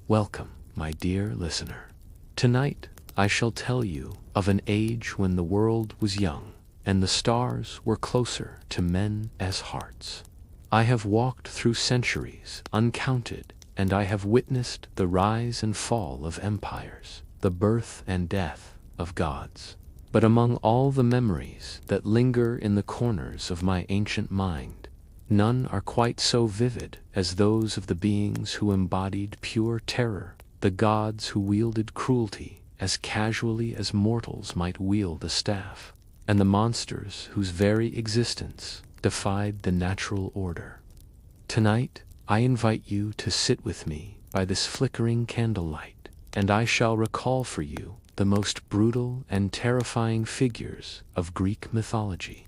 Welcome, my dear listener. Tonight, I shall tell you of an age when the world was young, and the stars were closer to men as hearts. I have walked through centuries uncounted, and I have witnessed the rise and fall of empires, the birth and death of gods. But among all the memories that linger in the corners of my ancient mind, none are quite so vivid as those of the beings who embodied pure terror, the gods who wielded cruelty as casually as mortals might wield a staff, and the monsters whose very existence defied the natural order. Tonight, I invite you to sit with me by this flickering candlelight, and I shall recall for you the most brutal and terrifying figures of Greek mythology.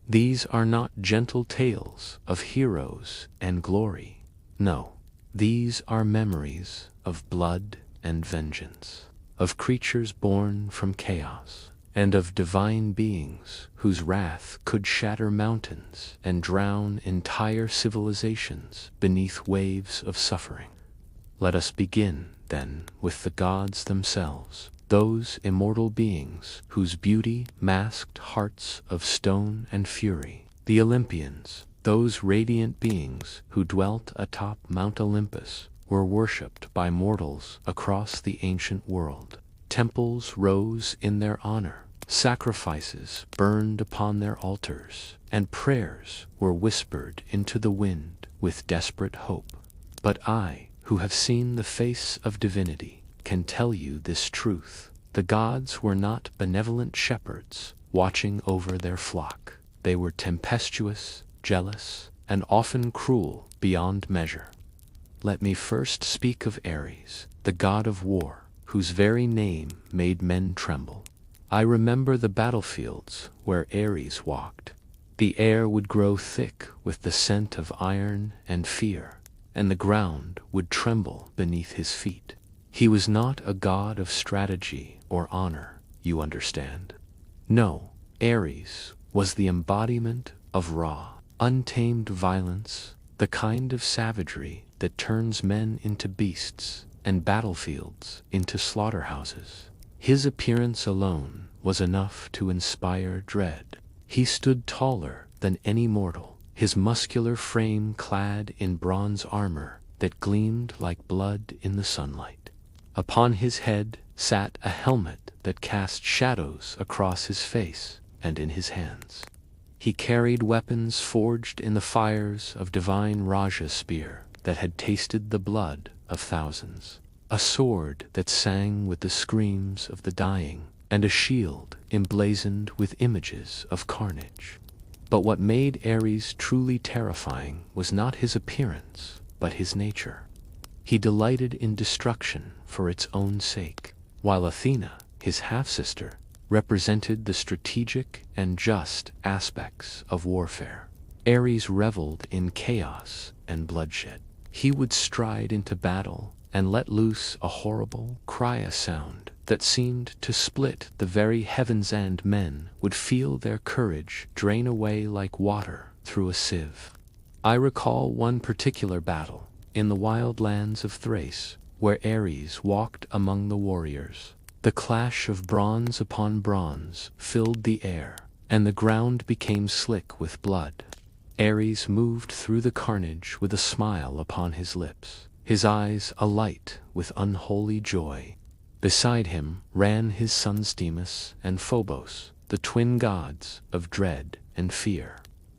These are not gentle tales of heroes and glory. No, these are memories of blood and vengeance, of creatures born from chaos, and of divine beings whose wrath could shatter mountains and drown entire civilizations beneath waves of suffering. Let us begin, then, with the gods themselves, those immortal beings whose beauty masked hearts of stone and fury. The Olympians, those radiant beings who dwelt atop Mount Olympus, were worshipped by mortals across the ancient world. Temples rose in their honor, sacrifices burned upon their altars, and prayers were whispered into the wind with desperate hope. But I, who have seen the face of divinity, can tell you this truth. The gods were not benevolent shepherds watching over their flock. They were tempestuous, jealous, and often cruel beyond measure. Let me first speak of Ares, the god of war, whose very name made men tremble. I remember the battlefields where Ares walked. The air would grow thick with the scent of iron and fear, and the ground would tremble beneath his feet. He was not a god of strategy or honor, you understand. No, Ares was the embodiment of raw, untamed violence, the kind of savagery that turns men into beasts and battlefields into slaughterhouses. His appearance alone was enough to inspire dread. He stood taller than any mortal, his muscular frame clad in bronze armor that gleamed like blood in the sunlight. Upon his head sat a helmet that cast shadows across his face and in his hands. He carried weapons forged in the fires of divine Raja's spear that had tasted the blood of thousands, a sword that sang with the screams of the dying, and a shield emblazoned with images of carnage. But what made Ares truly terrifying was not his appearance, but his nature. He delighted in destruction for its own sake, while Athena, his half-sister, represented the strategic and just aspects of warfare. Ares reveled in chaos and bloodshed. He would stride into battle and let loose a horrible cry sound that seemed to split the very heavens, and men would feel their courage drain away like water through a sieve. I recall one particular battle in the wild lands of Thrace, where Ares walked among the warriors. The clash of bronze upon bronze filled the air, and the ground became slick with blood. Ares moved through the carnage with a smile upon his lips, his eyes alight with unholy joy. Beside him ran his sons Demas and Phobos, the twin gods of dread and fear.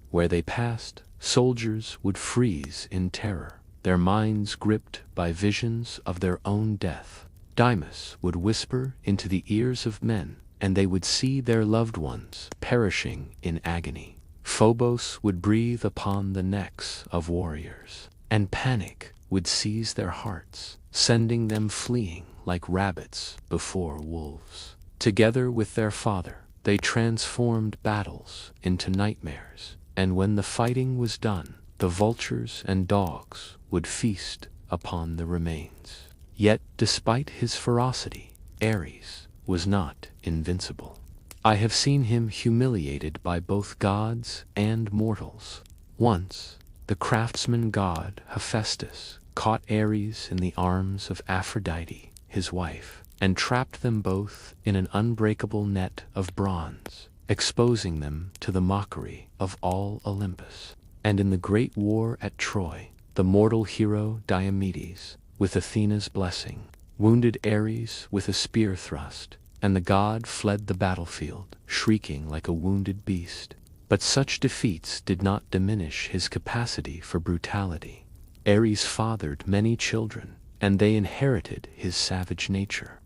Where they passed, soldiers would freeze in terror, their minds gripped by visions of their own death. Demas would whisper into the ears of men, and they would see their loved ones perishing in agony. Phobos would breathe upon the necks of warriors, and panic would seize their hearts, sending them fleeing like rabbits before wolves. Together with their father, they transformed battles into nightmares, and when the fighting was done, the vultures and dogs would feast upon the remains. Yet, despite his ferocity, Ares was not invincible. I have seen him humiliated by both gods and mortals. Once, the craftsman god Hephaestus caught Ares in the arms of Aphrodite, his wife, and trapped them both in an unbreakable net of bronze, exposing them to the mockery of all Olympus. And in the great war at Troy, the mortal hero Diomedes, with Athena's blessing, wounded Ares with a spear thrust, and the god fled the battlefield, shrieking like a wounded beast. But such defeats did not diminish his capacity for brutality. Ares fathered many children, and they inherited his savage nature.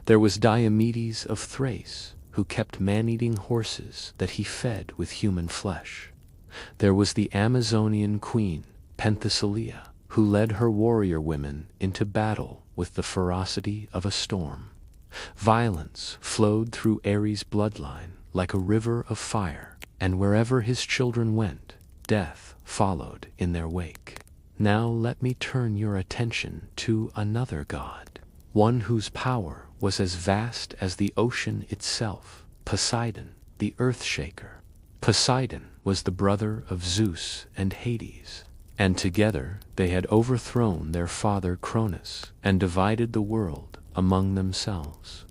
There was Diomedes of Thrace, who kept man-eating horses that he fed with human flesh. There was the Amazonian queen, Penthesilea, who led her warrior women into battle with the ferocity of a storm. Violence flowed through Ares' bloodline like a river of fire, and wherever his children went, death followed in their wake. Now let me turn your attention to another god, one whose power was as vast as the ocean itself, Poseidon, the earth-shaker. Poseidon was the brother of Zeus and Hades, and together they had overthrown their father Cronus and divided the world among themselves.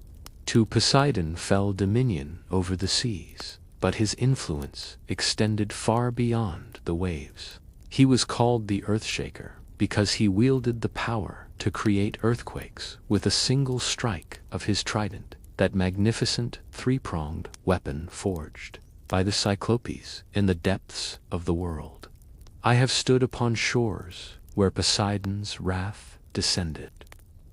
To Poseidon fell dominion over the seas, but his influence extended far beyond the waves. He was called the Earthshaker because he wielded the power to create earthquakes with a single strike of his trident, that magnificent three-pronged weapon forged by the Cyclopes in the depths of the world. I have stood upon shores where Poseidon's wrath descended,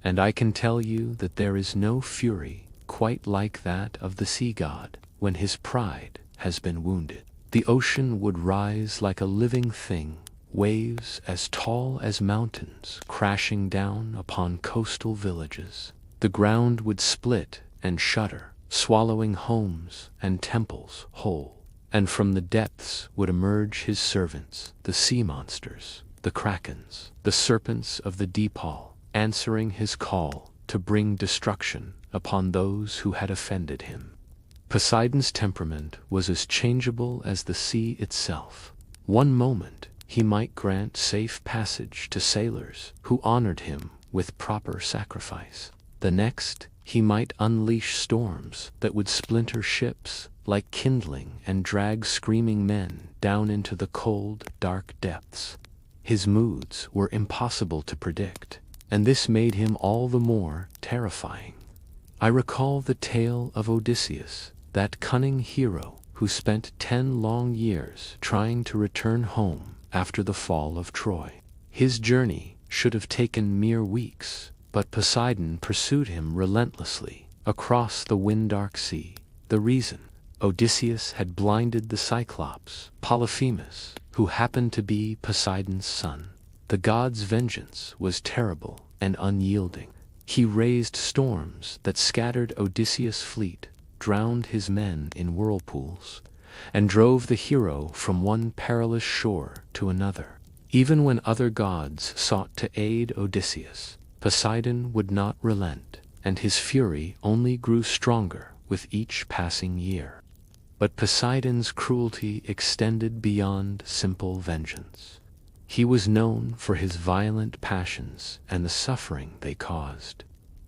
and I can tell you that there is no fury quite like that of the sea god when his pride has been wounded. The ocean would rise like a living thing, waves as tall as mountains crashing down upon coastal villages. The ground would split and shudder, swallowing homes and temples whole. And from the depths would emerge his servants, the sea monsters, the krakens, the serpents of the deep hall, answering his call to bring destruction upon those who had offended him. Poseidon's temperament was as changeable as the sea itself. One moment he might grant safe passage to sailors who honored him with proper sacrifice. The next he might unleash storms that would splinter ships like kindling and drag screaming men down into the cold, dark depths. His moods were impossible to predict, and this made him all the more terrifying. I recall the tale of Odysseus, that cunning hero who spent 10 long years trying to return home after the fall of Troy. His journey should have taken mere weeks, but Poseidon pursued him relentlessly across the wind-dark sea. The reason? Odysseus had blinded the Cyclops, Polyphemus, who happened to be Poseidon's son. The god's vengeance was terrible and unyielding. He raised storms that scattered Odysseus' fleet, drowned his men in whirlpools, and drove the hero from one perilous shore to another. Even when other gods sought to aid Odysseus, Poseidon would not relent, and his fury only grew stronger with each passing year. But Poseidon's cruelty extended beyond simple vengeance. He was known for his violent passions and the suffering they caused.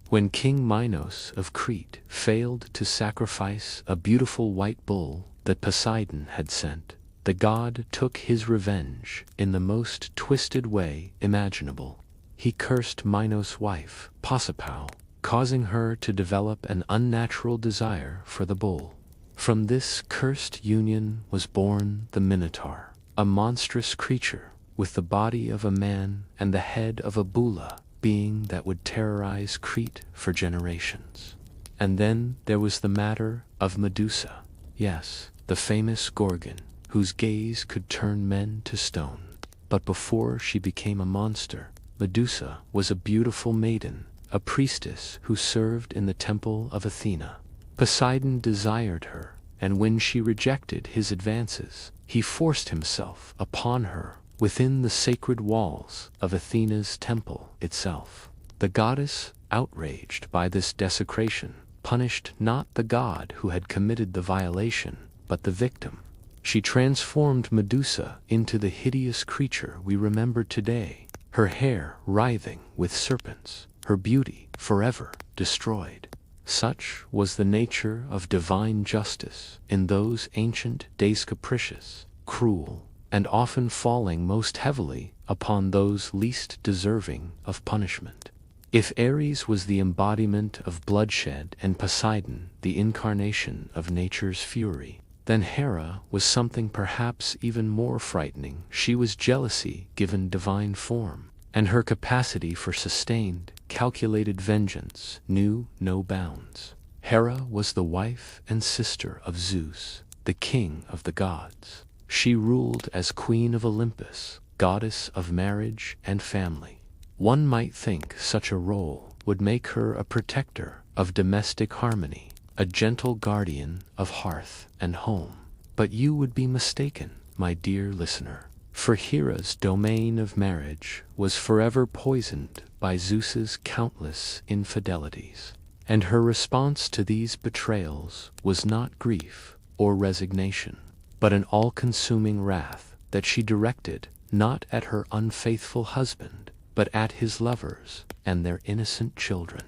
When King Minos of Crete failed to sacrifice a beautiful white bull that Poseidon had sent, the god took his revenge in the most twisted way imaginable. He cursed Minos' wife, Pasiphae, causing her to develop an unnatural desire for the bull. From this cursed union was born the Minotaur, a monstrous creature with the body of a man and the head of a bulla, being that would terrorize Crete for generations. And then there was the matter of Medusa, yes, the famous Gorgon, whose gaze could turn men to stone. But before she became a monster, Medusa was a beautiful maiden, a priestess who served in the temple of Athena. Poseidon desired her, and when she rejected his advances, he forced himself upon her within the sacred walls of Athena's temple itself. The goddess, outraged by this desecration, punished not the god who had committed the violation, but the victim. She transformed Medusa into the hideous creature we remember today, her hair writhing with serpents, her beauty forever destroyed. Such was the nature of divine justice in those ancient days, capricious, cruel, and often falling most heavily upon those least deserving of punishment. If Ares was the embodiment of bloodshed and Poseidon the incarnation of nature's fury, then Hera was something perhaps even more frightening. She was jealousy given divine form, and her capacity for sustained, calculated vengeance knew no bounds. Hera was the wife and sister of Zeus, the king of the gods. She ruled as queen of Olympus, goddess of marriage and family. One might think such a role would make her a protector of domestic harmony, a gentle guardian of hearth and home. But you would be mistaken, my dear listener, for Hera's domain of marriage was forever poisoned by Zeus's countless infidelities, and her response to these betrayals was not grief or resignation, but an all-consuming wrath that she directed not at her unfaithful husband, but at his lovers and their innocent children.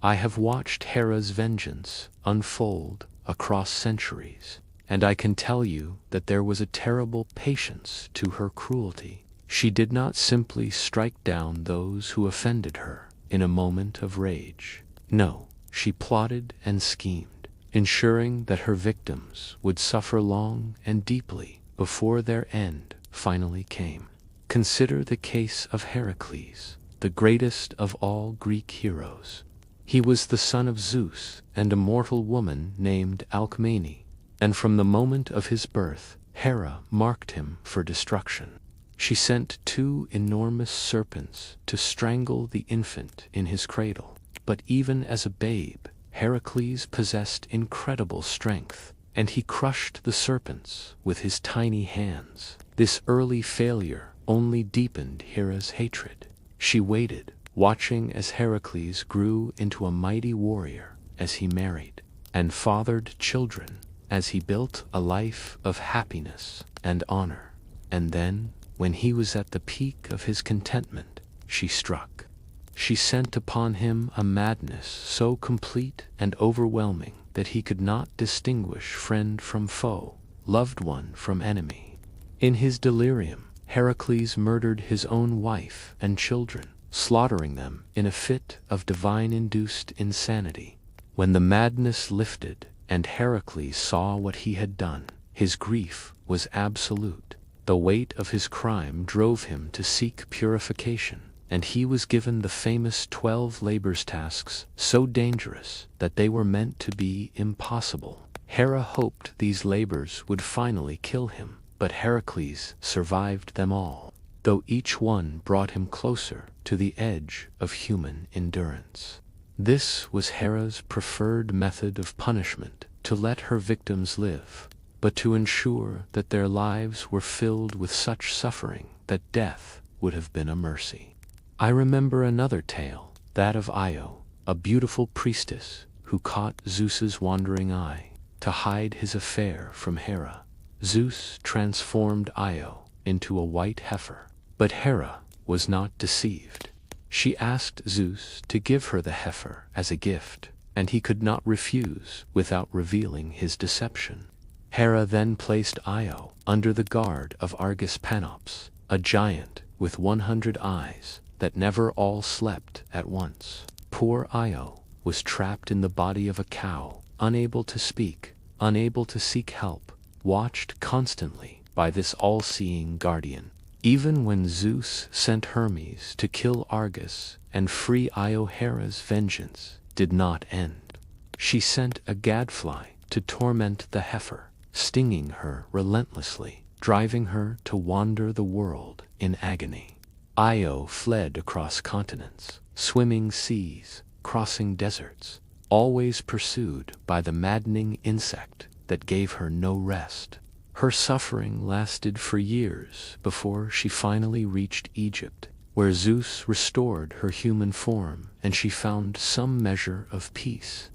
I have watched Hera's vengeance unfold across centuries, and I can tell you that there was a terrible patience to her cruelty. She did not simply strike down those who offended her in a moment of rage. No, she plotted and schemed, ensuring that her victims would suffer long and deeply before their end finally came. Consider the case of Heracles, the greatest of all Greek heroes. He was the son of Zeus and a mortal woman named Alcmene, and from the moment of his birth, Hera marked him for destruction. She sent 2 enormous serpents to strangle the infant in his cradle. But even as a babe, Heracles possessed incredible strength, and he crushed the serpents with his tiny hands. This early failure only deepened Hera's hatred. She waited, watching as Heracles grew into a mighty warrior, as he married and fathered children, as he built a life of happiness and honor. And then, when he was at the peak of his contentment, she struck. She sent upon him a madness so complete and overwhelming that he could not distinguish friend from foe, loved one from enemy. In his delirium, Heracles murdered his own wife and children, slaughtering them in a fit of divine-induced insanity. When the madness lifted and Heracles saw what he had done, his grief was absolute. The weight of his crime drove him to seek purification, and he was given the famous 12 labors tasks, so dangerous that they were meant to be impossible. Hera hoped these labors would finally kill him, but Heracles survived them all, though each one brought him closer to the edge of human endurance. This was Hera's preferred method of punishment, to let her victims live, but to ensure that their lives were filled with such suffering that death would have been a mercy. I remember another tale, that of Io, a beautiful priestess who caught Zeus's wandering eye to hide his affair from Hera. Zeus transformed Io into a white heifer, but Hera was not deceived. She asked Zeus to give her the heifer as a gift, and he could not refuse without revealing his deception. Hera then placed Io under the guard of Argus Panops, a giant with 100 eyes that never all slept at once. Poor Io was trapped in the body of a cow, unable to speak, unable to seek help, watched constantly by this all-seeing guardian. Even when Zeus sent Hermes to kill Argus and free Io, Hera's vengeance did not end. She sent a gadfly to torment the heifer, stinging her relentlessly, driving her to wander the world in agony. Io fled across continents, swimming seas, crossing deserts, always pursued by the maddening insect that gave her no rest. Her suffering lasted for years before she finally reached Egypt, where Zeus restored her human form and she found some measure of peace.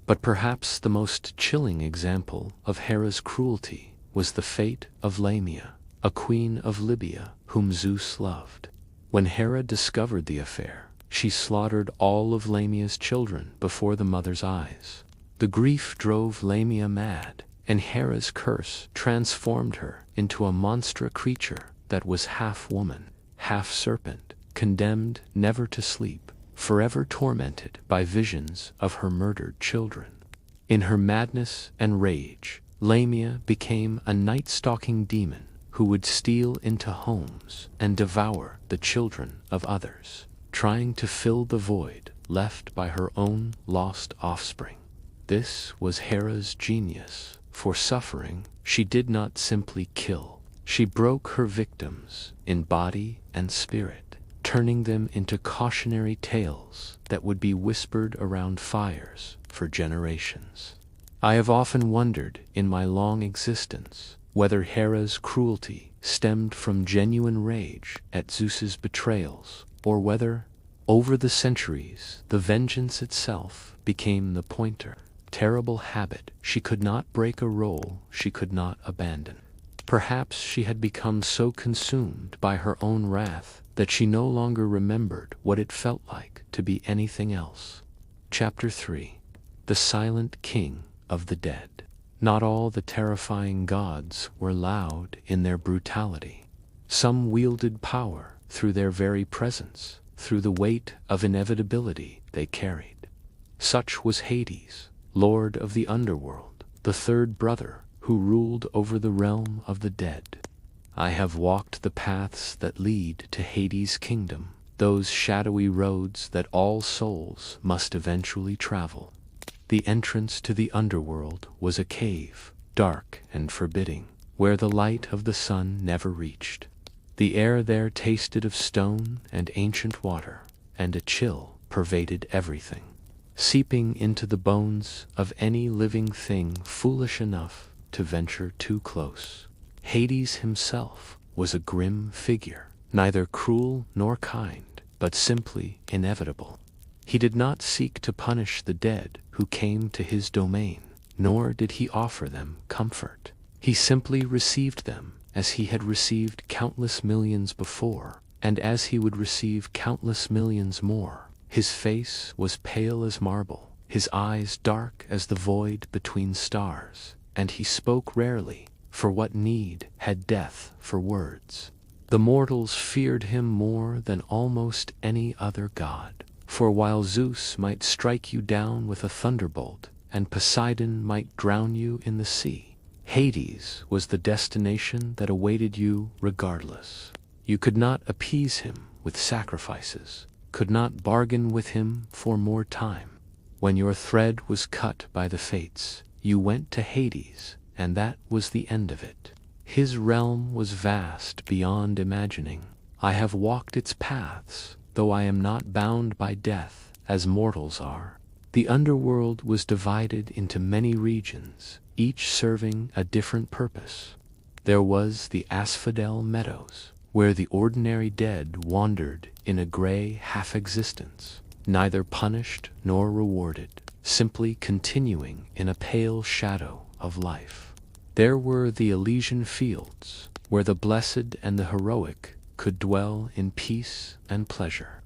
But perhaps the most chilling example of Hera's cruelty was the fate of Lamia, a queen of Libya whom Zeus loved. When Hera discovered the affair, she slaughtered all of Lamia's children before the mother's eyes. The grief drove Lamia mad, and Hera's curse transformed her into a monstrous creature that was half woman, half serpent, condemned never to sleep, forever tormented by visions of her murdered children. In her madness and rage, Lamia became a night-stalking demon who would steal into homes and devour the children of others, trying to fill the void left by her own lost offspring. This was Hera's genius. For suffering, she did not simply kill. She broke her victims in body and spirit, turning them into cautionary tales that would be whispered around fires for generations. I have often wondered in my long existence whether Hera's cruelty stemmed from genuine rage at Zeus's betrayals, or whether, over the centuries, the vengeance itself became the pointer. Terrible habit, she could not break a role she could not abandon. Perhaps she had become so consumed by her own wrath that she no longer remembered what it felt like to be anything else. Chapter 3. The Silent King of the Dead. Not all the terrifying gods were loud in their brutality. Some wielded power through their very presence, through the weight of inevitability they carried. Such was Hades, lord of the Underworld, the third brother who ruled over the realm of the dead. I have walked the paths that lead to Hades' kingdom, those shadowy roads that all souls must eventually travel. The entrance to the Underworld was a cave, dark and forbidding, where the light of the sun never reached. The air there tasted of stone and ancient water, and a chill pervaded everything, seeping into the bones of any living thing foolish enough to venture too close. Hades himself was a grim figure, neither cruel nor kind, but simply inevitable. He did not seek to punish the dead who came to his domain, nor did he offer them comfort. He simply received them as he had received countless millions before, and as he would receive countless millions more. His face was pale as marble, his eyes dark as the void between stars, and he spoke rarely, for what need had death for words? The mortals feared him more than almost any other god. For while Zeus might strike you down with a thunderbolt, and Poseidon might drown you in the sea, Hades was the destination that awaited you regardless. You could not appease him with sacrifices, could not bargain with him for more time. When your thread was cut by the fates, you went to Hades, and that was the end of it. His realm was vast beyond imagining. I have walked its paths, though I am not bound by death as mortals are. The Underworld was divided into many regions, each serving a different purpose. There was the Asphodel Meadows, where the ordinary dead wandered in a gray half-existence, neither punished nor rewarded, simply continuing in a pale shadow of life. There were the Elysian Fields, where the blessed and the heroic could dwell in peace and pleasure.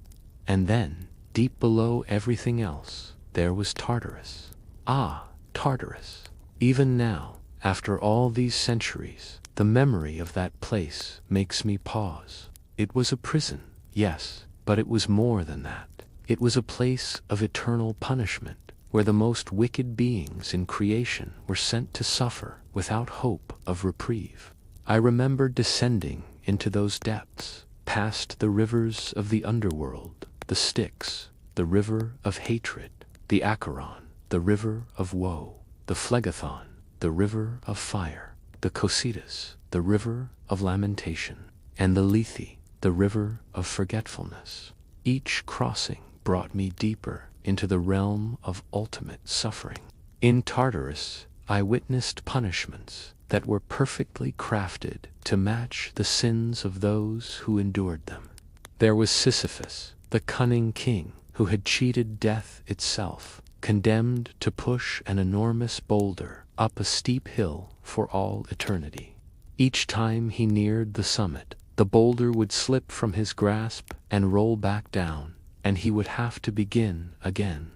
And then, deep below everything else, there was Tartarus. Ah, Tartarus! Even now, after all these centuries, the memory of that place makes me pause. It was a prison, yes, but it was more than that. It was a place of eternal punishment, where the most wicked beings in creation were sent to suffer without hope of reprieve. I remember descending into those depths, past the rivers of the Underworld, the Styx, the river of hatred, the Acheron, the river of woe, the Phlegethon, the river of fire, the Cocytus, the river of lamentation, and the Lethe, the river of forgetfulness. Each crossing brought me deeper into the realm of ultimate suffering. In Tartarus, I witnessed punishments that were perfectly crafted to match the sins of those who endured them. There was Sisyphus, the cunning king, who had cheated death itself, condemned to push an enormous boulder up a steep hill for all eternity. Each time he neared the summit, The boulder would slip from his grasp and roll back down, and he would have to begin again.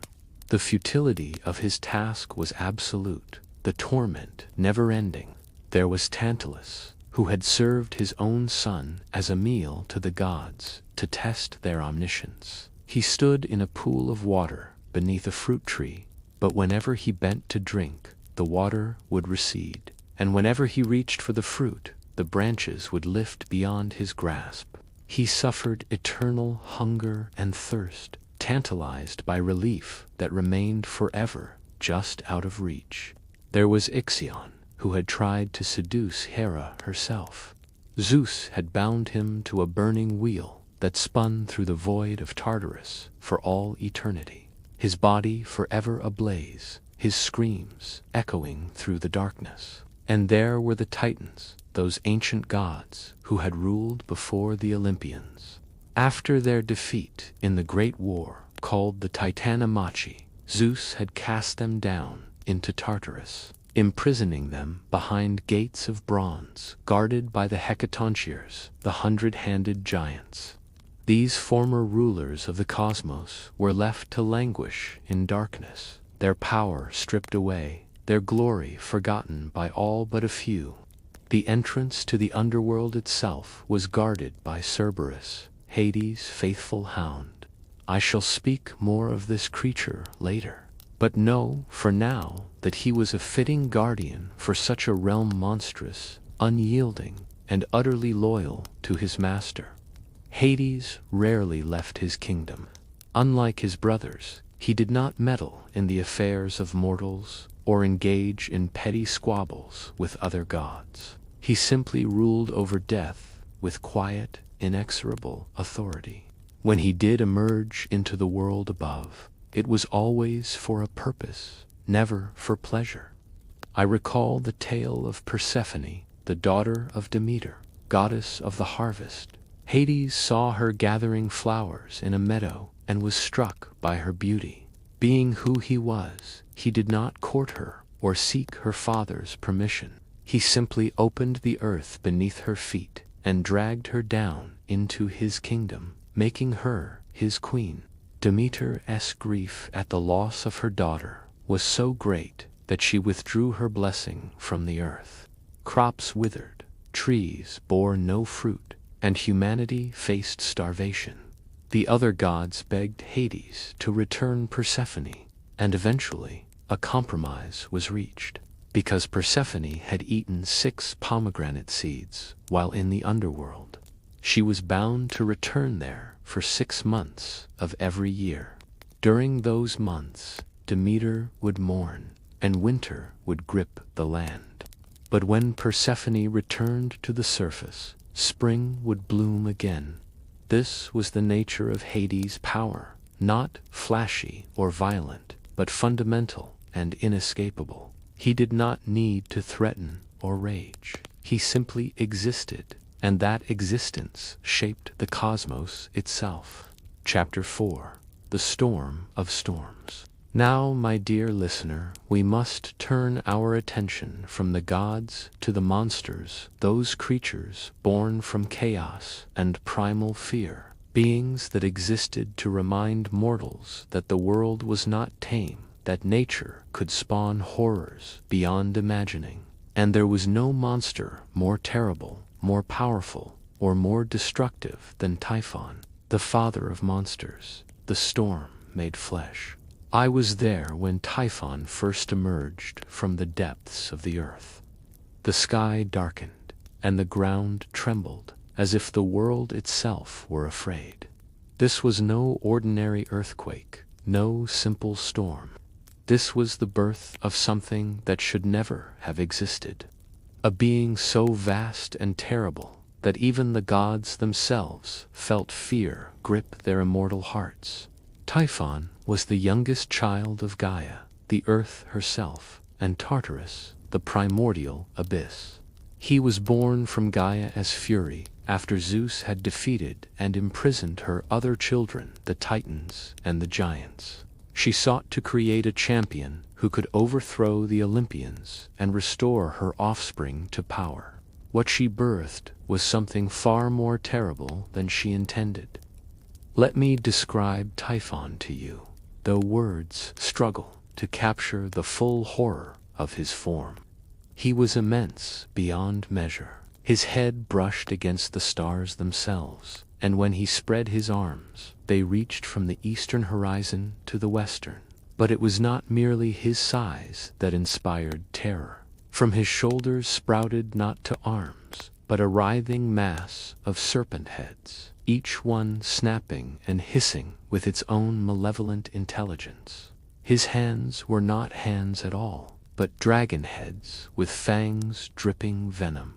The futility of his task was absolute, the torment never-ending. There was Tantalus, who had served his own son as a meal to the gods to test their omniscience. He stood in a pool of water beneath a fruit tree, but whenever he bent to drink, the water would recede, and whenever he reached for the fruit, the branches would lift beyond his grasp. He suffered eternal hunger and thirst, tantalized by relief that remained forever just out of reach. There was Ixion, who had tried to seduce Hera herself. Zeus had bound him to a burning wheel that spun through the void of Tartarus for all eternity, his body forever ablaze, his screams echoing through the darkness. And there were the Titans, those ancient gods who had ruled before the Olympians. After their defeat in the great war called the Titanomachy, Zeus had cast them down into Tartarus, imprisoning them behind gates of bronze guarded by the Hecatoncheires, the 100-handed giants. These former rulers of the cosmos were left to languish in darkness, their power stripped away, their glory forgotten by all but a few. The entrance to the underworld itself was guarded by Cerberus, Hades' faithful hound. I shall speak more of this creature later, but know for now that he was a fitting guardian for such a realm, monstrous, unyielding, and utterly loyal to his master. Hades rarely left his kingdom. Unlike his brothers, he did not meddle in the affairs of mortals or engage in petty squabbles with other gods. He simply ruled over death with quiet, inexorable authority. When he did emerge into the world above, it was always for a purpose, never for pleasure. I recall the tale of Persephone, the daughter of Demeter, goddess of the harvest. Hades saw her gathering flowers in a meadow and was struck by her beauty. Being who he was, he did not court her or seek her father's permission. He simply opened the earth beneath her feet and dragged her down into his kingdom, making her his queen. Demeter's grief at the loss of her daughter was so great that she withdrew her blessing from the earth. Crops withered, trees bore no fruit, and humanity faced starvation. The other gods begged Hades to return Persephone, and eventually a compromise was reached. Because Persephone had eaten 6 pomegranate seeds while in the underworld, she was bound to return there for 6 months of every year. During those months, Demeter would mourn, and winter would grip the land. But when Persephone returned to the surface, spring would bloom again. This was the nature of Hades' power, not flashy or violent, but fundamental and inescapable. He did not need to threaten or rage. He simply existed, and that existence shaped the cosmos itself. Chapter 4: The Storm of Storms. Now, my dear listener, we must turn our attention from the gods to the monsters, those creatures born from chaos and primal fear, beings that existed to remind mortals that the world was not tame, that nature could spawn horrors beyond imagining, and there was no monster more terrible, more powerful, or more destructive than Typhon, the father of monsters, the storm made flesh. I was there when Typhon first emerged from the depths of the earth. The sky darkened, and the ground trembled, as if the world itself were afraid. This was no ordinary earthquake, no simple storm. This was the birth of something that should never have existed. A being so vast and terrible that even the gods themselves felt fear grip their immortal hearts. Typhon was the youngest child of Gaia, the earth herself, and Tartarus, the primordial abyss. He was born from Gaia as fury after Zeus had defeated and imprisoned her other children, the Titans and the giants. She sought to create a champion who could overthrow the Olympians and restore her offspring to power. What she birthed was something far more terrible than she intended. Let me describe Typhon to you, though words struggle to capture the full horror of his form. He was immense beyond measure. His head brushed against the stars themselves, and when he spread his arms, they reached from the eastern horizon to the western. But it was not merely his size that inspired terror. From his shoulders sprouted not to arms, but a writhing mass of serpent heads, each one snapping and hissing with its own malevolent intelligence. His hands were not hands at all, but dragon heads with fangs dripping venom.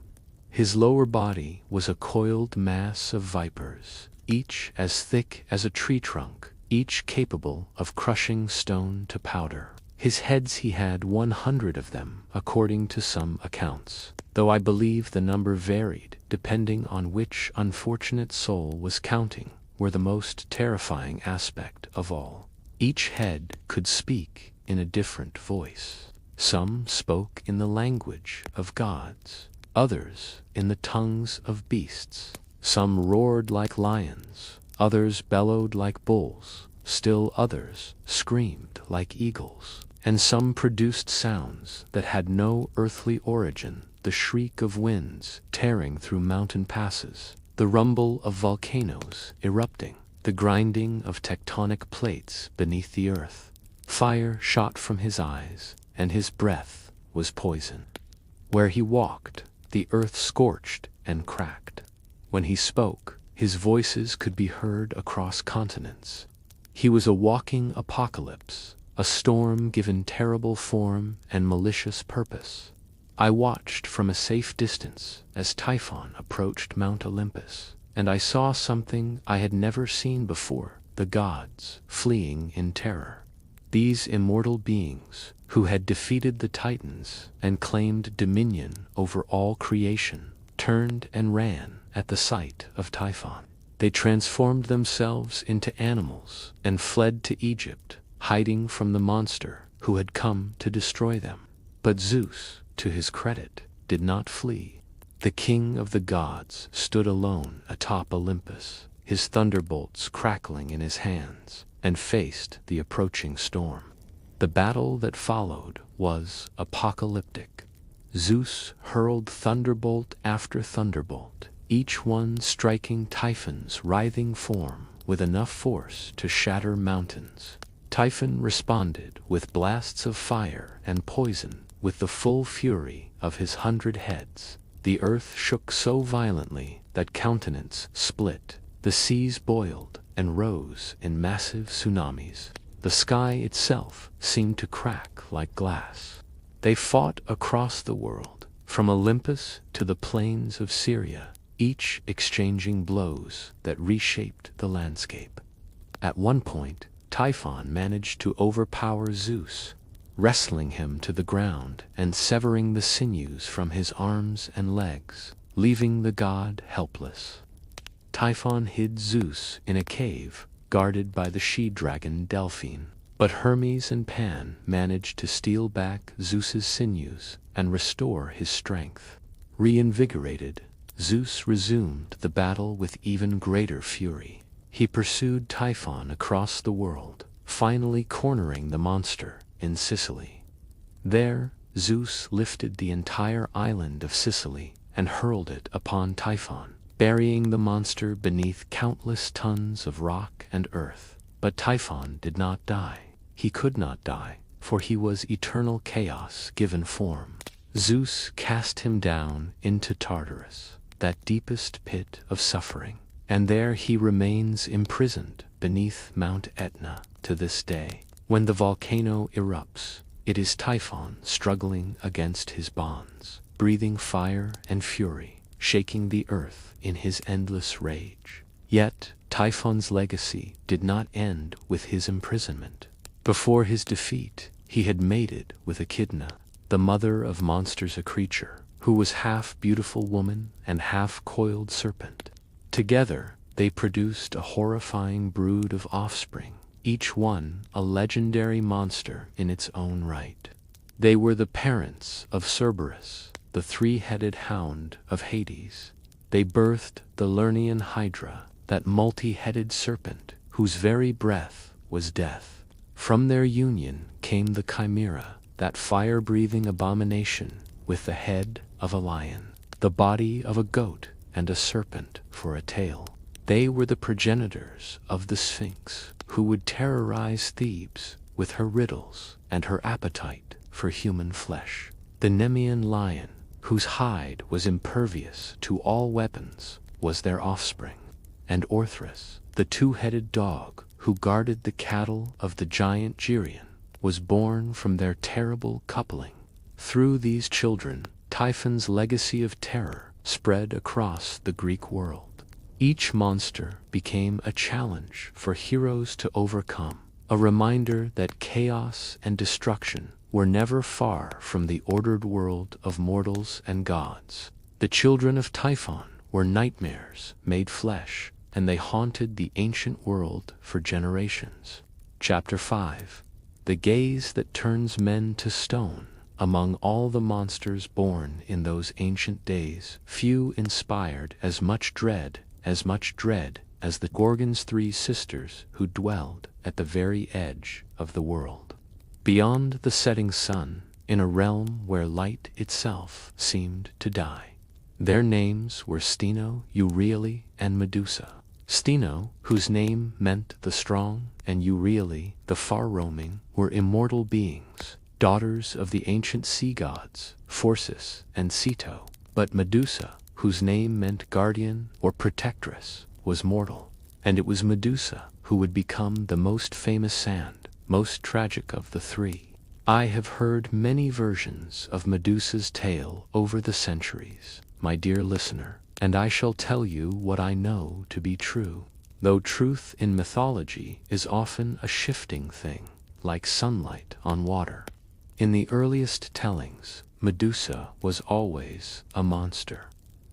His lower body was a coiled mass of vipers, each as thick as a tree trunk, each capable of crushing stone to powder. His heads, he had 100 of them, according to some accounts, though I believe the number varied depending on which unfortunate soul was counting, were the most terrifying aspect of all. Each head could speak in a different voice. Some spoke in the language of gods, others in the tongues of beasts. Some roared like lions, others bellowed like bulls, still others screamed like eagles, and some produced sounds that had no earthly origin: the shriek of winds tearing through mountain passes, the rumble of volcanoes erupting, the grinding of tectonic plates beneath the earth. Fire shot from his eyes, and his breath was poison. Where he walked, the earth scorched and cracked. When he spoke, his voices could be heard across continents. He was a walking apocalypse, a storm given terrible form and malicious purpose. I watched from a safe distance as Typhon approached Mount Olympus, and I saw something I had never seen before: the gods fleeing in terror. These immortal beings, who had defeated the Titans and claimed dominion over all creation, turned and ran at the sight of Typhon. They transformed themselves into animals and fled to Egypt, hiding from the monster who had come to destroy them. But Zeus, to his credit, did not flee. The king of the gods stood alone atop Olympus, his thunderbolts crackling in his hands, and faced the approaching storm. The battle that followed was apocalyptic. Zeus hurled thunderbolt after thunderbolt, each one striking Typhon's writhing form with enough force to shatter mountains. Typhon responded with blasts of fire and poison with the full fury of his 100 heads. The earth shook so violently that continents split, the seas boiled and rose in massive tsunamis. The sky itself seemed to crack like glass. They fought across the world, from Olympus to the plains of Syria, each exchanging blows that reshaped the landscape. At one point, Typhon managed to overpower Zeus, wrestling him to the ground and severing the sinews from his arms and legs, leaving the god helpless. Typhon hid Zeus in a cave guarded by the she-dragon Delphine, but Hermes and Pan managed to steal back Zeus's sinews and restore his strength. Reinvigorated, Zeus resumed the battle with even greater fury. He pursued Typhon across the world, finally cornering the monster in Sicily. There, Zeus lifted the entire island of Sicily and hurled it upon Typhon, burying the monster beneath countless tons of rock and earth. But Typhon did not die. He could not die, for he was eternal chaos given form. Zeus cast him down into Tartarus, that deepest pit of suffering, and there he remains imprisoned beneath Mount Etna to this day. When the volcano erupts, it is Typhon struggling against his bonds, breathing fire and fury, shaking the earth in his endless rage. Yet, Typhon's legacy did not end with his imprisonment. Before his defeat, he had mated with Echidna, the mother of monsters, a creature who was half beautiful woman and half coiled serpent. Together, they produced a horrifying brood of offspring, each one a legendary monster in its own right. They were the parents of Cerberus, the three-headed hound of Hades. They birthed the Lernaean Hydra, that multi-headed serpent, whose very breath was death. From their union came the Chimera, that fire-breathing abomination, with the head of a lion, the body of a goat, and a serpent for a tail. They were the progenitors of the Sphinx, who would terrorize Thebes with her riddles and her appetite for human flesh. The Nemean lion, whose hide was impervious to all weapons, was their offspring. And Orthrus, the two-headed dog, who guarded the cattle of the giant Geryon, was born from their terrible coupling. Through these children, Typhon's legacy of terror spread across the Greek world. Each monster became a challenge for heroes to overcome, a reminder that chaos and destruction were never far from the ordered world of mortals and gods. The children of Typhon were nightmares made flesh, and they haunted the ancient world for generations. Chapter 5. The gaze that turns men to stone. Among all the monsters born in those ancient days, few inspired as much dread as the Gorgon's three sisters who dwelled at the very edge of the world. Beyond the setting sun, in a realm where light itself seemed to die. Their names were Steno, Euryale, and Medusa. Steno, whose name meant the strong, and Euryale, the far-roaming, were immortal beings, daughters of the ancient sea gods, Phorcys and Ceto. But Medusa, whose name meant guardian or protectress, was mortal, and it was Medusa who would become the most famous and most tragic of the three. I have heard many versions of Medusa's tale over the centuries, my dear listener, and I shall tell you what I know to be true, though truth in mythology is often a shifting thing, like sunlight on water. In the earliest tellings, Medusa was always a monster,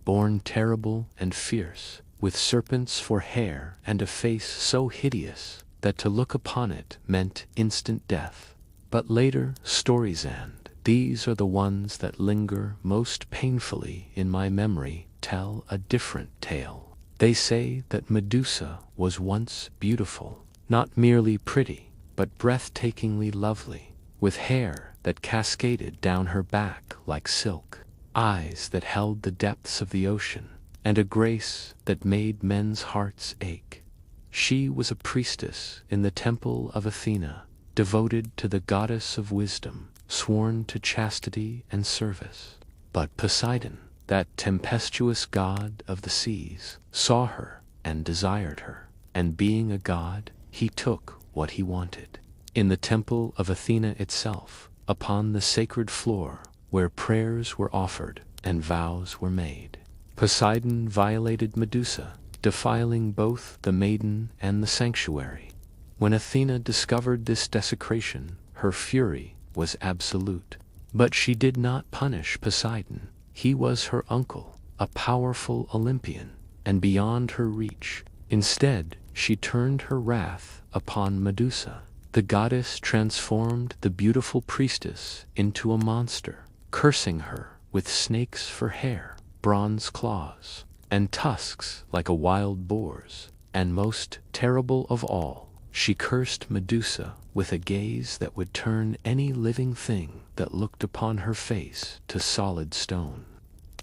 born terrible and fierce, with serpents for hair and a face so hideous that to look upon it meant instant death. But later stories, and these are the ones that linger most painfully in my memory, tell a different tale. They say that Medusa was once beautiful, not merely pretty, but breathtakingly lovely, with hair that cascaded down her back like silk, eyes that held the depths of the ocean, and a grace that made men's hearts ache. She was a priestess in the temple of Athena, devoted to the goddess of wisdom, sworn to chastity and service. But Poseidon, that tempestuous god of the seas, saw her and desired her, and being a god, he took what he wanted. In the temple of Athena itself, upon the sacred floor, where prayers were offered and vows were made, Poseidon violated Medusa, defiling both the maiden and the sanctuary. When Athena discovered this desecration, her fury was absolute. But she did not punish Poseidon. He was her uncle, a powerful Olympian, and beyond her reach. Instead, she turned her wrath upon Medusa. The goddess transformed the beautiful priestess into a monster, cursing her with snakes for hair, bronze claws, and tusks like a wild boar's. And most terrible of all, she cursed Medusa with a gaze that would turn any living thing that looked upon her face to solid stone.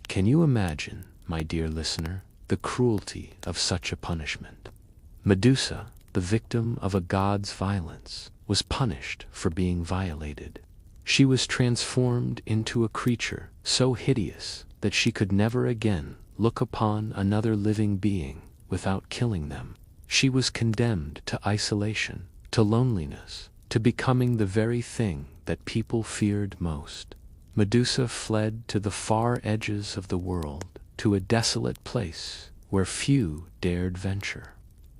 Can you imagine, my dear listener, the cruelty of such a punishment? Medusa, the victim of a god's violence, was punished for being violated. She was transformed into a creature so hideous that she could never again look upon another living being without killing them. She was condemned to isolation, to loneliness, to becoming the very thing that people feared most. Medusa fled to the far edges of the world, to a desolate place where few dared venture.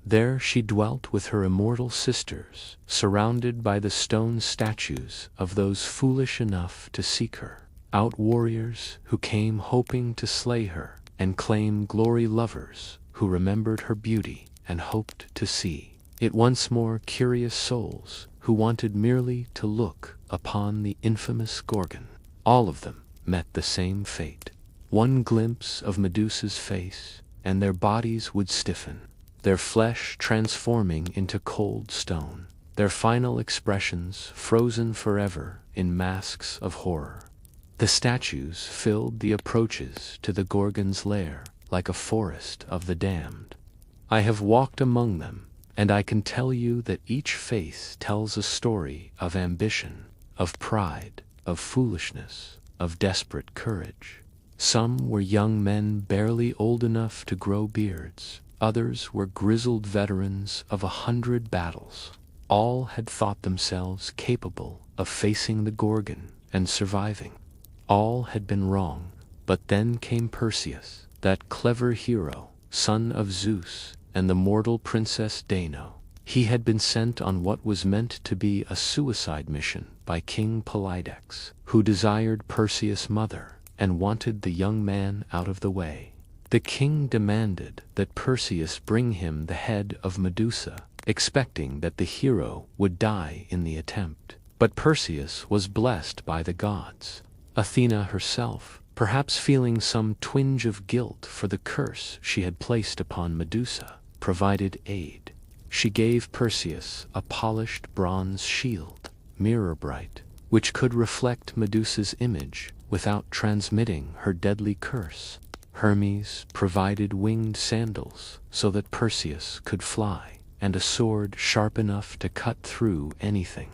There she dwelt with her immortal sisters, surrounded by the stone statues of those foolish enough to seek her, out warriors who came hoping to slay her, and claim glory lovers who remembered her beauty and hoped to see it once more, curious souls who wanted merely to look upon the infamous Gorgon. All of them, met the same fate. One glimpse of Medusa's face, and their bodies would stiffen, their flesh transforming into cold stone, their final expressions frozen forever in masks of horror. The statues filled the approaches to the Gorgon's lair like a forest of the damned. I have walked among them, and I can tell you that each face tells a story of ambition, of pride, of foolishness, of desperate courage. Some were young men barely old enough to grow beards, others were grizzled veterans of 100 battles. All had thought themselves capable of facing the Gorgon and surviving. All had been wrong, but then came Perseus, that clever hero, son of Zeus and the mortal princess Dano. He had been sent on what was meant to be a suicide mission by King Polydex, who desired Perseus' mother and wanted the young man out of the way. The king demanded that Perseus bring him the head of Medusa, expecting that the hero would die in the attempt. But Perseus was blessed by the gods. Athena herself, perhaps feeling some twinge of guilt for the curse she had placed upon Medusa, provided aid. She gave Perseus a polished bronze shield, mirror bright, which could reflect Medusa's image without transmitting her deadly curse. Hermes provided winged sandals so that Perseus could fly, and a sword sharp enough to cut through anything.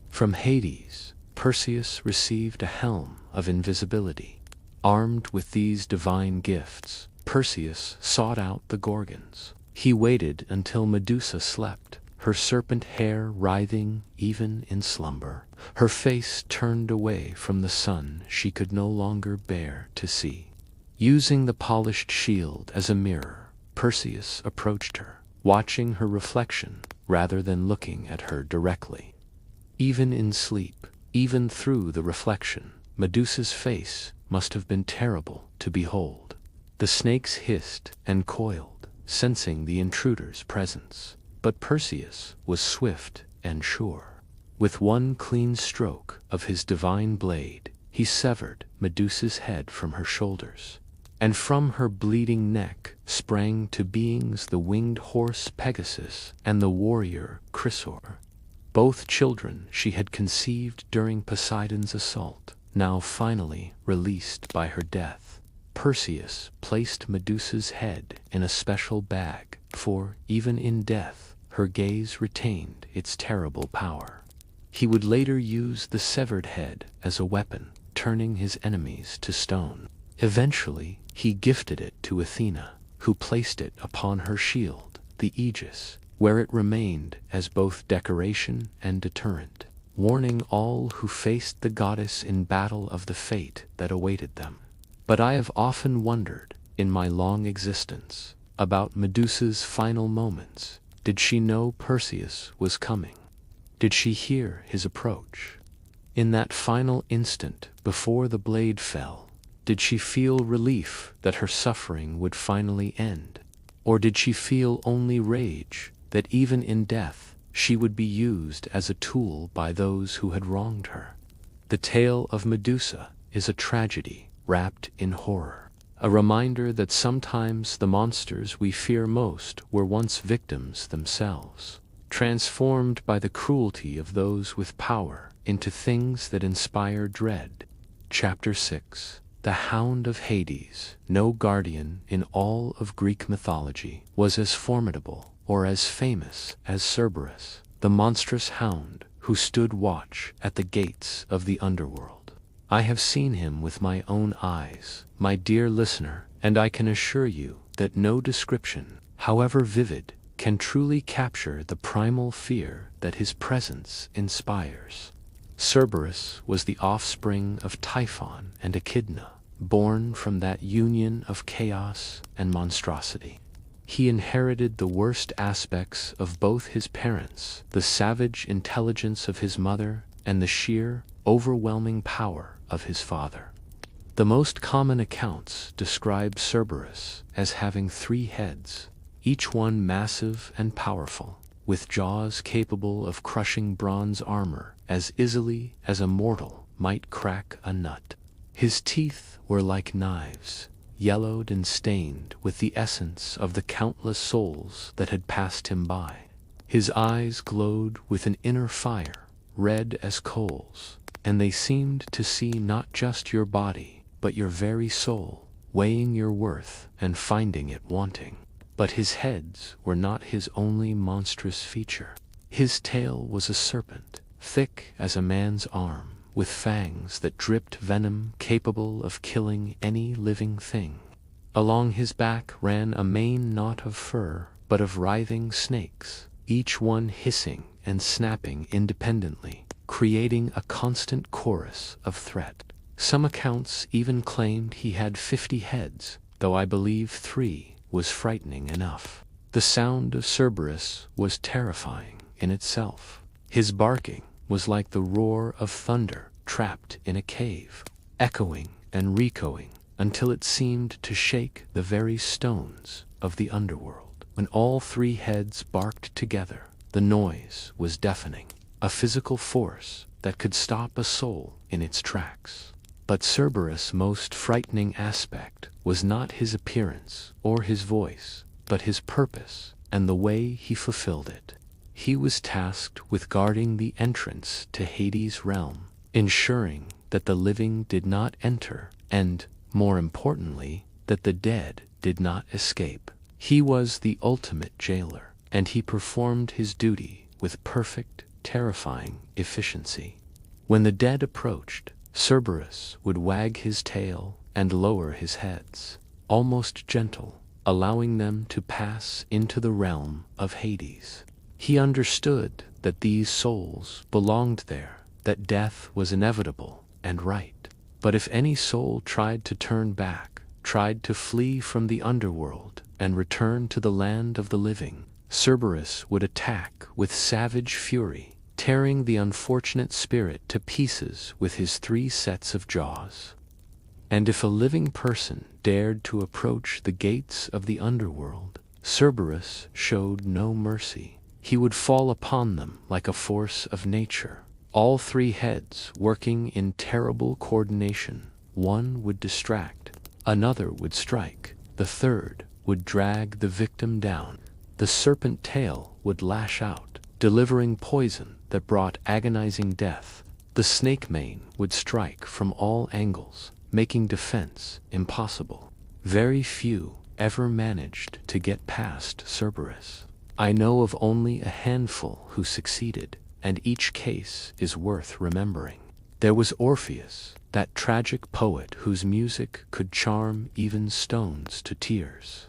From Hades, Perseus received a helm of invisibility. Armed with these divine gifts, Perseus sought out the Gorgons. He waited until Medusa slept, her serpent hair writhing even in slumber, her face turned away from the sun she could no longer bear to see. Using the polished shield as a mirror, Perseus approached her, watching her reflection rather than looking at her directly. Even in sleep, even through the reflection, Medusa's face must have been terrible to behold. The snakes hissed and coiled, sensing the intruder's presence, but Perseus was swift and sure. With one clean stroke of his divine blade, he severed Medusa's head from her shoulders, and from her bleeding neck sprang to beings the winged horse Pegasus and the warrior Chrysaor. Both children she had conceived during Poseidon's assault, now finally released by her death. Perseus placed Medusa's head in a special bag, for, even in death, her gaze retained its terrible power. He would later use the severed head as a weapon, turning his enemies to stone. Eventually, he gifted it to Athena, who placed it upon her shield, the Aegis, where it remained as both decoration and deterrent, warning all who faced the goddess in battle of the fate that awaited them. But I have often wondered, in my long existence, about Medusa's final moments. Did she know Perseus was coming? Did she hear his approach? In that final instant before the blade fell, did she feel relief that her suffering would finally end? Or did she feel only rage that even in death she would be used as a tool by those who had wronged her? The tale of Medusa is a tragedy wrapped in horror, a reminder that sometimes the monsters we fear most were once victims themselves, transformed by the cruelty of those with power into things that inspire dread. Chapter 6. The Hound of Hades. No guardian in all of Greek mythology was as formidable or as famous as Cerberus, the monstrous hound who stood watch at the gates of the Underworld. I have seen him with my own eyes, my dear listener, and I can assure you that no description, however vivid, can truly capture the primal fear that his presence inspires. Cerberus was the offspring of Typhon and Echidna, born from that union of chaos and monstrosity. He inherited the worst aspects of both his parents, the savage intelligence of his mother and the sheer, overwhelming power of his father. The most common accounts describe Cerberus as having 3 heads, each one massive and powerful, with jaws capable of crushing bronze armor as easily as a mortal might crack a nut. His teeth were like knives, yellowed and stained with the essence of the countless souls that had passed him by. His eyes glowed with an inner fire, red as coals, and they seemed to see not just your body, but your very soul, weighing your worth and finding it wanting. But his heads were not his only monstrous feature. His tail was a serpent, thick as a man's arm, with fangs that dripped venom capable of killing any living thing. Along his back ran a mane not of fur, but of writhing snakes, each one hissing and snapping independently, creating a constant chorus of threat. Some accounts even claimed he had 50 heads, though I believe 3 was frightening enough. The sound of Cerberus was terrifying in itself. His barking was like the roar of thunder trapped in a cave, echoing and recoing until it seemed to shake the very stones of the underworld. When all 3 heads barked together, the noise was deafening, a physical force that could stop a soul in its tracks. But Cerberus' most frightening aspect was not his appearance or his voice, but his purpose and the way he fulfilled it. He was tasked with guarding the entrance to Hades' realm, ensuring that the living did not enter and, more importantly, that the dead did not escape. He was the ultimate jailer, and he performed his duty with perfect, terrifying efficiency. When the dead approached, Cerberus would wag his tail and lower his heads, almost gentle, allowing them to pass into the realm of Hades. He understood that these souls belonged there, that death was inevitable and right. But if any soul tried to turn back, tried to flee from the underworld and return to the land of the living, Cerberus would attack with savage fury, tearing the unfortunate spirit to pieces with his 3 sets of jaws. And if a living person dared to approach the gates of the underworld, Cerberus showed no mercy. He would fall upon them like a force of nature, all 3 heads working in terrible coordination. One would distract, another would strike, the third would drag the victim down. The serpent tail would lash out, delivering poison that brought agonizing death. The snake mane would strike from all angles, making defense impossible. Very few ever managed to get past Cerberus. I know of only a handful who succeeded, and each case is worth remembering. There was Orpheus, that tragic poet whose music could charm even stones to tears.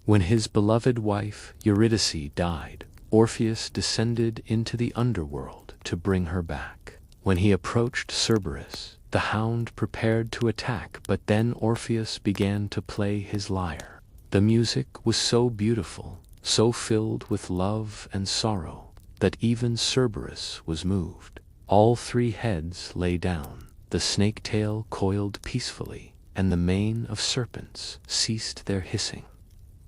When his beloved wife Eurydice died, Orpheus descended into the underworld to bring her back. When he approached Cerberus, the hound prepared to attack, but then Orpheus began to play his lyre. The music was so beautiful, so filled with love and sorrow, that even Cerberus was moved. All 3 heads lay down, the snake tail coiled peacefully, and the mane of serpents ceased their hissing.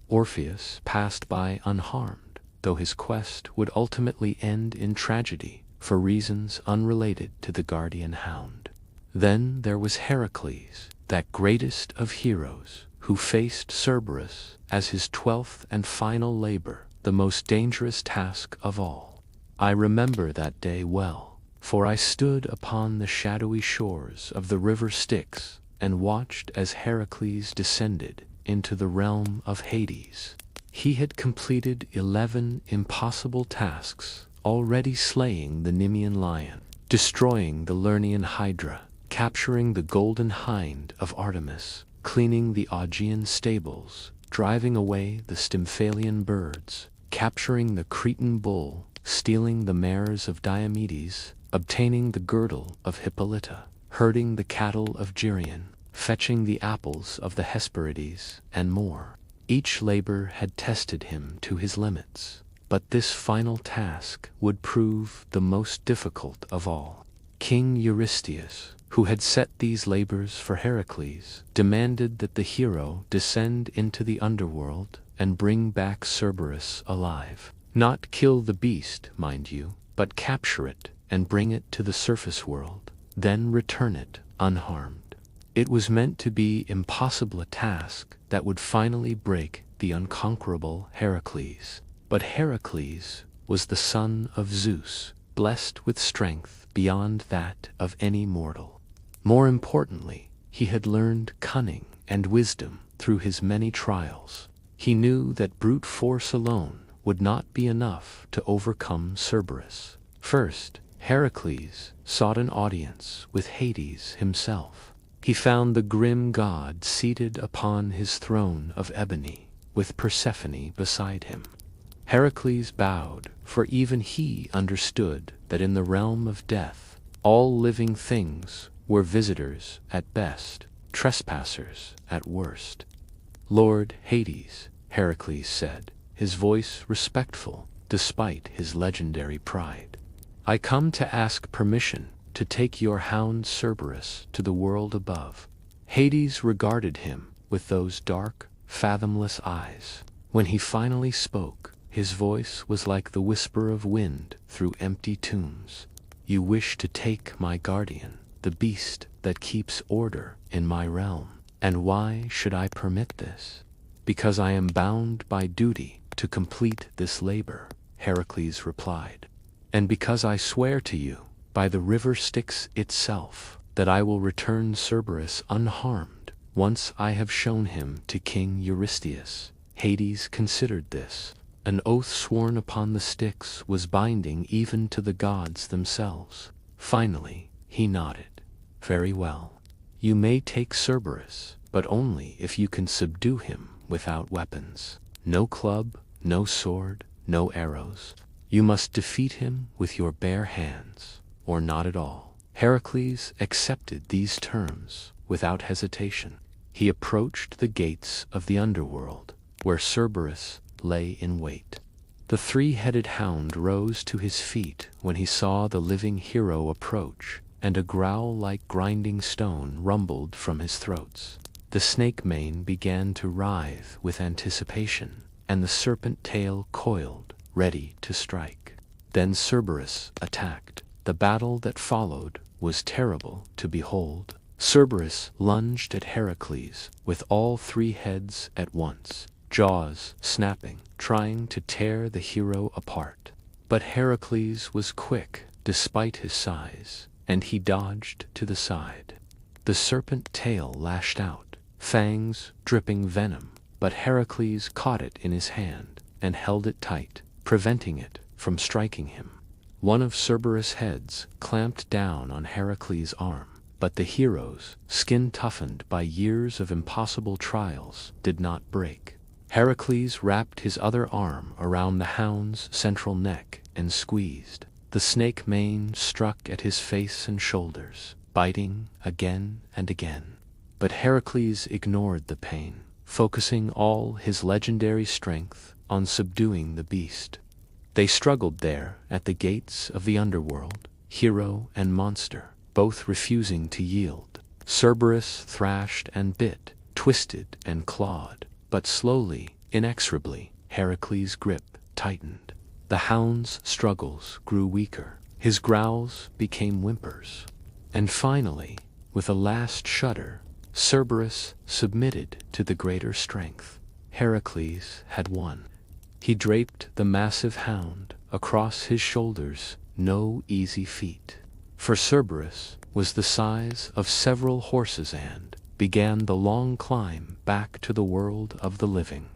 Orpheus passed by unharmed, though his quest would ultimately end in tragedy for reasons unrelated to the guardian hound. Then there was Heracles, that greatest of heroes, who faced Cerberus as his 12th and final labor, the most dangerous task of all. I remember that day well, for I stood upon the shadowy shores of the river Styx and watched as Heracles descended into the realm of Hades. He had completed 11 impossible tasks, already slaying the Nemean lion, destroying the Lernaean hydra, capturing the golden hind of Artemis, cleaning the Augean stables, driving away the Stymphalian birds, capturing the Cretan bull, stealing the mares of Diomedes, obtaining the girdle of Hippolyta, herding the cattle of Geryon, fetching the apples of the Hesperides, and more. Each labor had tested him to his limits, but this final task would prove the most difficult of all. King Eurystheus, who had set these labors for Heracles, demanded that the hero descend into the underworld and bring back Cerberus alive. Not kill the beast, mind you, but capture it and bring it to the surface world, then return it unharmed. It was meant to be impossible, a task that would finally break the unconquerable Heracles. But Heracles was the son of Zeus, blessed with strength beyond that of any mortal. More importantly, he had learned cunning and wisdom through his many trials. He knew that brute force alone would not be enough to overcome Cerberus. First, Heracles sought an audience with Hades himself. He found the grim god seated upon his throne of ebony, with Persephone beside him. Heracles bowed, for even he understood that in the realm of death, all living things were visitors at best, trespassers at worst. "Lord Hades," Heracles said, his voice respectful despite his legendary pride, "I come to ask permission to take your hound Cerberus to the world above." Hades regarded him with those dark, fathomless eyes. When he finally spoke, his voice was like the whisper of wind through empty tombs. "You wish to take my guardian, the beast that keeps order in my realm. And why should I permit this?" "Because I am bound by duty to complete this labor," Heracles replied. "And because I swear to you, by the river Styx itself, that I will return Cerberus unharmed once I have shown him to King Eurystheus." Hades considered this. An oath sworn upon the Styx was binding even to the gods themselves. Finally, he nodded. "Very well. You may take Cerberus, but only if you can subdue him without weapons. No club, no sword, no arrows. You must defeat him with your bare hands, or not at all." Heracles accepted these terms without hesitation. He approached the gates of the Underworld, where Cerberus lay in wait. The three-headed hound rose to his feet when he saw the living hero approach, and a growl like grinding stone rumbled from his throats. The snake mane began to writhe with anticipation, and the serpent tail coiled, ready to strike. Then Cerberus attacked. The battle that followed was terrible to behold. Cerberus lunged at Heracles with all three heads at once, jaws snapping, trying to tear the hero apart. But Heracles was quick despite his size, and he dodged to the side. The serpent tail lashed out, fangs dripping venom, but Heracles caught it in his hand and held it tight, preventing it from striking him. One of Cerberus' heads clamped down on Heracles' arm, but the hero's, skin toughened by years of impossible trials, did not break. Heracles wrapped his other arm around the hound's central neck and squeezed. The snake mane struck at his face and shoulders, biting again and again. But Heracles ignored the pain, focusing all his legendary strength on subduing the beast. They struggled there at the gates of the Underworld, hero and monster, both refusing to yield. Cerberus thrashed and bit, twisted and clawed, but slowly, inexorably, Heracles' grip tightened. The hound's struggles grew weaker, his growls became whimpers. And finally, with a last shudder, Cerberus submitted to the greater strength. Heracles had won. He draped the massive hound across his shoulders, no easy feat. For Cerberus was the size of several horses and began the long climb back to the world of the living.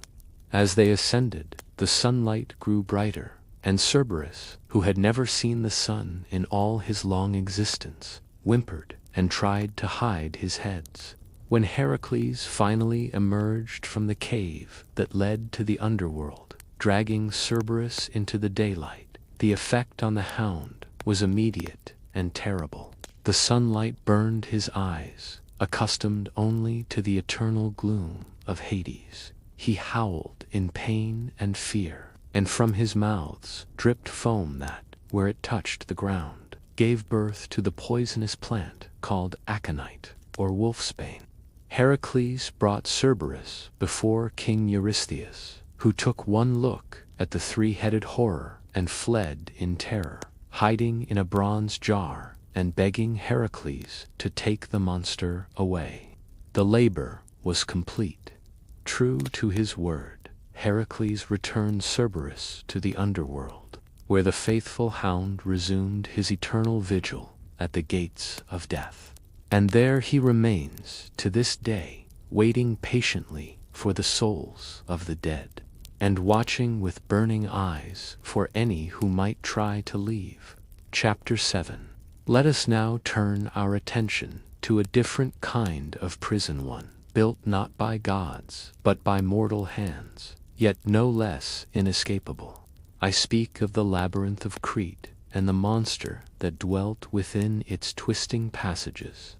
As they ascended, the sunlight grew brighter, and Cerberus, who had never seen the sun in all his long existence, whimpered and tried to hide his heads. When Heracles finally emerged from the cave that led to the Underworld, dragging Cerberus into the daylight, the effect on the hound was immediate and terrible. The sunlight burned his eyes, accustomed only to the eternal gloom of Hades. He howled in pain and fear, and from his mouths dripped foam that, where it touched the ground, gave birth to the poisonous plant called aconite, or wolfsbane. Heracles brought Cerberus before King Eurystheus, who took one look at the three-headed horror and fled in terror, hiding in a bronze jar and begging Heracles to take the monster away. The labor was complete. True to his word, Heracles returned Cerberus to the Underworld, where the faithful hound resumed his eternal vigil at the gates of death. And there he remains to this day, waiting patiently for the souls of the dead, and watching with burning eyes for any who might try to leave. Chapter 7. Let us now turn our attention to a different kind of prison, one built not by gods, but by mortal hands, yet no less inescapable. I speak of the Labyrinth of Crete and the monster that dwelt within its twisting passages,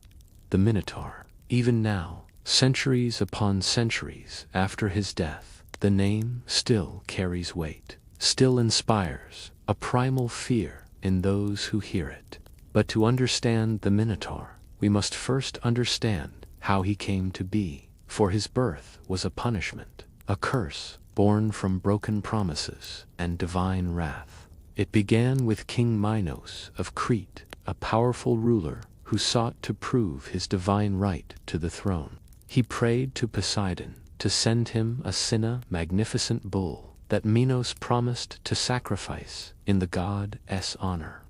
the Minotaur. Even now, centuries upon centuries after his death, the name still carries weight, still inspires a primal fear in those who hear it. But to understand the Minotaur, we must first understand how he came to be, for his birth was a punishment, a curse born from broken promises and divine wrath. It began with King Minos of Crete, a powerful ruler who sought to prove his divine right to the throne. He prayed to Poseidon to send him a Scylla magnificent bull that Minos promised to sacrifice in the god's honor.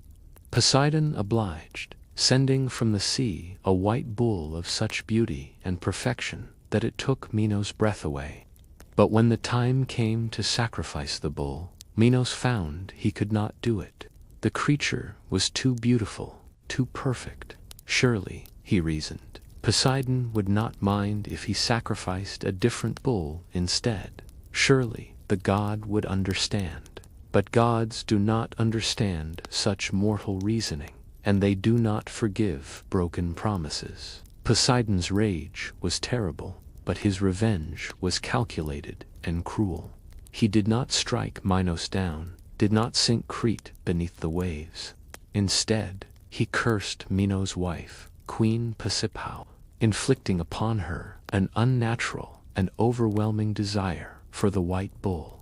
Poseidon obliged, sending from the sea a white bull of such beauty and perfection that it took Minos' breath away. But when the time came to sacrifice the bull, Minos found he could not do it. The creature was too beautiful, too perfect. Surely, he reasoned, Poseidon would not mind if he sacrificed a different bull instead. Surely, the god would understand. But gods do not understand such mortal reasoning, and they do not forgive broken promises. Poseidon's rage was terrible, but his revenge was calculated and cruel. He did not strike Minos down, did not sink Crete beneath the waves. Instead, he cursed Minos' wife, Queen Pasiphae, inflicting upon her an unnatural and overwhelming desire for the white bull.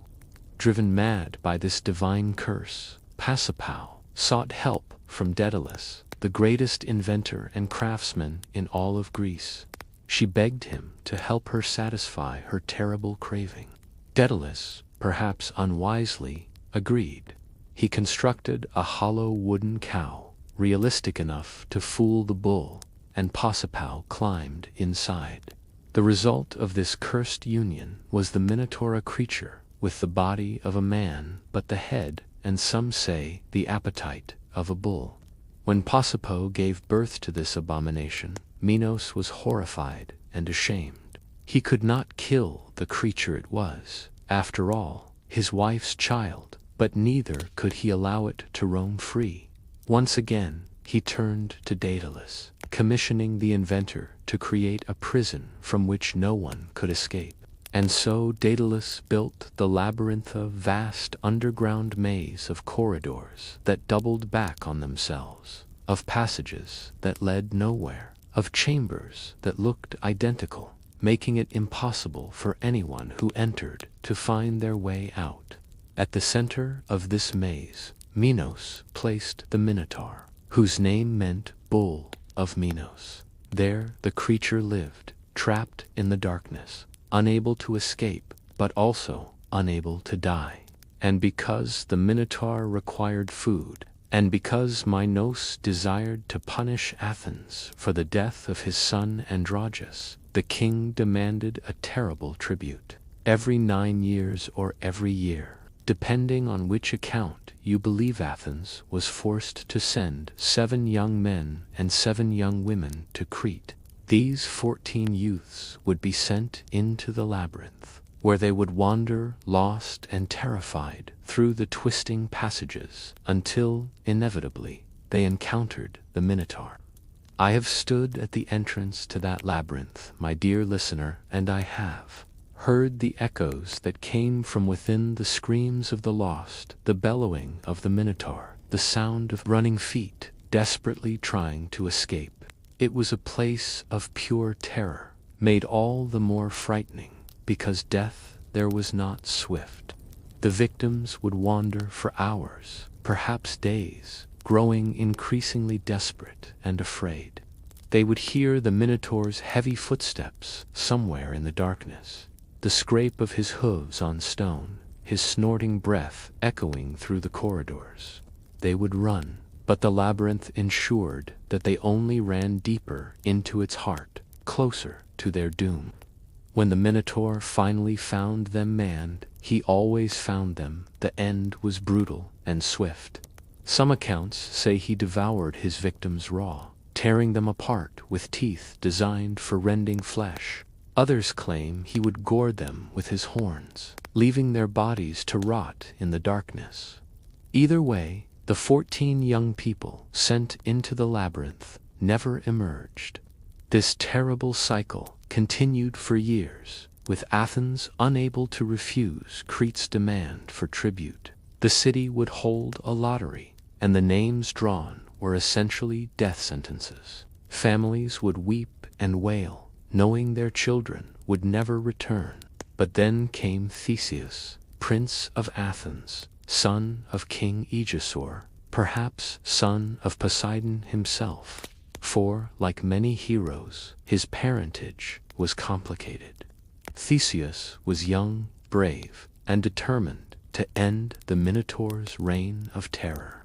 Driven mad by this divine curse, Pasiphae sought help from Daedalus, the greatest inventor and craftsman in all of Greece. She begged him to help her satisfy her terrible craving. Daedalus, perhaps unwisely, agreed. He constructed a hollow wooden cow, realistic enough to fool the bull, and Pasiphae climbed inside. The result of this cursed union was the Minotaur, a creature with the body of a man but the head, and some say the appetite, of a bull. When Pasiphae gave birth to this abomination, Minos was horrified and ashamed. He could not kill the creature it was, after all, his wife's child, but neither could he allow it to roam free. Once again, he turned to Daedalus, commissioning the inventor to create a prison from which no one could escape. And so Daedalus built the labyrinth, a vast underground maze of corridors that doubled back on themselves, of passages that led nowhere, of chambers that looked identical, making it impossible for anyone who entered to find their way out. At the center of this maze, Minos placed the Minotaur, whose name meant Bull of Minos. There the creature lived, trapped in the darkness, unable to escape, but also unable to die. And because the Minotaur required food, and because Minos desired to punish Athens for the death of his son Androgeus, the king demanded a terrible tribute. Every 9 years or every year, depending on which account you believe, Athens was forced to send 7 young men and 7 young women to Crete. These 14 youths would be sent into the labyrinth, where they would wander lost and terrified through the twisting passages until, inevitably, they encountered the Minotaur. I have stood at the entrance to that labyrinth, my dear listener, and I have heard the echoes that came from within, the screams of the lost, the bellowing of the Minotaur, the sound of running feet, desperately trying to escape. It was a place of pure terror, made all the more frightening, because death there was not swift. The victims would wander for hours, perhaps days, growing increasingly desperate and afraid. They would hear the Minotaur's heavy footsteps somewhere in the darkness, the scrape of his hooves on stone, his snorting breath echoing through the corridors. They would run, but the labyrinth ensured that they only ran deeper into its heart, closer to their doom. When the Minotaur finally found them manned, he always found them. The end was brutal and swift. Some accounts say he devoured his victims raw, tearing them apart with teeth designed for rending flesh. Others claim he would gore them with his horns, leaving their bodies to rot in the darkness. Either way, the 14 young people sent into the labyrinth never emerged. This terrible cycle continued for years, with Athens unable to refuse Crete's demand for tribute. The city would hold a lottery, and the names drawn were essentially death sentences. Families would weep and wail, knowing their children would never return. But then came Theseus, Prince of Athens, son of King Aegisor, perhaps son of Poseidon himself. For, like many heroes, his parentage was complicated. Theseus was young, brave, and determined to end the Minotaur's reign of terror.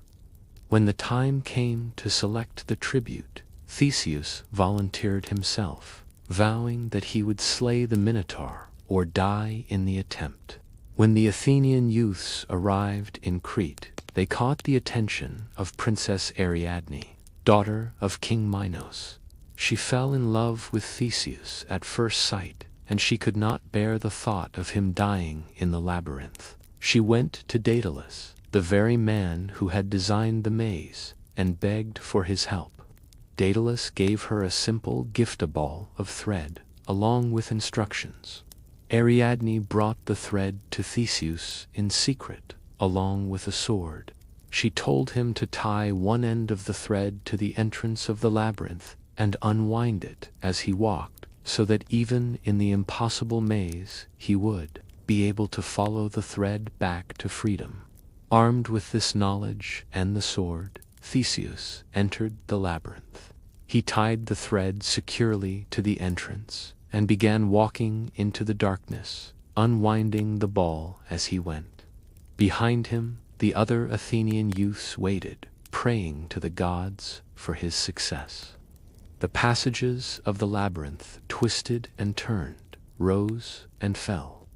When the time came to select the tribute, Theseus volunteered himself, vowing that he would slay the Minotaur or die in the attempt. When the Athenian youths arrived in Crete, they caught the attention of Princess Ariadne, daughter of King Minos. She fell in love with Theseus at first sight, and she could not bear the thought of him dying in the labyrinth. She went to Daedalus, the very man who had designed the maze, and begged for his help. Daedalus gave her a simple gift-ball of thread, along with instructions. Ariadne brought the thread to Theseus in secret, along with a sword. She told him to tie one end of the thread to the entrance of the labyrinth and unwind it as he walked, so that even in the impossible maze he would be able to follow the thread back to freedom. Armed with this knowledge and the sword, Theseus entered the labyrinth. He tied the thread securely to the entrance and began walking into the darkness, unwinding the ball as he went. Behind him, the other Athenian youths waited, praying to the gods for his success. The passages of the labyrinth twisted and turned, rose and fell.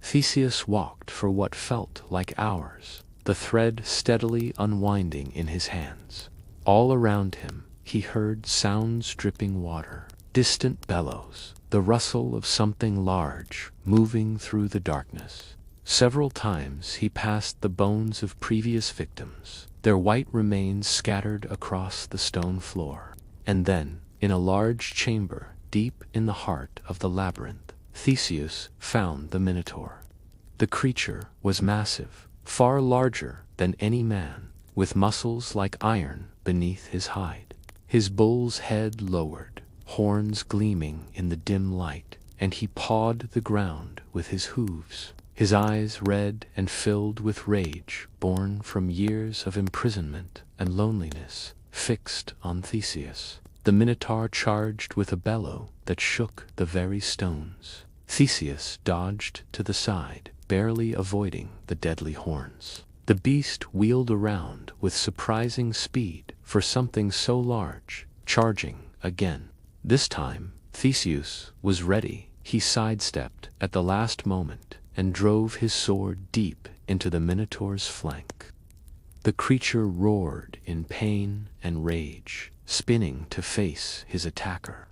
Theseus walked for what felt like hours, the thread steadily unwinding in his hands. All around him, he heard sounds dripping water, distant bellows, the rustle of something large moving through the darkness. Several times he passed the bones of previous victims, their white remains scattered across the stone floor. And then, in a large chamber deep in the heart of the labyrinth, Theseus found the Minotaur. The creature was massive, far larger than any man, with muscles like iron beneath his hide. His bull's head lowered, horns gleaming in the dim light, and he pawed the ground with his hooves. His eyes red and filled with rage born from years of imprisonment and loneliness, fixed on Theseus. The Minotaur charged with a bellow that shook the very stones. Theseus dodged to the side, barely avoiding the deadly horns. The beast wheeled around with surprising speed for something so large, charging again. This time, Theseus was ready. He sidestepped at the last moment and drove his sword deep into the Minotaur's flank. The creature roared in pain and rage, spinning to face his attacker.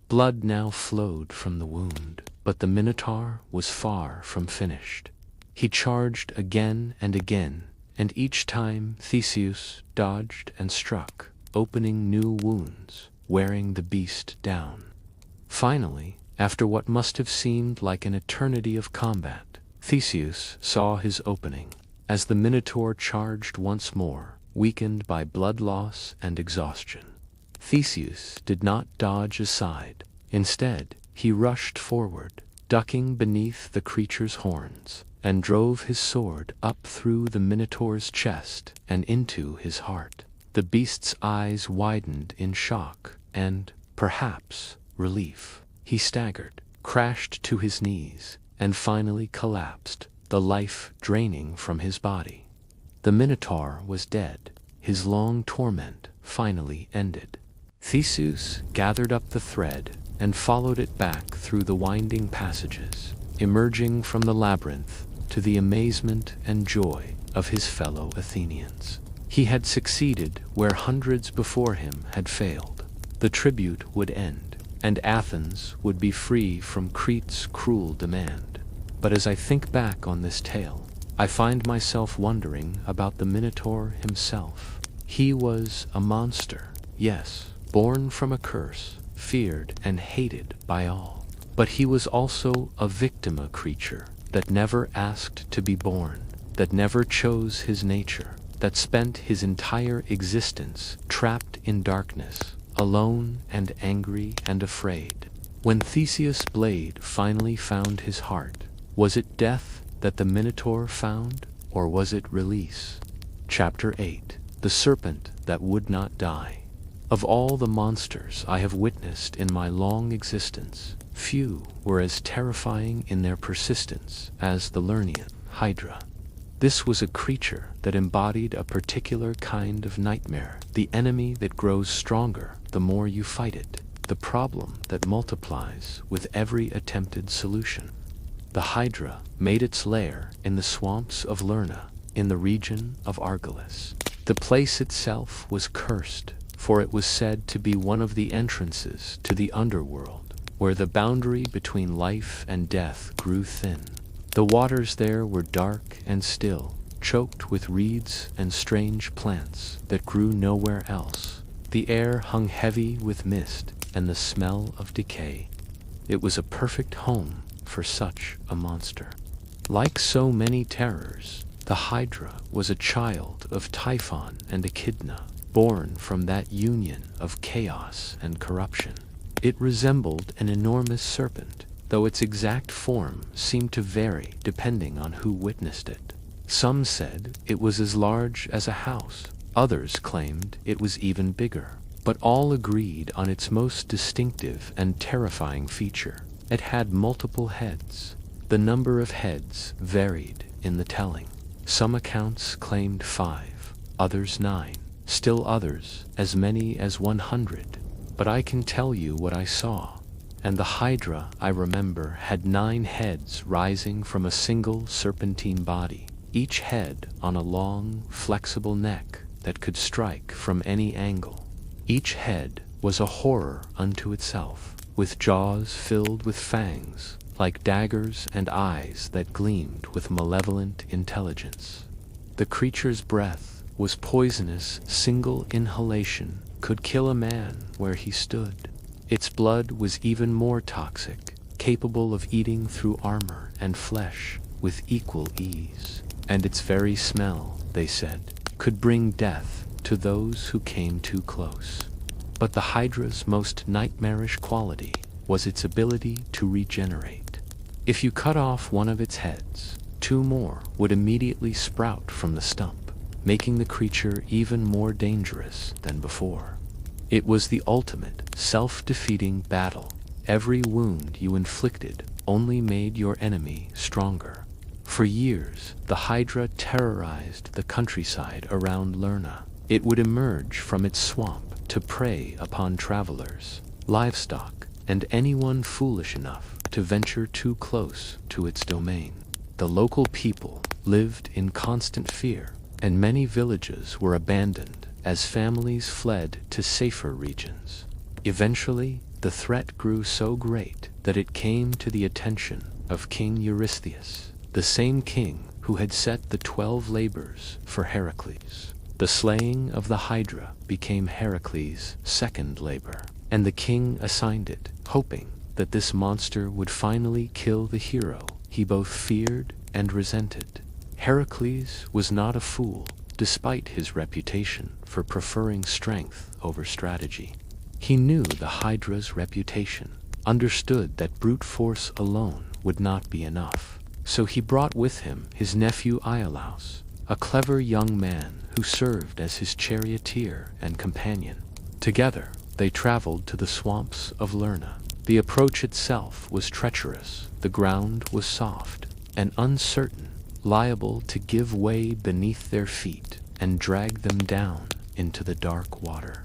Blood now flowed from the wound, but the Minotaur was far from finished. He charged again, and each time Theseus dodged and struck, opening new wounds, wearing the beast down. Finally, after what must have seemed like an eternity of combat, Theseus saw his opening. As the Minotaur charged once more, weakened by blood loss and exhaustion, Theseus did not dodge aside. Instead, he rushed forward, ducking beneath the creature's horns, and drove his sword up through the Minotaur's chest and into his heart. The beast's eyes widened in shock and, perhaps, relief. He staggered, crashed to his knees, and finally collapsed, the life draining from his body. The Minotaur was dead, his long torment finally ended. Theseus gathered up the thread and followed it back through the winding passages, emerging from the labyrinth to the amazement and joy of his fellow Athenians. He had succeeded where hundreds before him had failed. The tribute would end, and Athens would be free from Crete's cruel demand. But as I think back on this tale, I find myself wondering about the Minotaur himself. He was a monster, yes, born from a curse, feared and hated by all. But he was also a victima creature that never asked to be born, that never chose his nature, that spent his entire existence trapped in darkness, alone and angry and afraid. When Theseus' blade finally found his heart, was it death that the Minotaur found, or was it release? Chapter 8. The Serpent That Would Not Die. Of all the monsters I have witnessed in my long existence, few were as terrifying in their persistence as the Lernaean Hydra. This was a creature that embodied a particular kind of nightmare, the enemy that grows stronger the more you fight it, the problem that multiplies with every attempted solution. The Hydra made its lair in the swamps of Lerna, in the region of Argolis. The place itself was cursed, for it was said to be one of the entrances to the Underworld, where the boundary between life and death grew thin. The waters there were dark and still, choked with reeds and strange plants that grew nowhere else. The air hung heavy with mist and the smell of decay. It was a perfect home for such a monster. Like so many terrors, the Hydra was a child of Typhon and Echidna, born from that union of chaos and corruption. It resembled an enormous serpent, though its exact form seemed to vary depending on who witnessed it. Some said it was as large as a house, others claimed it was even bigger, but all agreed on its most distinctive and terrifying feature. It had multiple heads. The number of heads varied in the telling. Some accounts claimed 5, others 9, still others as many as 100. But I can tell you what I saw, and the Hydra, I remember, had 9 heads rising from a single serpentine body, each head on a long, flexible neck that could strike from any angle. Each head was a horror unto itself, with jaws filled with fangs, like daggers, and eyes that gleamed with malevolent intelligence. The creature's breath was poisonous. Single inhalation could kill a man where he stood. Its blood was even more toxic, capable of eating through armor and flesh with equal ease. And its very smell, they said, could bring death to those who came too close. But the Hydra's most nightmarish quality was its ability to regenerate. If you cut off one of its heads, 2 more would immediately sprout from the stump, making the creature even more dangerous than before. It was the ultimate, self-defeating battle. Every wound you inflicted only made your enemy stronger. For years, the Hydra terrorized the countryside around Lerna. It would emerge from its swamp to prey upon travelers, livestock, and anyone foolish enough to venture too close to its domain. The local people lived in constant fear, and many villages were abandoned as families fled to safer regions. Eventually, the threat grew so great that it came to the attention of King Eurystheus, the same king who had set the 12 labors for Heracles. The slaying of the Hydra became Heracles' second labor, and the king assigned it, hoping that this monster would finally kill the hero he both feared and resented. Heracles was not a fool, despite his reputation for preferring strength over strategy. He knew the Hydra's reputation, understood that brute force alone would not be enough. So he brought with him his nephew Iolaus, a clever young man who served as his charioteer and companion. Together, they traveled to the swamps of Lerna. The approach itself was treacherous, the ground was soft and uncertain, liable to give way beneath their feet and drag them down into the dark water.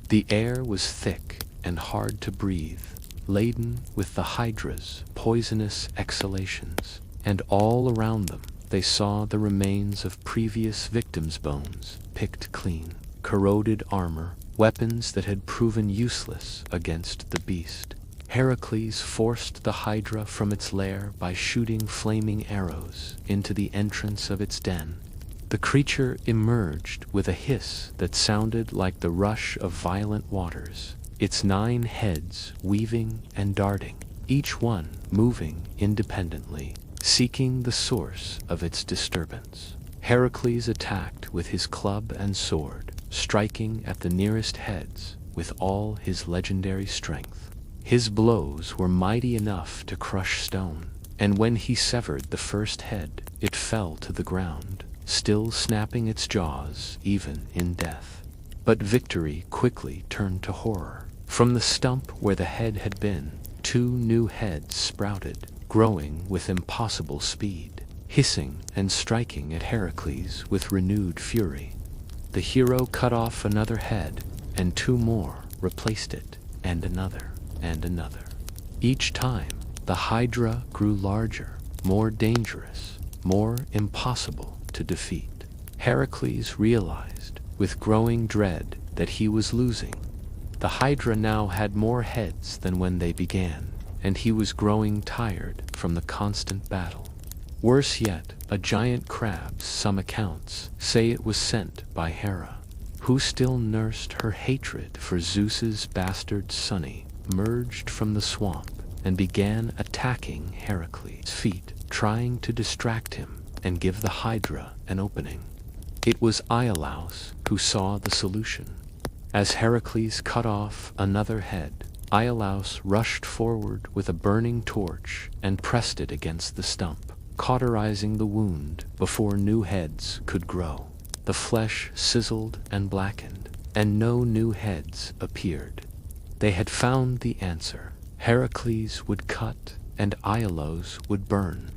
The air was thick and hard to breathe, laden with the Hydra's poisonous exhalations, and all around them they saw the remains of previous victims' bones, picked clean, corroded armor, weapons that had proven useless against the beast. Heracles forced the Hydra from its lair by shooting flaming arrows into the entrance of its den. The creature emerged with a hiss that sounded like the rush of violent waters, its 9 heads weaving and darting, each one moving independently, seeking the source of its disturbance. Heracles attacked with his club and sword, striking at the nearest heads with all his legendary strength. His blows were mighty enough to crush stone, and when he severed the first head, it fell to the ground, still snapping its jaws even in death. But victory quickly turned to horror. From the stump where the head had been, 2 new heads sprouted, growing with impossible speed, hissing and striking at Heracles with renewed fury. The hero cut off another head, and 2 more replaced it, and another, and another. Each time, the Hydra grew larger, more dangerous, more impossible to defeat. Heracles realized, with growing dread, that he was losing. The Hydra now had more heads than when they began, and he was growing tired from the constant battle. Worse yet, a giant crab, some accounts say it was sent by Hera, who still nursed her hatred for Zeus's bastard Sunny, emerged from the swamp and began attacking Heracles' feet, trying to distract him and give the Hydra an opening. It was Iolaus who saw the solution. As Heracles cut off another head, Iolaus rushed forward with a burning torch and pressed it against the stump, cauterizing the wound before new heads could grow. The flesh sizzled and blackened, and no new heads appeared. They had found the answer. Heracles would cut, and Iolaus would burn.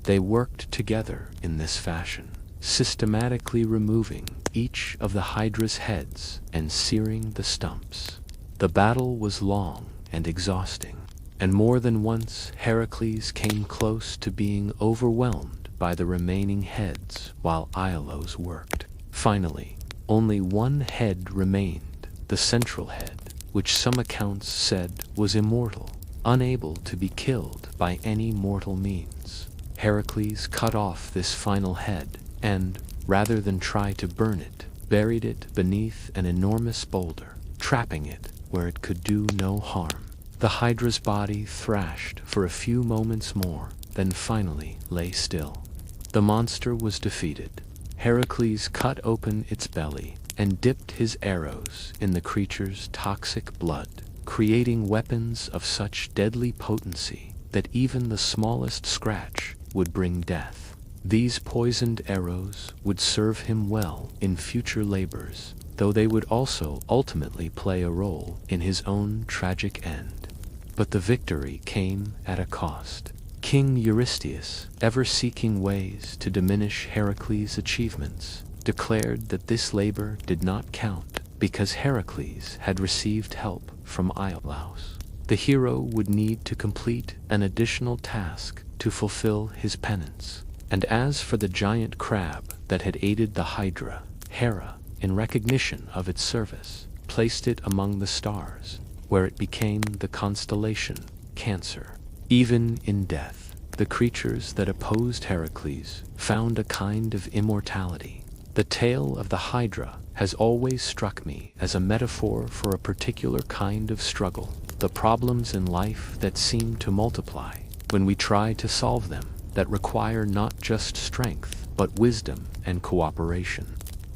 They worked together in this fashion, systematically removing each of the Hydra's heads and searing the stumps. The battle was long and exhausting, and more than once Heracles came close to being overwhelmed by the remaining heads while Iolaus worked. Finally, only 1 head remained, the central head, which some accounts said was immortal, unable to be killed by any mortal means. Heracles cut off this final head and, rather than try to burn it, buried it beneath an enormous boulder, trapping it where it could do no harm. The Hydra's body thrashed for a few moments more, then finally lay still. The monster was defeated. Heracles cut open its belly and dipped his arrows in the creature's toxic blood, creating weapons of such deadly potency that even the smallest scratch would bring death. These poisoned arrows would serve him well in future labors, though they would also ultimately play a role in his own tragic end. But the victory came at a cost. King Eurystheus, ever seeking ways to diminish Heracles' achievements, declared that this labor did not count because Heracles had received help from Iolaus. The hero would need to complete an additional task to fulfill his penance. And as for the giant crab that had aided the Hydra, Hera, in recognition of its service, placed it among the stars, where it became the constellation Cancer. Even in death, the creatures that opposed Heracles found a kind of immortality. The tale of the Hydra has always struck me as a metaphor for a particular kind of struggle, the problems in life that seem to multiply when we try to solve them, that require not just strength, but wisdom and cooperation.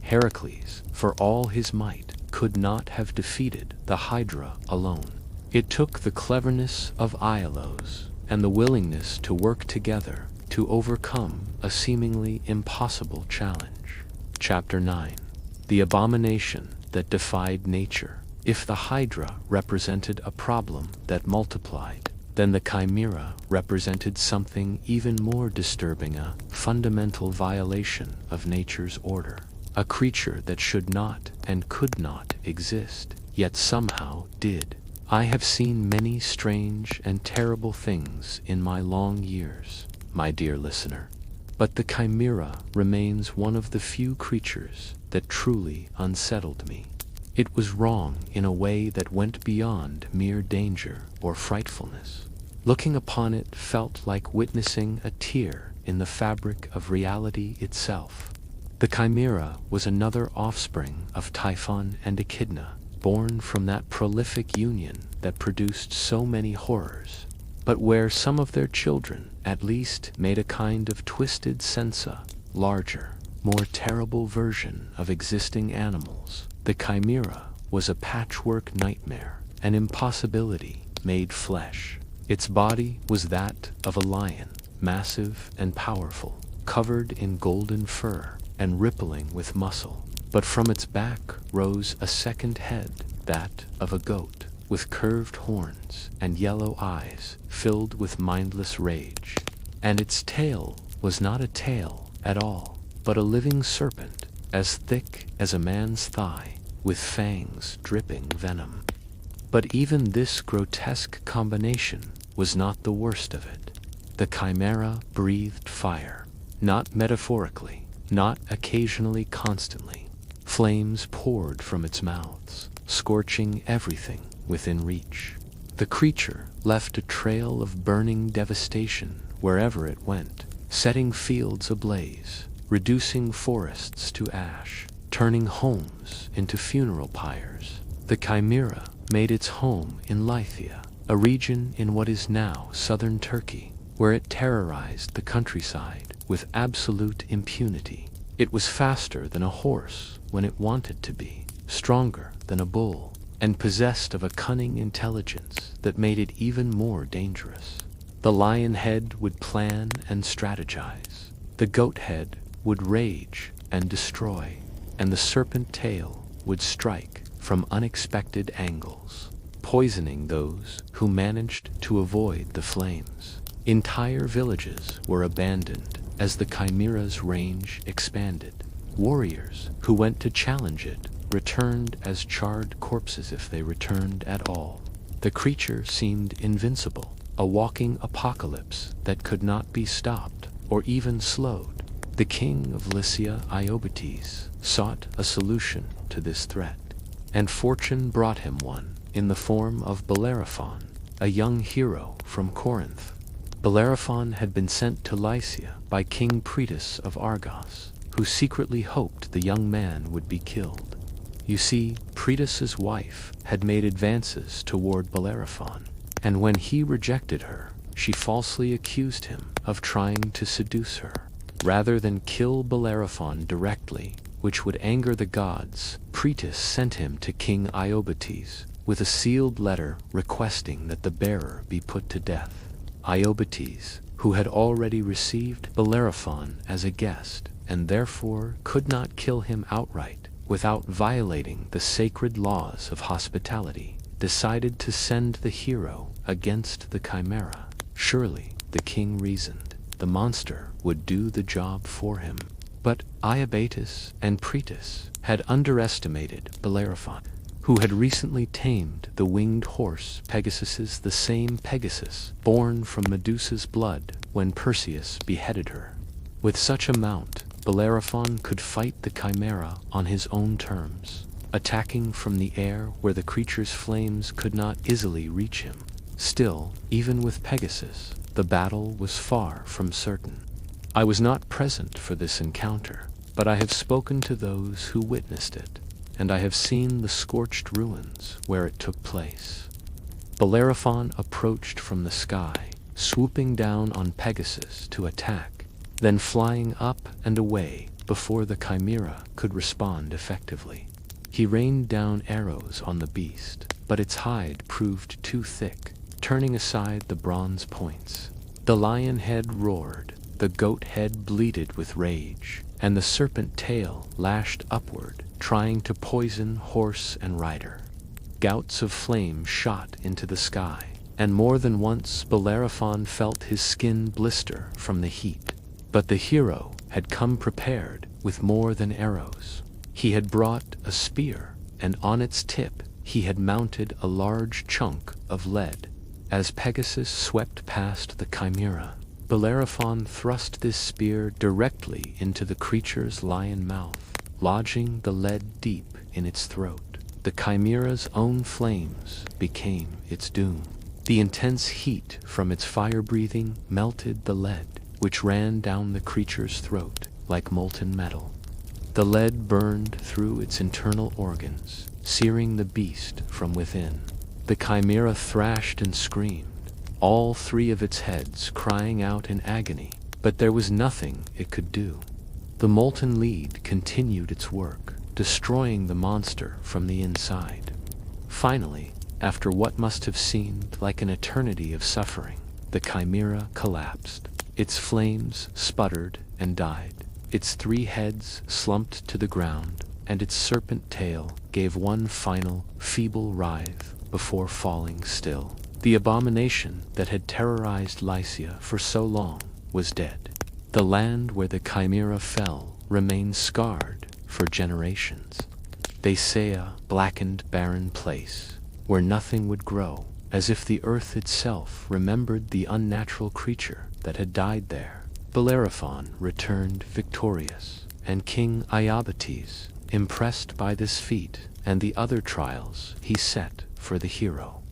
Heracles, for all his might, could not have defeated the Hydra alone. It took the cleverness of Iolaus and the willingness to work together to overcome a seemingly impossible challenge. Chapter 9. The Abomination that Defied Nature. If the Hydra represented a problem that multiplied, then the Chimera represented something even more disturbing, a fundamental violation of nature's order. A creature that should not and could not exist, yet somehow did. I have seen many strange and terrible things in my long years, my dear listener, but the Chimera remains one of the few creatures that truly unsettled me. It was wrong in a way that went beyond mere danger or frightfulness. Looking upon it felt like witnessing a tear in the fabric of reality itself. The Chimera was another offspring of Typhon and Echidna, born from that prolific union that produced so many horrors, but where some of their children at least made a kind of twisted sensa, larger, more terrible version of existing animals. The Chimera was a patchwork nightmare, an impossibility made flesh. Its body was that of a lion, massive and powerful, covered in golden fur and rippling with muscle. But from its back rose a second head, that of a goat, with curved horns and yellow eyes filled with mindless rage. And its tail was not a tail at all, but a living serpent, as thick as a man's thigh, with fangs dripping venom. But even this grotesque combination was not the worst of it. The Chimera breathed fire, not metaphorically, not occasionally, constantly. Flames poured from its mouths, scorching everything within reach. The creature left a trail of burning devastation wherever it went, setting fields ablaze, reducing forests to ash, turning homes into funeral pyres. The Chimera made its home in Lycia, a region in what is now southern Turkey, where it terrorized the countryside with absolute impunity. It was faster than a horse when it wanted to be, stronger than a bull, and possessed of a cunning intelligence that made it even more dangerous. The lion head would plan and strategize. The goat head would rage and destroy, and the serpent tail would strike from unexpected angles, poisoning those who managed to avoid the flames. Entire villages were abandoned as the Chimera's range expanded. Warriors who went to challenge it returned as charred corpses, if they returned at all. The creature seemed invincible, a walking apocalypse that could not be stopped or even slowed. The king of Lycia, Iobates, sought a solution to this threat, and fortune brought him one in the form of Bellerophon, a young hero from Corinth. Bellerophon had been sent to Lycia by King Priestess of Argos, who secretly hoped the young man would be killed. You see, Priestess's wife had made advances toward Bellerophon, and when he rejected her, she falsely accused him of trying to seduce her. Rather than kill Bellerophon directly, which would anger the gods, Priestess sent him to King Iobates with a sealed letter requesting that the bearer be put to death. Iobates, who had already received Bellerophon as a guest, and therefore could not kill him outright without violating the sacred laws of hospitality, decided to send the hero against the Chimera. Surely, the king reasoned, the monster would do the job for him. But Iobates and Priestess had underestimated Bellerophon, who had recently tamed the winged horse Pegasus, the same Pegasus born from Medusa's blood when Perseus beheaded her. With such a mount, Bellerophon could fight the Chimera on his own terms, attacking from the air where the creature's flames could not easily reach him. Still, even with Pegasus, the battle was far from certain. I was not present for this encounter, but I have spoken to those who witnessed it, and I have seen the scorched ruins where it took place. Bellerophon approached from the sky, swooping down on Pegasus to attack, then flying up and away before the Chimera could respond effectively. He rained down arrows on the beast, but its hide proved too thick, turning aside the bronze points. The lion head roared, the goat head bleated with rage, and the serpent tail lashed upward, trying to poison horse and rider. Gouts of flame shot into the sky, and more than once Bellerophon felt his skin blister from the heat. But the hero had come prepared with more than arrows. He had brought a spear, and on its tip he had mounted a large chunk of lead. As Pegasus swept past the chimera, Bellerophon thrust this spear directly into the creature's lion mouth, lodging the lead deep in its throat. The chimera's own flames became its doom. The intense heat from its fire-breathing melted the lead, which ran down the creature's throat like molten metal. The lead burned through its internal organs, searing the beast from within. The chimera thrashed and screamed, all three of its heads crying out in agony, but there was nothing it could do. The molten lead continued its work, destroying the monster from the inside. Finally, after what must have seemed like an eternity of suffering, the chimera collapsed. Its flames sputtered and died. Its three heads slumped to the ground, and its serpent tail gave one final, feeble writhe before falling still. The abomination that had terrorized Lycia for so long was dead. The land where the chimera fell remained scarred for generations. They say a blackened, barren place where nothing would grow, as if the earth itself remembered the unnatural creature that had died there. Bellerophon returned victorious, and King Iobates, impressed by this feat and the other trials he set for the hero,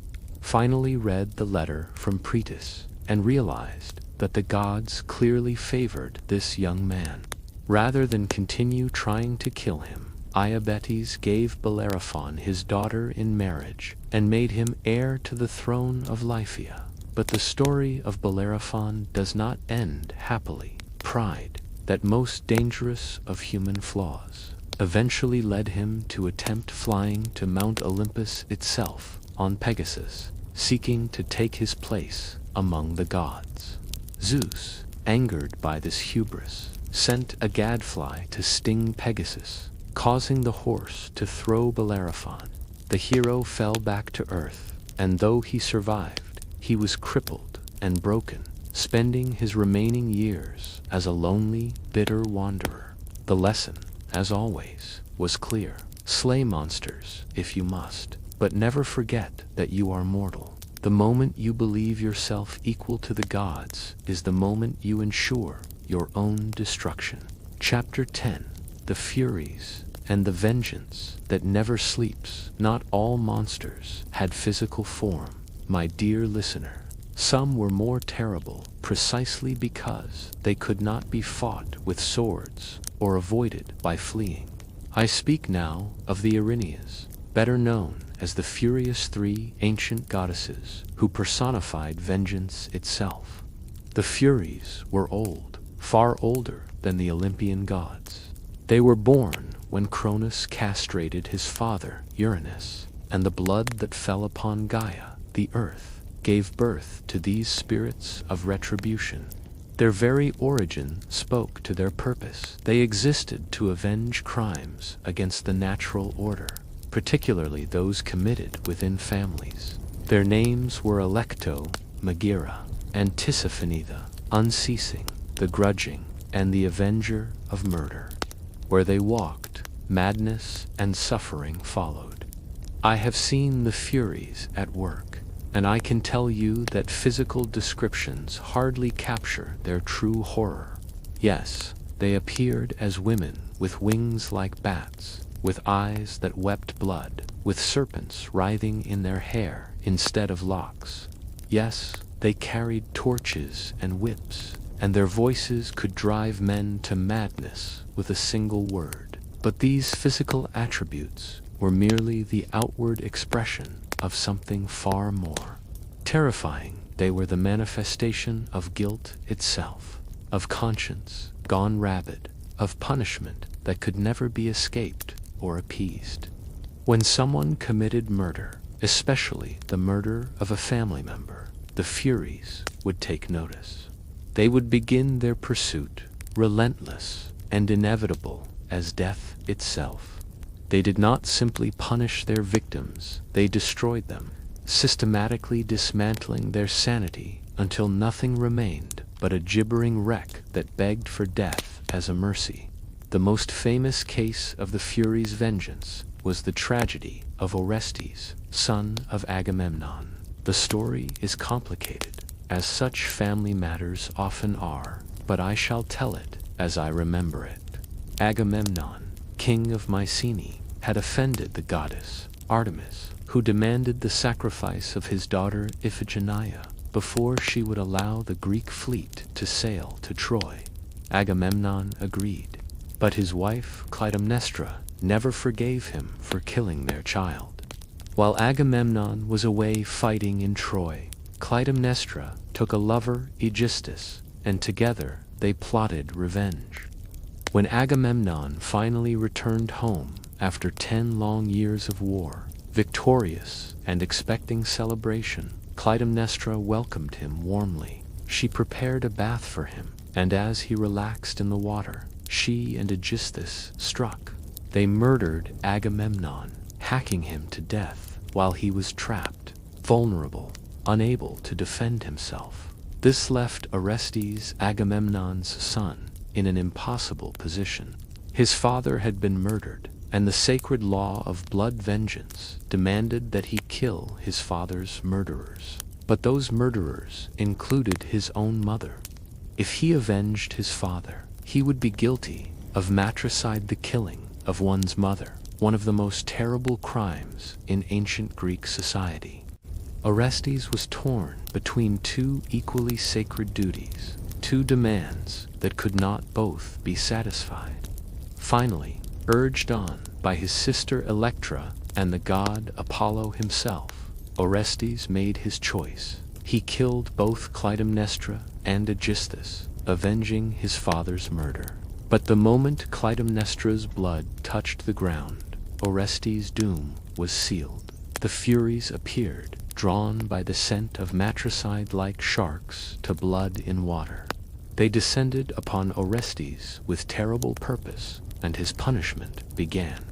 finally read the letter from Priestess and realized that the gods clearly favored this young man. Rather than continue trying to kill him, Iobates gave Bellerophon his daughter in marriage and made him heir to the throne of Lycia. But the story of Bellerophon does not end happily. Pride, that most dangerous of human flaws, eventually led him to attempt flying to Mount Olympus itself on Pegasus, seeking to take his place among the gods. Zeus, angered by this hubris, sent a gadfly to sting Pegasus, causing the horse to throw Bellerophon. The hero fell back to earth, and though he survived, he was crippled and broken, spending his remaining years as a lonely, bitter wanderer. The lesson, as always, was clear. Slay monsters if you must, but never forget that you are mortal. The moment you believe yourself equal to the gods is the moment you ensure your own destruction. Chapter 10. The Furies and the Vengeance that never sleeps. Not all monsters had physical form, my dear listener. Some were more terrible precisely because they could not be fought with swords or avoided by fleeing. I speak now of the Erinyes, better known as the Furious Three, ancient goddesses who personified vengeance itself. The Furies were old, far older than the Olympian gods. They were born when Cronus castrated his father, Uranus, and the blood that fell upon Gaia, the earth, gave birth to these spirits of retribution. Their very origin spoke to their purpose. They existed to avenge crimes against the natural order, particularly those committed within families. Their names were Alecto, Megaera, and Tisiphone, the unceasing, the grudging, and the avenger of murder. Where they walked, madness and suffering followed. I have seen the Furies at work, and I can tell you that physical descriptions hardly capture their true horror. Yes, they appeared as women with wings like bats, with eyes that wept blood, with serpents writhing in their hair instead of locks. Yes, they carried torches and whips, and their voices could drive men to madness with a single word. But these physical attributes were merely the outward expression of something far more. Terrifying, they were the manifestation of guilt itself, of conscience gone rabid, of punishment that could never be escaped or appeased. When someone committed murder, especially the murder of a family member, the Furies would take notice. They would begin their pursuit, relentless and inevitable as death itself. They did not simply punish their victims, they destroyed them, systematically dismantling their sanity until nothing remained but a gibbering wreck that begged for death as a mercy. The most famous case of the Furies' vengeance was the tragedy of Orestes, son of Agamemnon. The story is complicated, as such family matters often are, but I shall tell it as I remember it. Agamemnon, king of Mycenae, had offended the goddess Artemis, who demanded the sacrifice of his daughter Iphigenia before she would allow the Greek fleet to sail to Troy. Agamemnon agreed, but his wife Clytemnestra never forgave him for killing their child. While Agamemnon was away fighting in Troy, Clytemnestra took a lover, Aegisthus, and together they plotted revenge. When Agamemnon finally returned home after 10 long years of war, victorious and expecting celebration, Clytemnestra welcomed him warmly. She prepared a bath for him, and as he relaxed in the water, she and Aegisthus struck. They murdered Agamemnon, hacking him to death while he was trapped, vulnerable, unable to defend himself. This left Orestes, Agamemnon's son, in an impossible position. His father had been murdered, and the sacred law of blood vengeance demanded that he kill his father's murderers. But those murderers included his own mother. If he avenged his father, he would be guilty of matricide, the killing of one's mother, one of the most terrible crimes in ancient Greek society. Orestes was torn between two equally sacred duties, two demands that could not both be satisfied. Finally, urged on by his sister Electra and the god Apollo himself, Orestes made his choice. He killed both Clytemnestra and Aegisthus, avenging his father's murder. But the moment Clytemnestra's blood touched the ground, Orestes' doom was sealed. The Furies appeared, drawn by the scent of matricide like sharks to blood in water. They descended upon Orestes with terrible purpose, and his punishment began.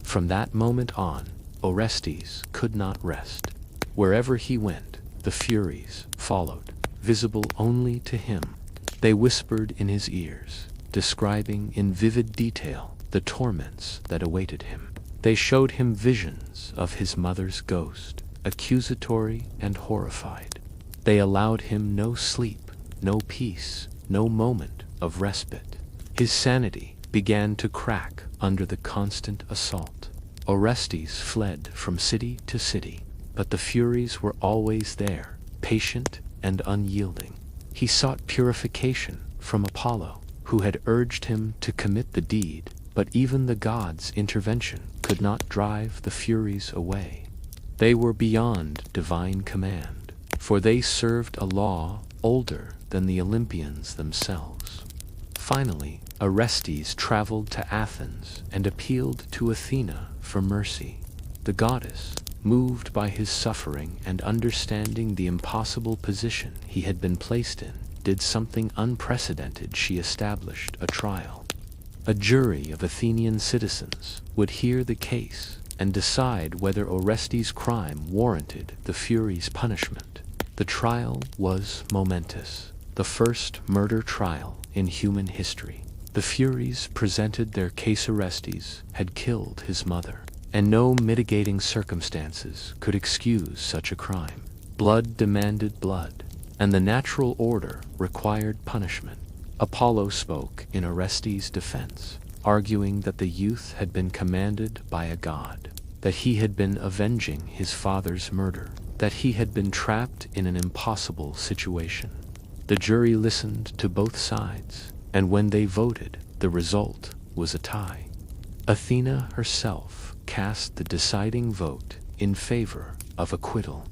From that moment on, Orestes could not rest. Wherever he went, the Furies followed, visible only to him. They whispered in his ears, describing in vivid detail the torments that awaited him. They showed him visions of his mother's ghost, accusatory and horrified. They allowed him no sleep, no peace, no moment of respite. His sanity began to crack under the constant assault. Orestes fled from city to city, but the Furies were always there, patient and unyielding. He sought purification from Apollo, who had urged him to commit the deed, but even the gods' intervention could not drive the Furies away. They were beyond divine command, for they served a law older than the Olympians themselves. Finally, Orestes traveled to Athens and appealed to Athena for mercy. The goddess, moved by his suffering and understanding the impossible position he had been placed in, did something unprecedented. She established a trial. A jury of Athenian citizens would hear the case and decide whether Orestes' crime warranted the Furies' punishment. The trial was momentous, the first murder trial in human history. The Furies presented their case. Orestes had killed his mother, and no mitigating circumstances could excuse such a crime. Blood demanded blood, and the natural order required punishment. Apollo spoke in Orestes' defense, arguing that the youth had been commanded by a god, that he had been avenging his father's murder, that he had been trapped in an impossible situation. The jury listened to both sides, and when they voted, the result was a tie. Athena herself cast the deciding vote in favor of acquittal.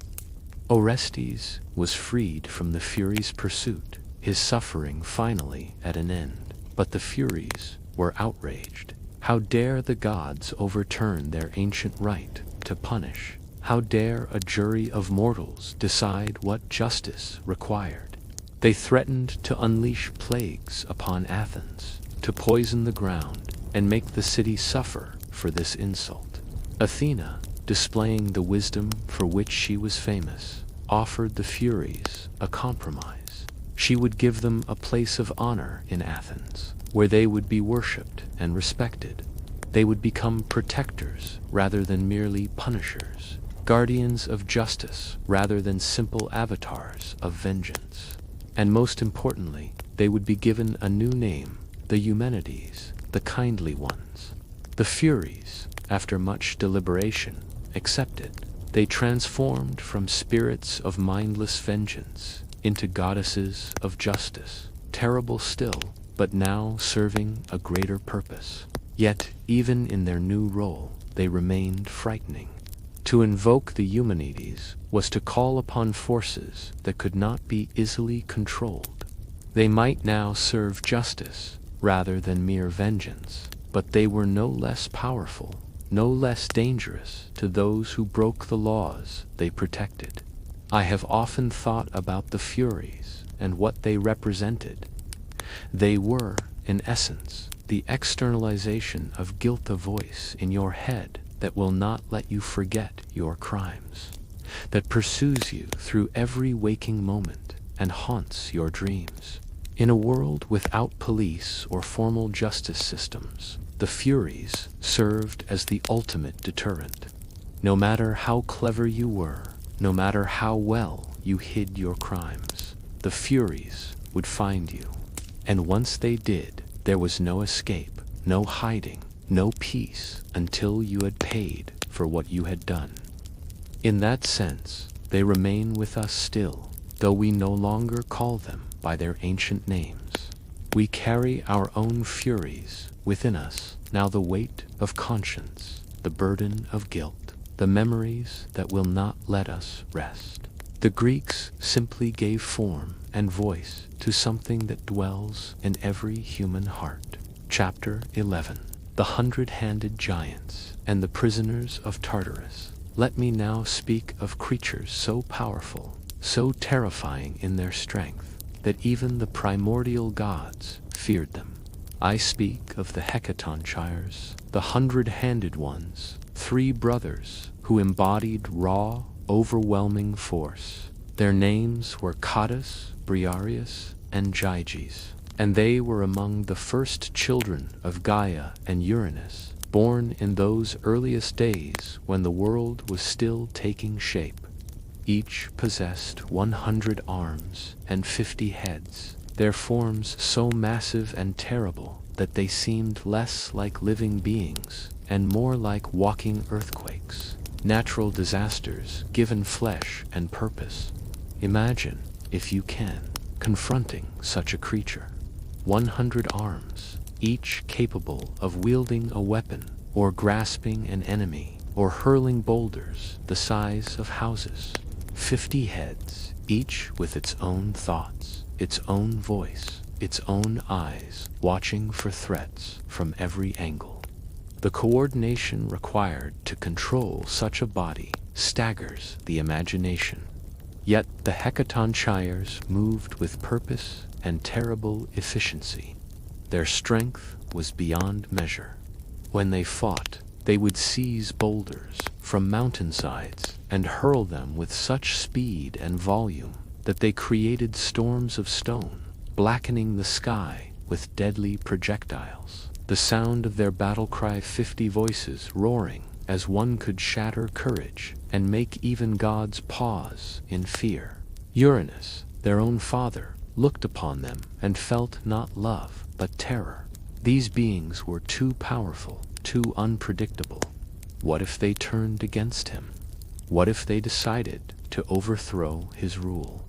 Orestes was freed from the Furies' pursuit, his suffering finally at an end. But the Furies were outraged. How dare the gods overturn their ancient right to punish? How dare a jury of mortals decide what justice required? They threatened to unleash plagues upon Athens, to poison the ground and make the city suffer for this insult. Athena, displaying the wisdom for which she was famous, offered the Furies a compromise. She would give them a place of honor in Athens, where they would be worshipped and respected. They would become protectors rather than merely punishers, guardians of justice rather than simple avatars of vengeance. And most importantly, they would be given a new name, the Eumenides, the kindly ones. The Furies, after much deliberation, accepted. They transformed from spirits of mindless vengeance into goddesses of justice, terrible still, but now serving a greater purpose. Yet, even in their new role, they remained frightening. To invoke the Eumenides was to call upon forces that could not be easily controlled. They might now serve justice rather than mere vengeance, but they were no less powerful, no less dangerous to those who broke the laws they protected. I have often thought about the Furies and what they represented. They were, in essence, the externalization of guilt, the voice in your head that will not let you forget your crimes, that pursues you through every waking moment and haunts your dreams. In a world without police or formal justice systems, the Furies served as the ultimate deterrent. No matter how clever you were, no matter how well you hid your crimes, the Furies would find you. And once they did, there was no escape, no hiding, no peace until you had paid for what you had done. In that sense, they remain with us still, though we no longer call them by their ancient names. We carry our own Furies within us, now the weight of conscience, the burden of guilt, the memories that will not let us rest. The Greeks simply gave form and voice to something that dwells in every human heart. Chapter 11. The 100-handed giants and the prisoners of Tartarus. Let me now speak of creatures so powerful, so terrifying in their strength, that even the primordial gods feared them. I speak of the Hecatonchires, the 100-handed ones, 3 brothers who embodied raw, overwhelming force. Their names were Cottus, Briareus, and Gyges, and they were among the first children of Gaia and Uranus, born in those earliest days when the world was still taking shape. Each possessed 100 arms and 50 heads, their forms so massive and terrible that they seemed less like living beings and more like walking earthquakes, natural disasters given flesh and purpose. Imagine, if you can, confronting such a creature. 100 arms, each capable of wielding a weapon, or grasping an enemy, or hurling boulders the size of houses. 50 heads, each with its own thoughts, its own voice, its own eyes, watching for threats from every angle. The coordination required to control such a body staggers the imagination. Yet the Hecatonchires moved with purpose and terrible efficiency. Their strength was beyond measure. When they fought, they would seize boulders from mountainsides and hurl them with such speed and volume that they created storms of stone, blackening the sky with deadly projectiles. The sound of their battle cry, 50 voices roaring as one could shatter courage and make even gods pause in fear. Uranus, their own father, looked upon them and felt not love but terror. These beings were too powerful, too unpredictable. What if they turned against him? What if they decided to overthrow his rule?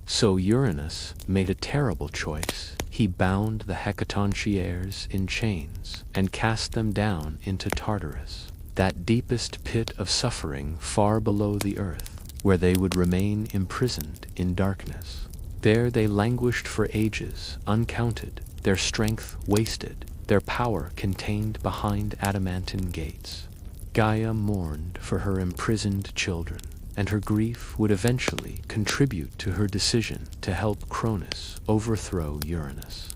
So Uranus made a terrible choice. He bound the Hecatonchires in chains and cast them down into Tartarus, that deepest pit of suffering far below the earth, where they would remain imprisoned in darkness. There they languished for ages, uncounted, their strength wasted, their power contained behind adamantine gates. Gaia mourned for her imprisoned children, and her grief would eventually contribute to her decision to help Cronus overthrow Uranus.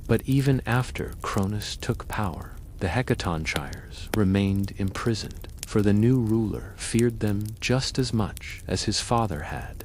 But even after Cronus took power, the Hecatonchires remained imprisoned, for the new ruler feared them just as much as his father had.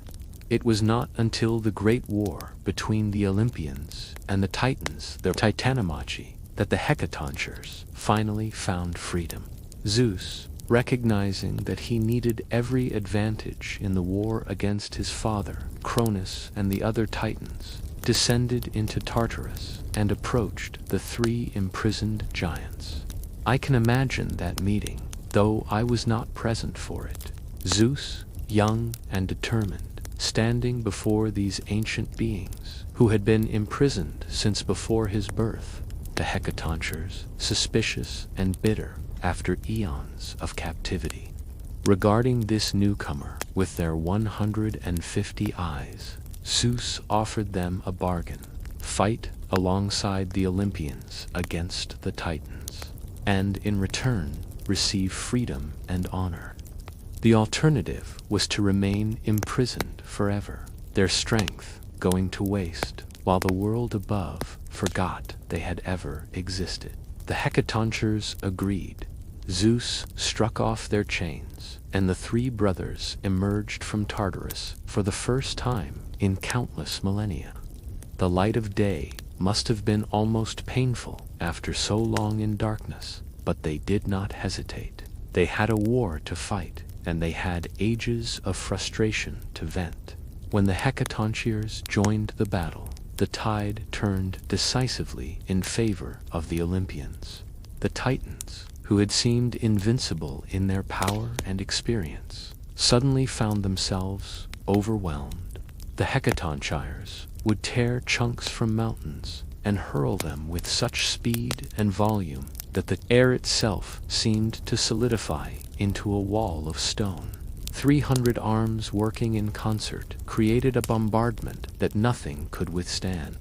It was not until the great war between the Olympians and the Titans, the Titanomachy, that the Hecatonchires finally found freedom. Zeus, recognizing that he needed every advantage in the war against his father, Cronus, and the other Titans, descended into Tartarus and approached the three imprisoned giants. I can imagine that meeting, though I was not present for it. Zeus, young and determined, standing before these ancient beings, who had been imprisoned since before his birth, the Hecatonchires, suspicious and bitter after eons of captivity. Regarding this newcomer with their 150 eyes, Zeus offered them a bargain: fight alongside the Olympians against the Titans, and in return receive freedom and honor. The alternative was to remain imprisoned forever, their strength going to waste, while the world above forgot they had ever existed. The Hecatonchires agreed. Zeus struck off their chains, and the three brothers emerged from Tartarus for the first time in countless millennia. The light of day must have been almost painful after so long in darkness, but they did not hesitate. They had a war to fight, and they had ages of frustration to vent. When the Hecatonchires joined the battle, the tide turned decisively in favor of the Olympians. The Titans, who had seemed invincible in their power and experience, suddenly found themselves overwhelmed. The Hecatonchires would tear chunks from mountains and hurl them with such speed and volume that the air itself seemed to solidify into a wall of stone. 300 arms working in concert created a bombardment that nothing could withstand.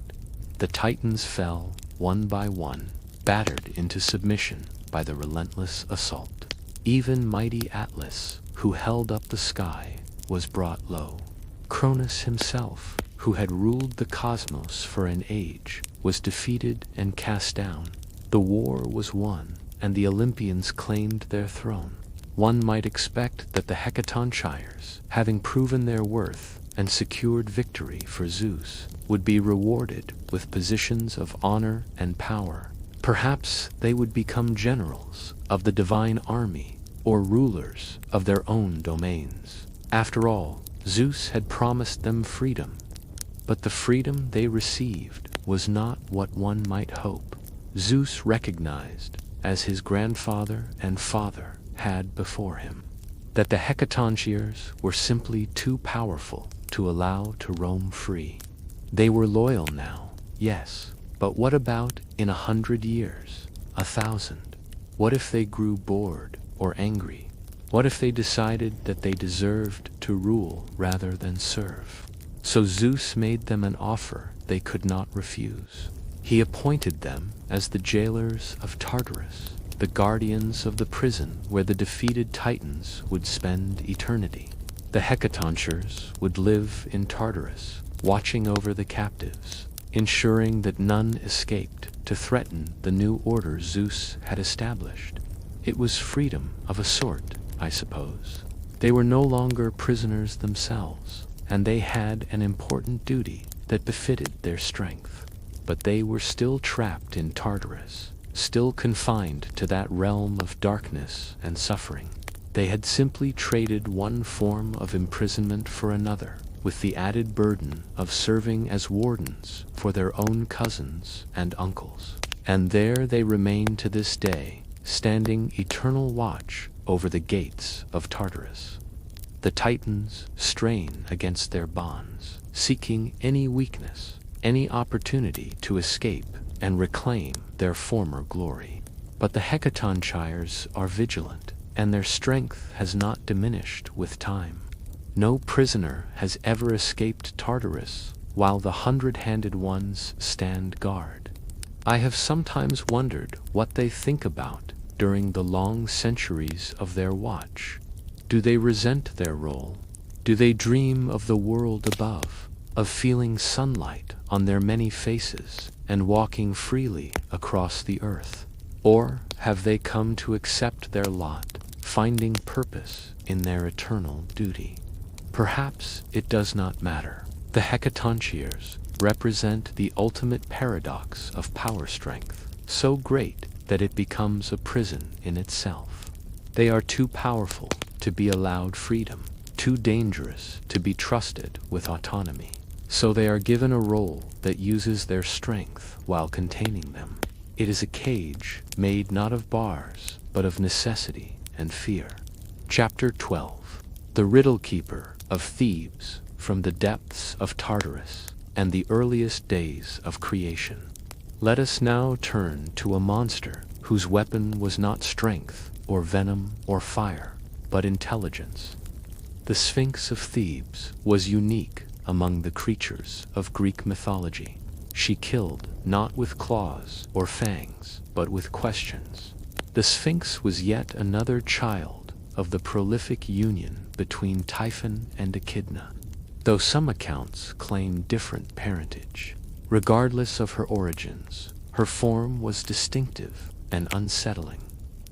The Titans fell, one by one, battered into submission by the relentless assault. Even mighty Atlas, who held up the sky, was brought low. Cronus himself, who had ruled the cosmos for an age, was defeated and cast down. The war was won, and the Olympians claimed their throne. One might expect that the Hecatonchires, having proven their worth and secured victory for Zeus, would be rewarded with positions of honor and power. Perhaps they would become generals of the divine army or rulers of their own domains. After all, Zeus had promised them freedom, but the freedom they received was not what one might hope. Zeus recognized, as his grandfather and father had before him, that the Hecatonchires were simply too powerful to allow to roam free. They were loyal now, yes, but what about in 100 years, 1,000? What if they grew bored or angry? What if they decided that they deserved to rule rather than serve? So Zeus made them an offer they could not refuse. He appointed them as the jailers of Tartarus, the guardians of the prison where the defeated Titans would spend eternity. The Hecatonchires would live in Tartarus, watching over the captives, ensuring that none escaped to threaten the new order Zeus had established. It was freedom of a sort, I suppose. They were no longer prisoners themselves, and they had an important duty that befitted their strength. But they were still trapped in Tartarus, still confined to that realm of darkness and suffering. They had simply traded one form of imprisonment for another, with the added burden of serving as wardens for their own cousins and uncles. And there they remain to this day, standing eternal watch over the gates of Tartarus. The Titans strain against their bonds, seeking any weakness, any opportunity to escape and reclaim their former glory. But the Hecatonchires are vigilant, and their strength has not diminished with time. No prisoner has ever escaped Tartarus, while the 100-handed ones stand guard. I have sometimes wondered what they think about during the long centuries of their watch. Do they resent their role? Do they dream of the world above, of feeling sunlight on their many faces and walking freely across the earth? Or have they come to accept their lot, finding purpose in their eternal duty? Perhaps it does not matter. The hecatoncheires represent the ultimate paradox of power strength, so great that it becomes a prison in itself. They are too powerful to be allowed freedom, too dangerous to be trusted with autonomy. So they are given a role that uses their strength while containing them. It is a cage made not of bars, but of necessity and fear. Chapter 12. The Riddle Keeper of Thebes, from the depths of Tartarus and the earliest days of creation. Let us now turn to a monster whose weapon was not strength or venom or fire, but intelligence. The Sphinx of Thebes was unique among the creatures of Greek mythology. She killed not with claws or fangs, but with questions. The Sphinx was yet another child of the prolific union between Typhon and Echidna, though some accounts claim different parentage. Regardless of her origins, her form was distinctive and unsettling.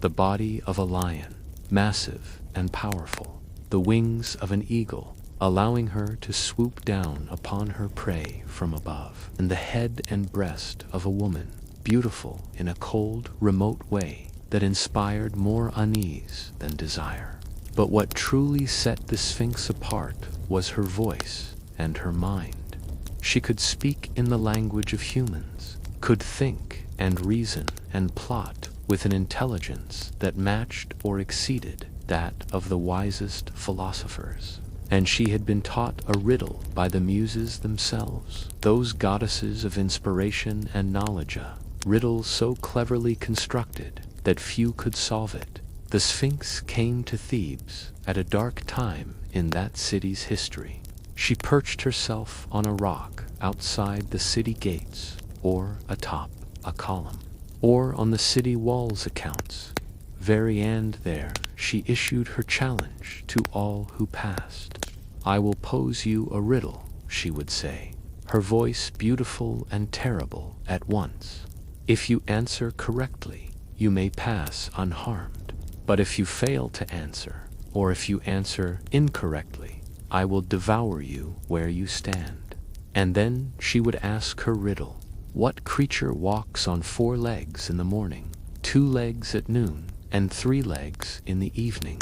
The body of a lion, massive and powerful, the wings of an eagle, allowing her to swoop down upon her prey from above, and the head and breast of a woman, beautiful in a cold, remote way that inspired more unease than desire. But what truly set the Sphinx apart was her voice and her mind. She could speak in the language of humans, could think and reason and plot with an intelligence that matched or exceeded that of the wisest philosophers. And she had been taught a riddle by the muses themselves, those goddesses of inspiration and knowledge, a riddle so cleverly constructed that few could solve it. The Sphinx came to Thebes at a dark time in that city's history. She perched herself on a rock outside the city gates, or atop a column, or on the city walls accounts. Very and there she issued her challenge to all who passed. "I will pose you a riddle," she would say, her voice beautiful and terrible at once. "If you answer correctly, you may pass unharmed. But if you fail to answer, or if you answer incorrectly, I will devour you where you stand." And then she would ask her riddle: "What creature walks on 4 legs in the morning, 2 legs at noon, and 3 legs in the evening?"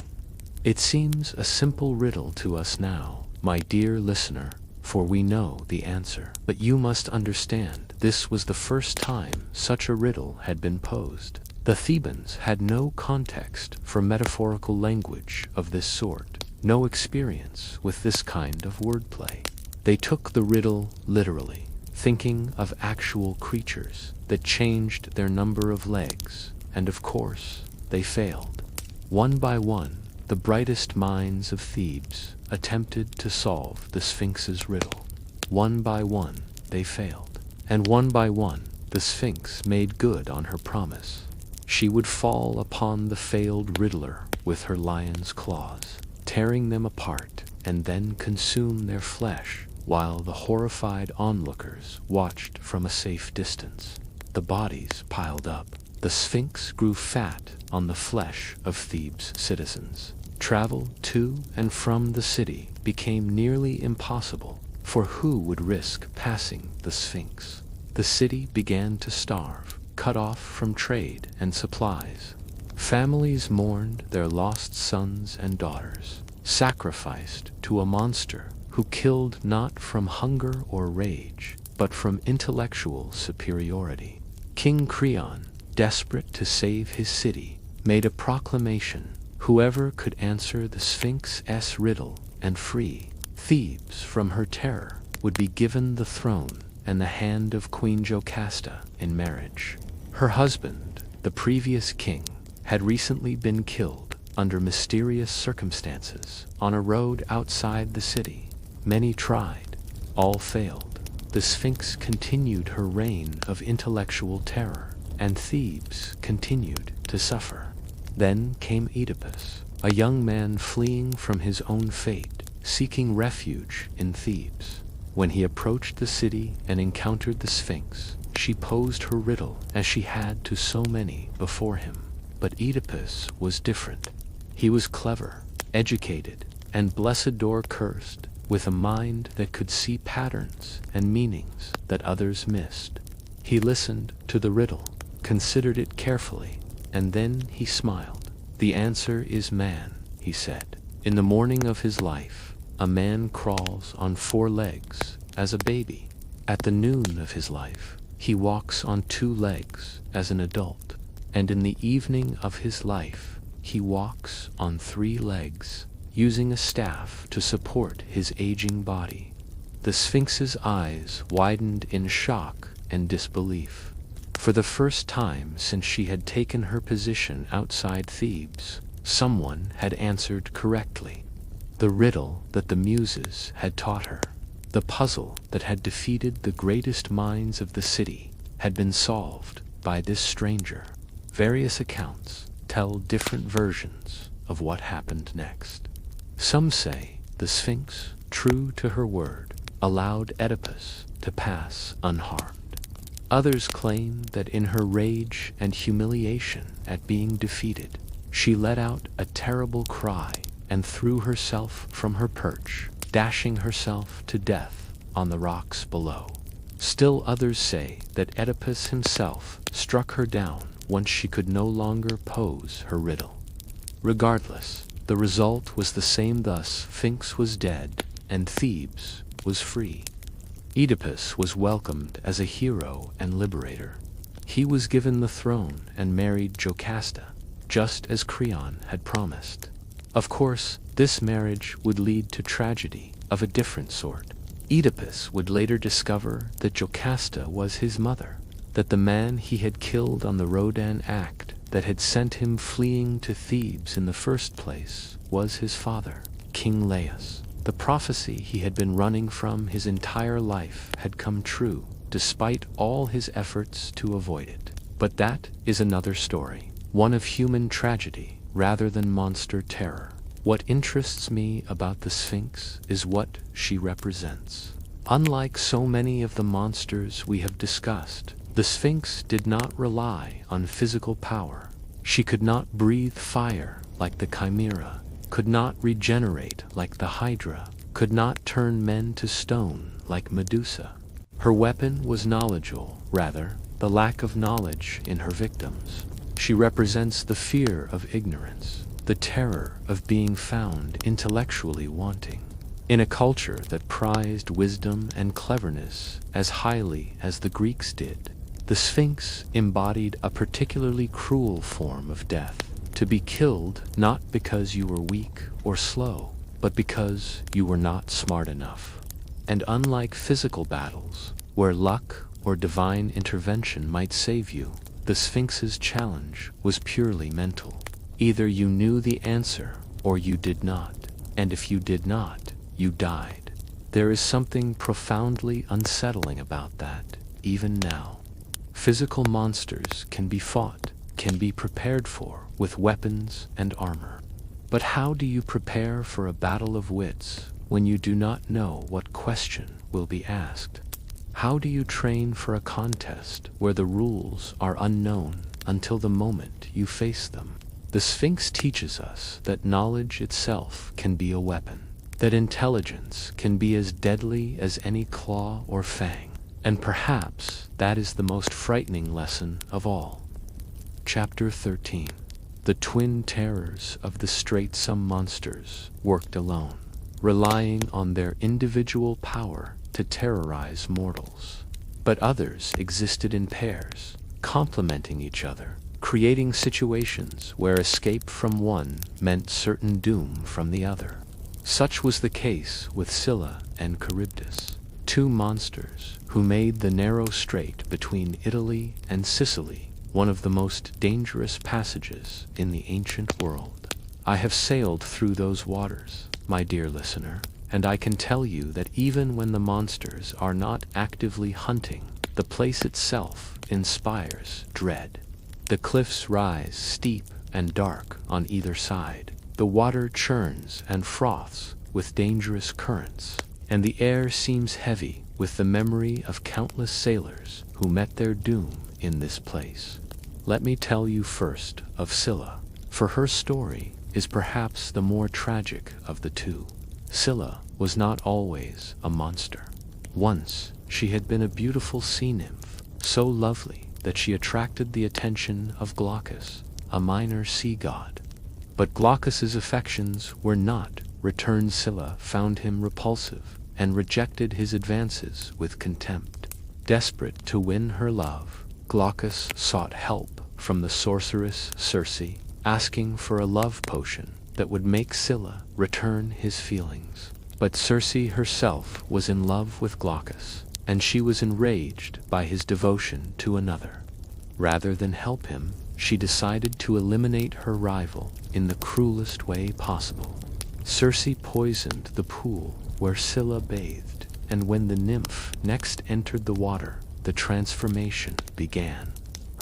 It seems a simple riddle to us now, my dear listener, for we know the answer. But you must understand, this was the first time such a riddle had been posed. The Thebans had no context for metaphorical language of this sort, no experience with this kind of wordplay. They took the riddle literally, thinking of actual creatures that changed their number of legs, and of course, they failed. One by one, the brightest minds of Thebes attempted to solve the Sphinx's riddle. One by one, they failed. And one by one, the Sphinx made good on her promise. She would fall upon the failed riddler with her lion's claws, tearing them apart, and then consume their flesh, while the horrified onlookers watched from a safe distance. The bodies piled up. The Sphinx grew fat on the flesh of Thebes' citizens. Travel to and from the city became nearly impossible, for who would risk passing the Sphinx? The city began to starve, cut off from trade and supplies. Families mourned their lost sons and daughters, sacrificed to a monster who killed not from hunger or rage, but from intellectual superiority. King Creon, desperate to save his city, made a proclamation: whoever could answer the Sphinx's riddle and free Thebes from her terror would be given the throne and the hand of Queen Jocasta in marriage. Her husband, the previous king, had recently been killed under mysterious circumstances on a road outside the city. Many tried, all failed. The Sphinx continued her reign of intellectual terror, and Thebes continued to suffer. Then came Oedipus, a young man fleeing from his own fate, seeking refuge in Thebes. When he approached the city and encountered the Sphinx, she posed her riddle as she had to so many before him. But Oedipus was different. He was clever, educated, and blessedor cursed, with a mind that could see patterns and meanings that others missed. He listened to the riddle, considered it carefully, and then he smiled. "The answer is man," he said. "In the morning of his life, a man crawls on 4 legs as a baby. At the noon of his life, he walks on 2 legs as an adult. And in the evening of his life, he walks on 3 legs, using a staff to support his aging body." The Sphinx's eyes widened in shock and disbelief. For the first time since she had taken her position outside Thebes, someone had answered correctly. The riddle that the Muses had taught her, the puzzle that had defeated the greatest minds of the city, had been solved by this stranger. Various accounts tell different versions of what happened next. Some say the Sphinx, true to her word, allowed Oedipus to pass unharmed. Others claim that in her rage and humiliation at being defeated, she let out a terrible cry and threw herself from her perch, dashing herself to death on the rocks below. Still others say that Oedipus himself struck her down once she could no longer pose her riddle. Regardless, the result was the same. Thus Sphinx was dead and Thebes was free. Oedipus was welcomed as a hero and liberator. He was given the throne and married Jocasta, just as Creon had promised. Of course, this marriage would lead to tragedy of a different sort. Oedipus would later discover that Jocasta was his mother, that the man he had killed on the Rhodan act that had sent him fleeing to Thebes in the first place was his father, King Laius. The prophecy he had been running from his entire life had come true, despite all his efforts to avoid it. But that is another story, one of human tragedy rather than monster terror. What interests me about the Sphinx is what she represents. Unlike so many of the monsters we have discussed, the Sphinx did not rely on physical power. She could not breathe fire like the Chimera, could not regenerate like the Hydra, could not turn men to stone like Medusa. Her weapon was knowledgeable, rather, the lack of knowledge in her victims. She represents the fear of ignorance, the terror of being found intellectually wanting. In a culture that prized wisdom and cleverness as highly as the Greeks did, the Sphinx embodied a particularly cruel form of death, to be killed not because you were weak or slow, but because you were not smart enough. And unlike physical battles, where luck or divine intervention might save you, the Sphinx's challenge was purely mental. Either you knew the answer or you did not, and if you did not, you died. There is something profoundly unsettling about that, even now. Physical monsters can be fought, can be prepared for with weapons and armor. But how do you prepare for a battle of wits when you do not know what question will be asked? How do you train for a contest where the rules are unknown until the moment you face them? The Sphinx teaches us that knowledge itself can be a weapon, that intelligence can be as deadly as any claw or fang, and perhaps that is the most frightening lesson of all. Chapter 13. The twin terrors of the Strait. Some monsters worked alone, relying on their individual power to terrorize mortals. But others existed in pairs, complementing each other, creating situations where escape from one meant certain doom from the other. Such was the case with Scylla and Charybdis, 2 monsters who made the narrow strait between Italy and Sicily one of the most dangerous passages in the ancient world. I have sailed through those waters, my dear listener, and I can tell you that even when the monsters are not actively hunting, the place itself inspires dread. The cliffs rise steep and dark on either side. The water churns and froths with dangerous currents, and the air seems heavy with the memory of countless sailors who met their doom in this place. Let me tell you first of Scylla, for her story is perhaps the more tragic of the two. Scylla was not always a monster. Once, she had been a beautiful sea nymph, so lovely that she attracted the attention of Glaucus, a minor sea god. But Glaucus's affections were not returned. Scylla found him repulsive and rejected his advances with contempt. Desperate to win her love, Glaucus sought help from the sorceress Circe, asking for a love potion that would make Scylla return his feelings. But Circe herself was in love with Glaucus, and she was enraged by his devotion to another. Rather than help him, she decided to eliminate her rival in the cruelest way possible. Circe poisoned the pool where Scylla bathed, and when the nymph next entered the water, the transformation began.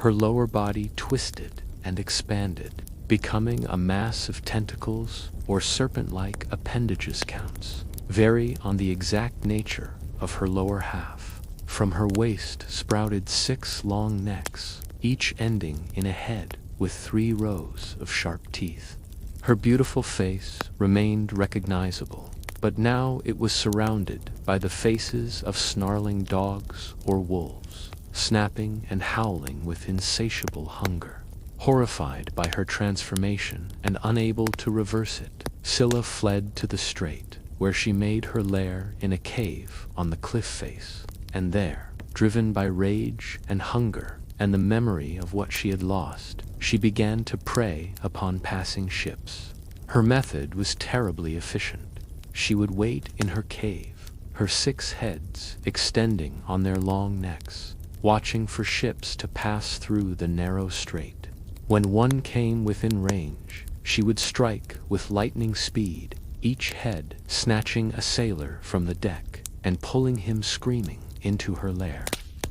Her lower body twisted and expanded, becoming a mass of tentacles or serpent-like appendages. Counts vary on the exact nature of her lower half. From her waist sprouted 6 long necks, each ending in a head with 3 rows of sharp teeth. Her beautiful face remained recognizable, but now it was surrounded by the faces of snarling dogs or wolves, snapping and howling with insatiable hunger. Horrified by her transformation and unable to reverse it, Scylla fled to the strait, where she made her lair in a cave on the cliff face, and there, driven by rage and hunger and the memory of what she had lost, she began to prey upon passing ships. Her method was terribly efficient. She would wait in her cave, her 6 heads extending on their long necks, watching for ships to pass through the narrow strait. When one came within range, she would strike with lightning speed, each head snatching a sailor from the deck and pulling him screaming into her lair.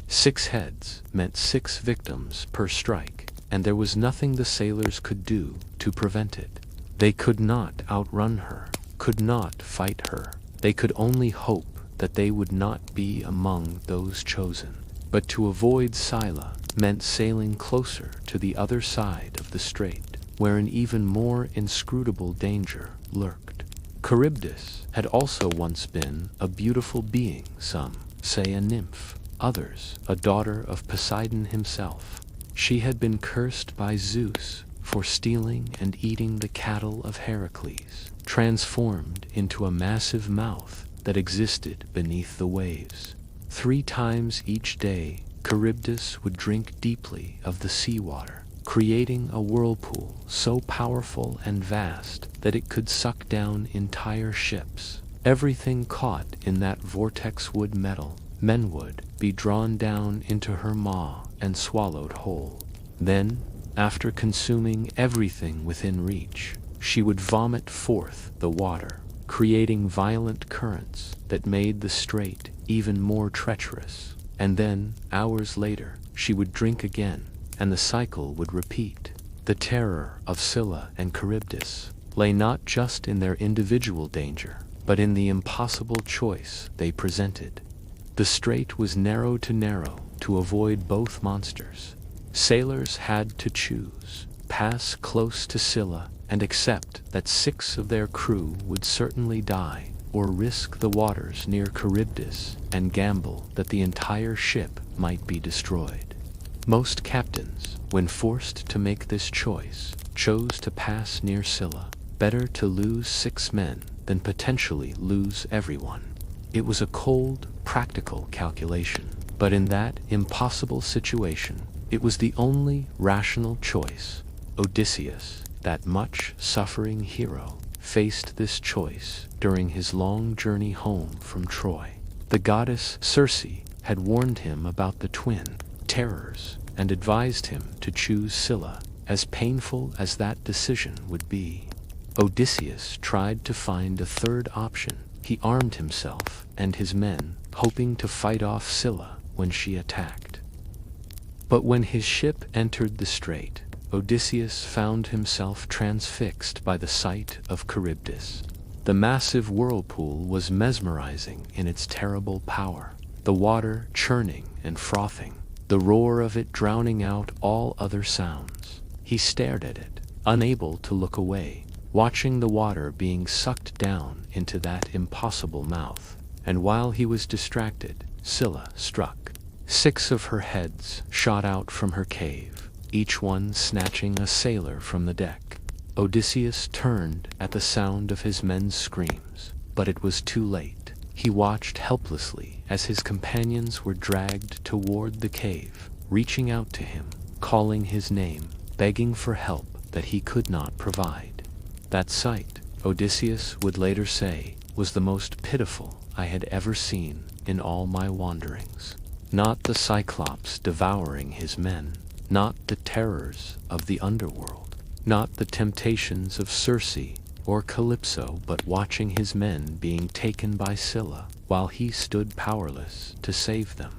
6 heads meant 6 victims per strike, and there was nothing the sailors could do to prevent it. They could not outrun her, could not fight her. They could only hope that they would not be among those chosen. But to avoid Scylla meant sailing closer to the other side of the strait, where an even more inscrutable danger lurked. Charybdis had also once been a beautiful being, some say a nymph, others a daughter of Poseidon himself. She had been cursed by Zeus for stealing and eating the cattle of Heracles, transformed into a massive mouth that existed beneath the waves. 3 times each day, Charybdis would drink deeply of the seawater, creating a whirlpool so powerful and vast that it could suck down entire ships. Everything caught in that vortex would would be drawn down into her maw and swallowed whole. Then, after consuming everything within reach, she would vomit forth the water, creating violent currents that made the strait even more treacherous. And then, hours later, she would drink again, and the cycle would repeat. The terror of Scylla and Charybdis lay not just in their individual danger, but in the impossible choice they presented. The strait was narrow to avoid both monsters. Sailors had to choose, pass close to Scylla and accept that 6 of their crew would certainly die, or risk the waters near Charybdis and gamble that the entire ship might be destroyed. Most captains, when forced to make this choice, chose to pass near Scylla. Better to lose 6 men than potentially lose everyone. It was a cold, practical calculation, but in that impossible situation, it was the only rational choice. Odysseus, that much-suffering hero, faced this choice during his long journey home from Troy. The goddess Circe had warned him about the twin terrors and advised him to choose Scylla, as painful as that decision would be. Odysseus tried to find a third option. He armed himself and his men, hoping to fight off Scylla when she attacked. But when his ship entered the strait, Odysseus found himself transfixed by the sight of Charybdis. The massive whirlpool was mesmerizing in its terrible power, the water churning and frothing, the roar of it drowning out all other sounds. He stared at it, unable to look away, watching the water being sucked down into that impossible mouth. And while he was distracted, Scylla struck. 6 of her heads shot out from her cave, each one snatching a sailor from the deck. Odysseus turned at the sound of his men's screams, but it was too late. He watched helplessly as his companions were dragged toward the cave, reaching out to him, calling his name, begging for help that he could not provide. That sight, Odysseus would later say, was the most pitiful I had ever seen in all my wanderings. Not the Cyclops devouring his men, not the terrors of the underworld, not the temptations of Circe or Calypso, but watching his men being taken by Scylla while he stood powerless to save them.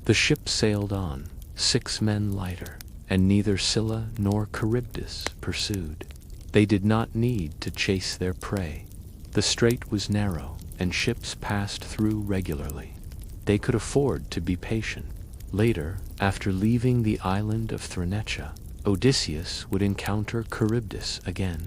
The ship sailed on, 6 men lighter, and neither Scylla nor Charybdis pursued. They did not need to chase their prey. The strait was narrow, and ships passed through regularly. They could afford to be patient. Later, after leaving the island of Thrinacia, Odysseus would encounter Charybdis again.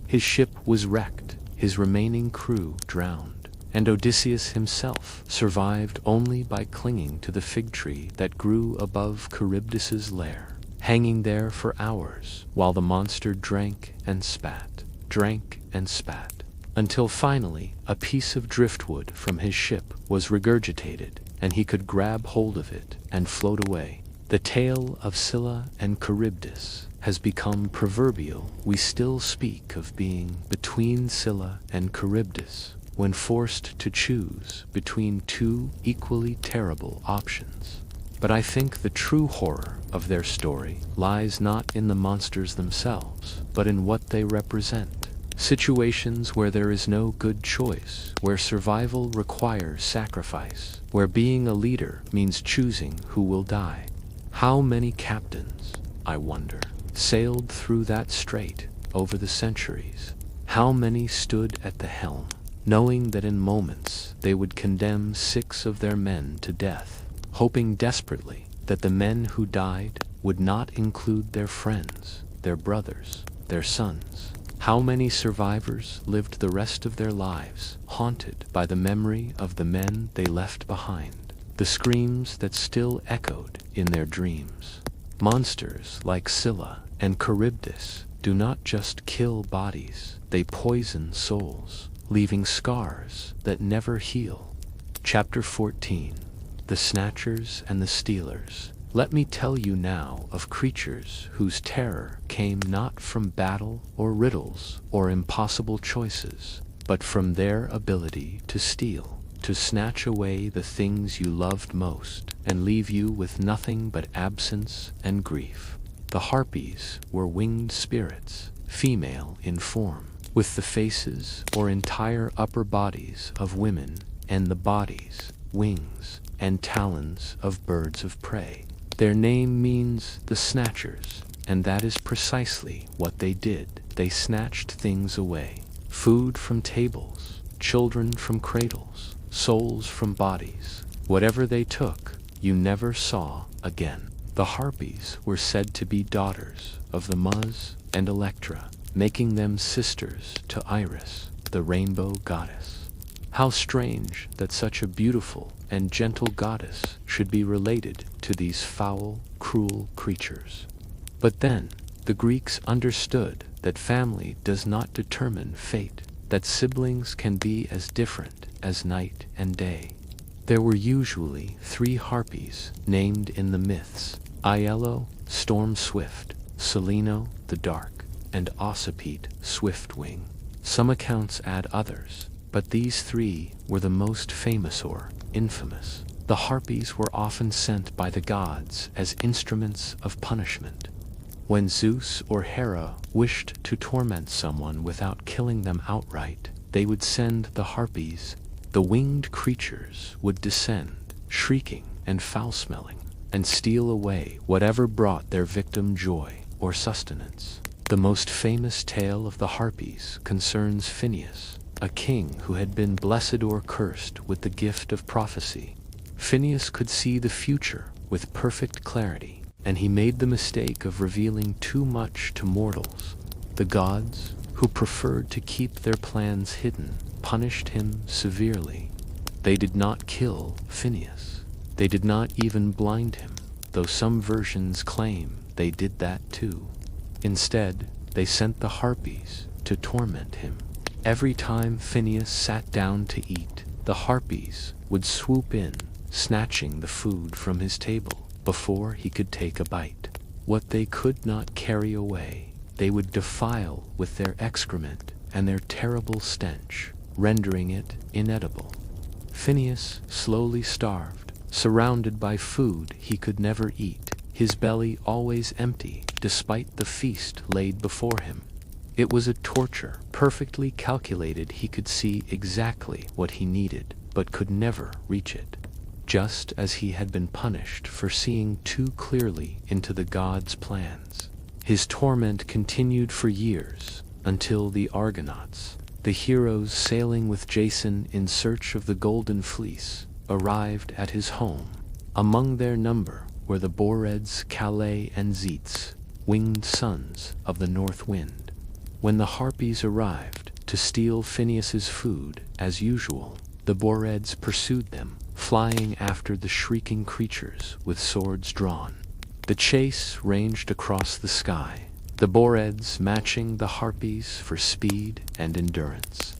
His ship was wrecked, his remaining crew drowned, and Odysseus himself survived only by clinging to the fig tree that grew above Charybdis's lair, hanging there for hours while the monster drank and spat, until finally a piece of driftwood from his ship was regurgitated, and he could grab hold of it and float away. The tale of Scylla and Charybdis has become proverbial. We still speak of being between Scylla and Charybdis when forced to choose between 2 equally terrible options. But I think the true horror of their story lies not in the monsters themselves, but in what they represent. Situations where there is no good choice, where survival requires sacrifice, where being a leader means choosing who will die. How many captains, I wonder, sailed through that strait over the centuries? How many stood at the helm, knowing that in moments they would condemn 6 of their men to death, hoping desperately that the men who died would not include their friends, their brothers, their sons? How many survivors lived the rest of their lives haunted by the memory of the men they left behind, the screams that still echoed in their dreams? Monsters like Scylla and Charybdis do not just kill bodies, they poison souls, leaving scars that never heal. Chapter 14. The Snatchers and the Stealers. Let me tell you now of creatures whose terror came not from battle or riddles or impossible choices, but from their ability to steal, to snatch away the things you loved most and leave you with nothing but absence and grief. The Harpies were winged spirits, female in form, with the faces or entire upper bodies of women and the bodies, wings, and talons of birds of prey. Their name means the Snatchers, and that is precisely what they did. They snatched things away. Food from tables, children from cradles, souls from bodies. Whatever they took, you never saw again. The Harpies were said to be daughters of the Muse and Electra, making them sisters to Iris, the rainbow goddess. How strange that such a beautiful and gentle goddess should be related to these foul, cruel creatures. But then, the Greeks understood that family does not determine fate, that siblings can be as different as night and day. There were usually 3 Harpies named in the myths: Iello, storm-swift, Seleno, the dark, and Ocypete, swift-wing. Some accounts add others, but these 3 were the most famous or infamous. The Harpies were often sent by the gods as instruments of punishment. When Zeus or Hera wished to torment someone without killing them outright, they would send the Harpies. The winged creatures would descend, shrieking and foul-smelling, and steal away whatever brought their victim joy or sustenance. The most famous tale of the Harpies concerns Phineus, a king who had been blessed or cursed with the gift of prophecy. Phineus could see the future with perfect clarity, and he made the mistake of revealing too much to mortals. The gods, who preferred to keep their plans hidden, punished him severely. They did not kill Phineus. They did not even blind him, though some versions claim they did that too. Instead, they sent the Harpies to torment him. Every time Phineus sat down to eat, the Harpies would swoop in, snatching the food from his table before he could take a bite. What they could not carry away, they would defile with their excrement and their terrible stench, rendering it inedible. Phineus slowly starved, surrounded by food he could never eat, his belly always empty despite the feast laid before him. It was a torture, perfectly calculated. He could see exactly what he needed, but could never reach it. Just as he had been punished for seeing too clearly into the gods' plans. His torment continued for years, until the Argonauts, the heroes sailing with Jason in search of the Golden Fleece, arrived at his home. Among their number were the Boreads, Calais, and Zetes, winged sons of the North Wind. When the Harpies arrived to steal Phineus's food, as usual, the Boreads pursued them, flying after the shrieking creatures with swords drawn. The chase ranged across the sky, the Boreads matching the Harpies for speed and endurance.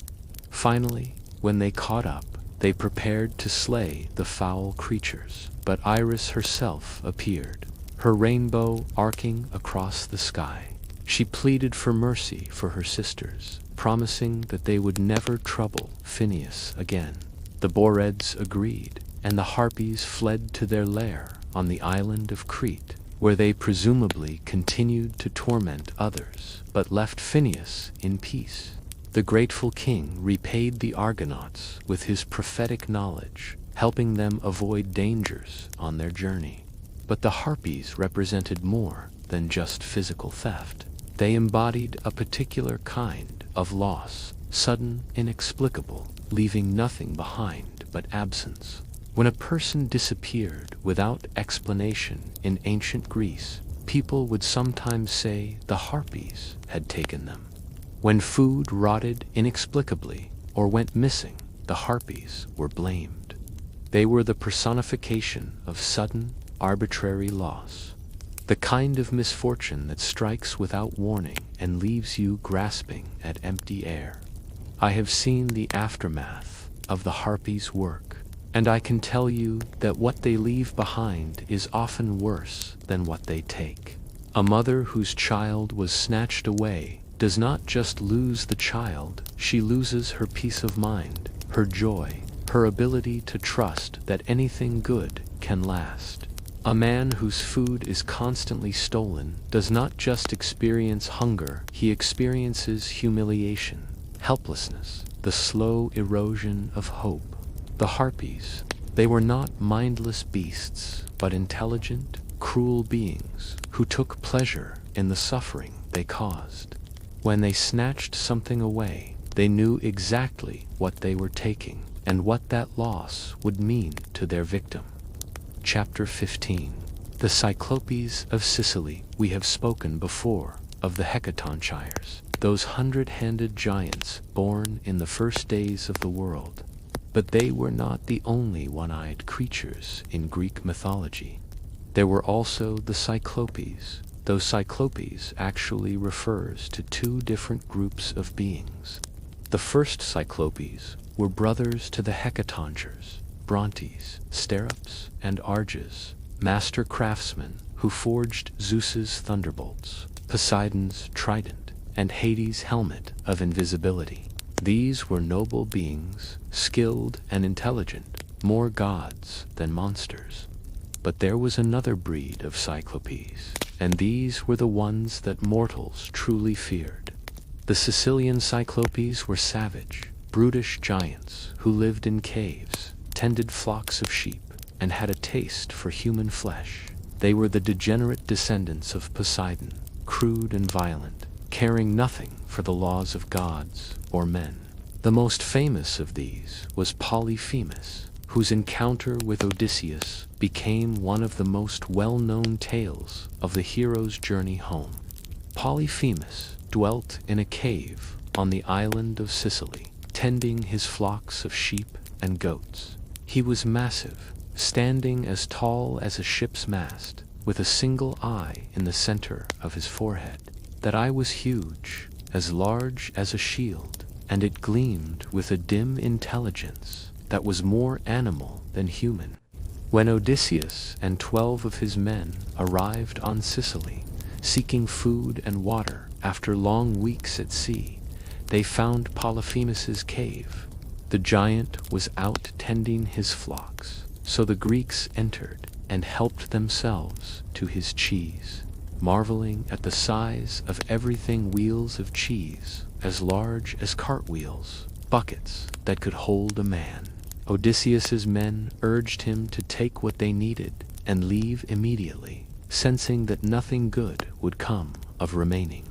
Finally, when they caught up, they prepared to slay the foul creatures, but Iris herself appeared, her rainbow arcing across the sky. She pleaded for mercy for her sisters, promising that they would never trouble Phineus again. The Boreads agreed, and the Harpies fled to their lair on the island of Crete, where they presumably continued to torment others, but left Phineus in peace. The grateful king repaid the Argonauts with his prophetic knowledge, helping them avoid dangers on their journey. But the Harpies represented more than just physical theft. They embodied a particular kind of loss, sudden, inexplicable, leaving nothing behind but absence. When a person disappeared without explanation in ancient Greece, people would sometimes say the Harpies had taken them. When food rotted inexplicably or went missing, the Harpies were blamed. They were the personification of sudden, arbitrary loss. The kind of misfortune that strikes without warning and leaves you grasping at empty air. I have seen the aftermath of the Harpies' work, and I can tell you that what they leave behind is often worse than what they take. A mother whose child was snatched away does not just lose the child, she loses her peace of mind, her joy, her ability to trust that anything good can last. A man whose food is constantly stolen does not just experience hunger, he experiences humiliation, helplessness, the slow erosion of hope. The Harpies, they were not mindless beasts, but intelligent, cruel beings who took pleasure in the suffering they caused. When they snatched something away, they knew exactly what they were taking and what that loss would mean to their victim. Chapter 15. The Cyclopes of Sicily. We have spoken before of the Hecatonchires, those 100-handed giants born in the first days of the world. But they were not the only one-eyed creatures in Greek mythology. There were also the Cyclopes, though Cyclopes actually refers to two different groups of beings. The first Cyclopes were brothers to the Hecatonchires, Brontes, Sterops, and Arges, master craftsmen who forged Zeus's thunderbolts, Poseidon's trident, and Hades' helmet of invisibility. These were noble beings, skilled and intelligent, more gods than monsters. But there was another breed of Cyclopes, and these were the ones that mortals truly feared. The Sicilian Cyclopes were savage, brutish giants who lived in caves, tended flocks of sheep, and had a taste for human flesh. They were the degenerate descendants of Poseidon, crude and violent, caring nothing for the laws of gods or men. The most famous of these was Polyphemus, whose encounter with Odysseus became one of the most well-known tales of the hero's journey home. Polyphemus dwelt in a cave on the island of Sicily, tending his flocks of sheep and goats. He was massive, standing as tall as a ship's mast, with a single eye in the center of his forehead. That eye was huge, as large as a shield, and it gleamed with a dim intelligence that was more animal than human. When Odysseus and 12 of his men arrived on Sicily, seeking food and water after long weeks at sea, they found Polyphemus's cave. The giant was out tending his flocks, so the Greeks entered and helped themselves to his cheese, marveling at the size of everything: wheels of cheese as large as cartwheels, buckets that could hold a man. Odysseus's men urged him to take what they needed and leave immediately, sensing that nothing good would come of remaining.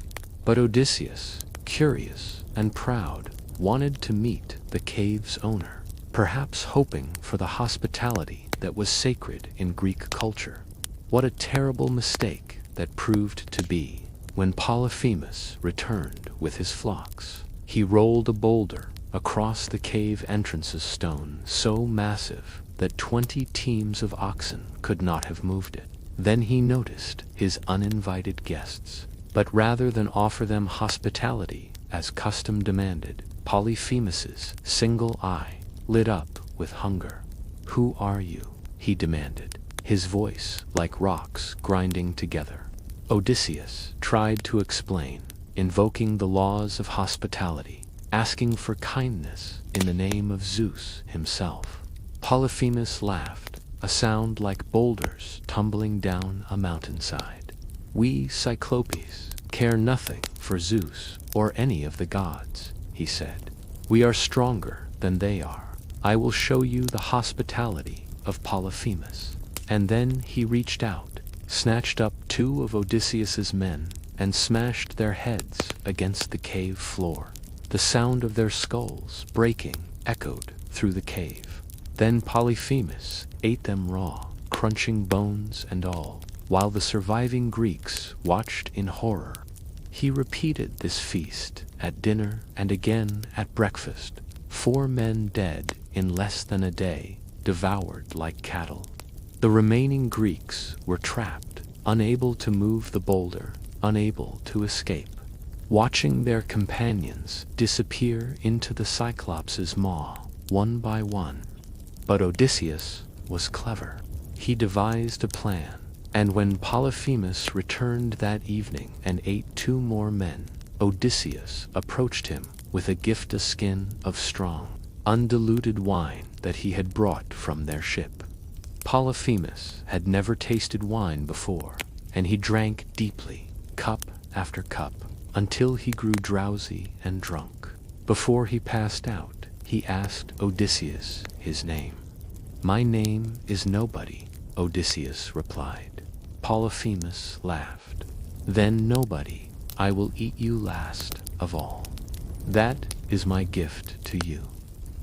But Odysseus, curious and proud, wanted to meet the cave's owner, perhaps hoping for the hospitality that was sacred in Greek culture. What a terrible mistake that proved to be. When Polyphemus returned with his flocks, he rolled a boulder across the cave entrance's stone so massive that 20 teams of oxen could not have moved it. Then he noticed his uninvited guests, but rather than offer them hospitality as custom demanded, Polyphemus's single eye lit up with hunger. "Who are you?" he demanded, his voice like rocks grinding together. Odysseus tried to explain, invoking the laws of hospitality, asking for kindness in the name of Zeus himself. Polyphemus laughed, a sound like boulders tumbling down a mountainside. "We Cyclopes care nothing for Zeus or any of the gods," he said. "We are stronger than they are. I will show you the hospitality of Polyphemus." And then he reached out, snatched up 2 of Odysseus's men, and smashed their heads against the cave floor. The sound of their skulls breaking echoed through the cave. Then Polyphemus ate them raw, crunching bones and all, while the surviving Greeks watched in horror. He repeated this feast at dinner and again at breakfast. 4 men dead in less than a day, devoured like cattle. The remaining Greeks were trapped, unable to move the boulder, unable to escape, watching their companions disappear into the Cyclops' maw, one by one. But Odysseus was clever. He devised a plan, and when Polyphemus returned that evening and ate 2 more men, Odysseus approached him with a gift, a skin of strong, undiluted wine that he had brought from their ship. Polyphemus had never tasted wine before, and he drank deeply, cup after cup, until he grew drowsy and drunk. Before he passed out, he asked Odysseus his name. "My name is Nobody," Odysseus replied. Polyphemus laughed. "Then Nobody, I will eat you last of all. That is my gift to you."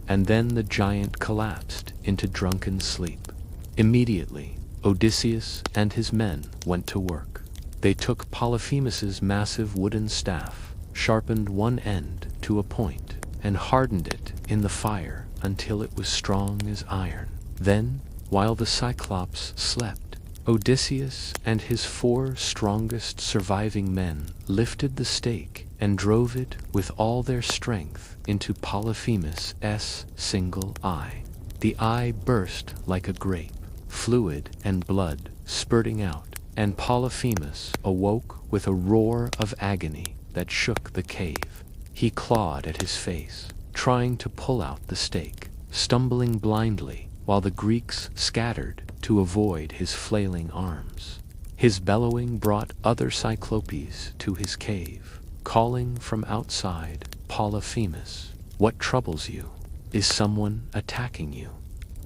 And then the giant collapsed into drunken sleep. Immediately, Odysseus and his men went to work. They took Polyphemus's massive wooden staff, sharpened one end to a point, and hardened it in the fire until it was strong as iron. Then, while the Cyclops slept, Odysseus and his 4 strongest surviving men lifted the stake and drove it with all their strength into Polyphemus's single eye. The eye burst like a grape, fluid and blood spurting out, and Polyphemus awoke with a roar of agony that shook the cave. He clawed at his face, trying to pull out the stake, stumbling blindly while the Greeks scattered to avoid his flailing arms. His bellowing brought other Cyclopes to his cave, calling from outside, "Polyphemus, what troubles you? Is someone attacking you?"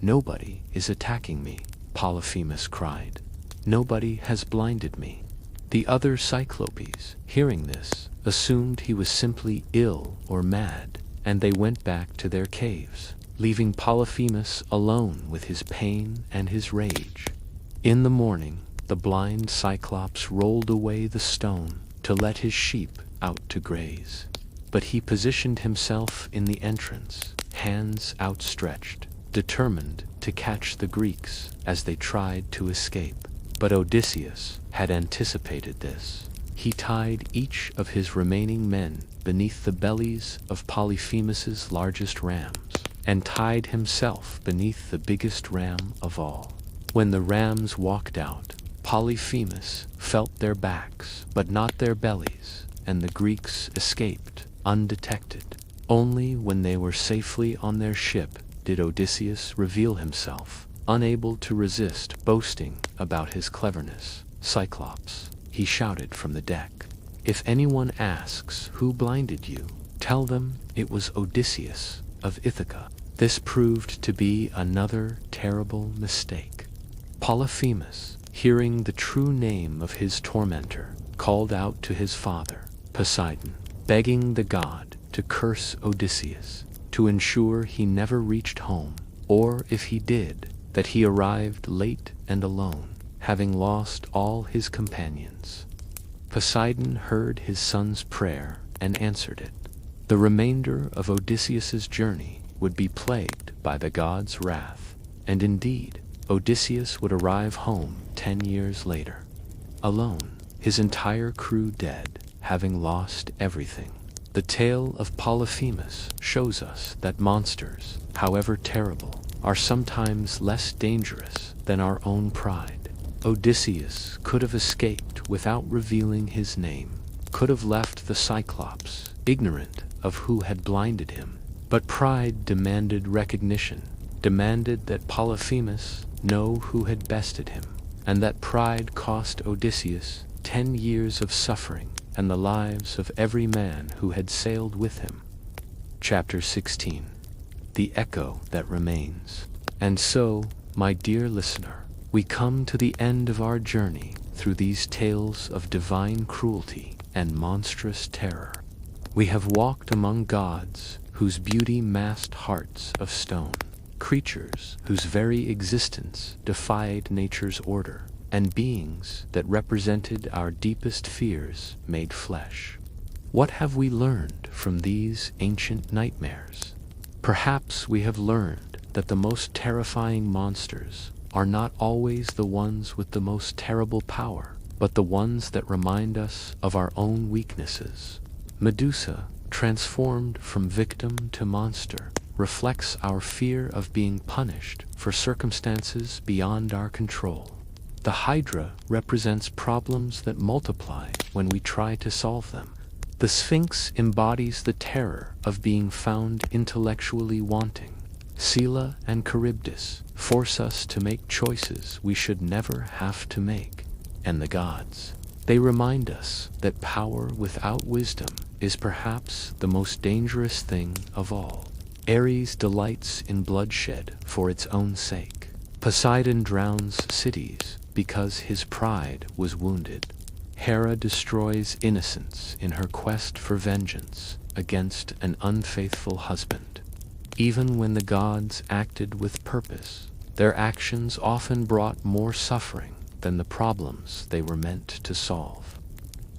"Nobody is attacking me," Polyphemus cried. "Nobody has blinded me." The other Cyclopes, hearing this, assumed he was simply ill or mad, and they went back to their caves, leaving Polyphemus alone with his pain and his rage. In the morning, the blind Cyclops rolled away the stone to let his sheep out to graze. But he positioned himself in the entrance, hands outstretched, determined to catch the Greeks as they tried to escape. But Odysseus had anticipated this. He tied each of his remaining men beneath the bellies of Polyphemus's largest rams, and tied himself beneath the biggest ram of all. When the rams walked out, Polyphemus felt their backs, but not their bellies, and the Greeks escaped undetected. Only when they were safely on their ship did Odysseus reveal himself, unable to resist boasting about his cleverness. "Cyclops," he shouted from the deck, "if anyone asks who blinded you, tell them it was Odysseus of Ithaca." This proved to be another terrible mistake. Polyphemus, hearing the true name of his tormentor, called out to his father, Poseidon, begging the god to curse Odysseus, to ensure he never reached home, or if he did, that he arrived late and alone, having lost all his companions. Poseidon heard his son's prayer and answered it. The remainder of Odysseus's journey would be plagued by the god's wrath, and indeed, Odysseus would arrive home 10 years later, alone, his entire crew dead, having lost everything. The tale of Polyphemus shows us that monsters, however terrible, are sometimes less dangerous than our own pride. Odysseus could have escaped without revealing his name, could have left the Cyclops, ignorant of who had blinded him. But pride demanded recognition, demanded that Polyphemus know who had bested him, and that pride cost Odysseus 10 years of suffering and the lives of every man who had sailed with him. Chapter 16. The Echo That Remains. And so, my dear listener, we come to the end of our journey through these tales of divine cruelty and monstrous terror. We have walked among gods whose beauty masked hearts of stone, creatures whose very existence defied nature's order, and beings that represented our deepest fears made flesh. What have we learned from these ancient nightmares? Perhaps we have learned that the most terrifying monsters are not always the ones with the most terrible power, but the ones that remind us of our own weaknesses. Medusa, transformed from victim to monster, reflects our fear of being punished for circumstances beyond our control. The Hydra represents problems that multiply when we try to solve them. The Sphinx embodies the terror of being found intellectually wanting. Scylla and Charybdis force us to make choices we should never have to make. And the gods, they remind us that power without wisdom is perhaps the most dangerous thing of all. Ares delights in bloodshed for its own sake. Poseidon drowns cities because his pride was wounded. Hera destroys innocence in her quest for vengeance against an unfaithful husband. Even when the gods acted with purpose, their actions often brought more suffering than the problems they were meant to solve.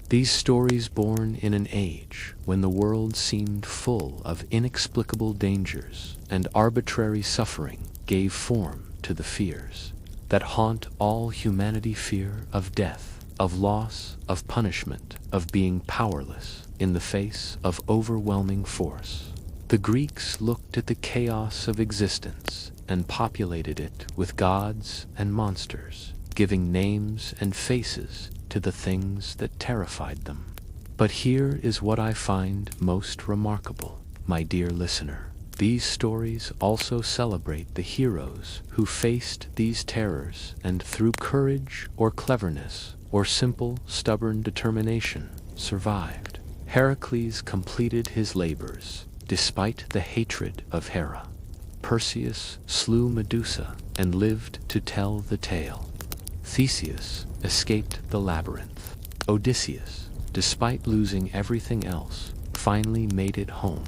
These stories, born in an age when the world seemed full of inexplicable dangers and arbitrary suffering, gave form to the fears that haunt all humanity: fear of death, of loss, of punishment, of being powerless in the face of overwhelming force. The Greeks looked at the chaos of existence and populated it with gods and monsters, giving names and faces to the things that terrified them. But here is what I find most remarkable, my dear listener. These stories also celebrate the heroes who faced these terrors and through courage or cleverness or simple, stubborn determination survived. Heracles completed his labors despite the hatred of Hera. Perseus slew Medusa and lived to tell the tale. Theseus escaped the labyrinth. Odysseus, despite losing everything else, finally made it home.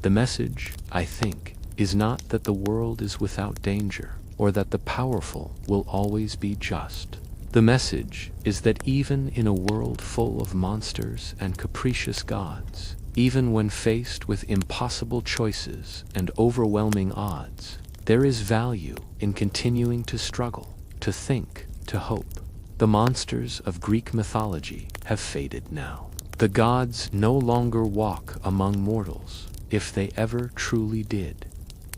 The message, I think, is not that the world is without danger, or that the powerful will always be just. The message is that even in a world full of monsters and capricious gods, even when faced with impossible choices and overwhelming odds, there is value in continuing to struggle, to think, to hope. The monsters of Greek mythology have faded now. The gods no longer walk among mortals, if they ever truly did.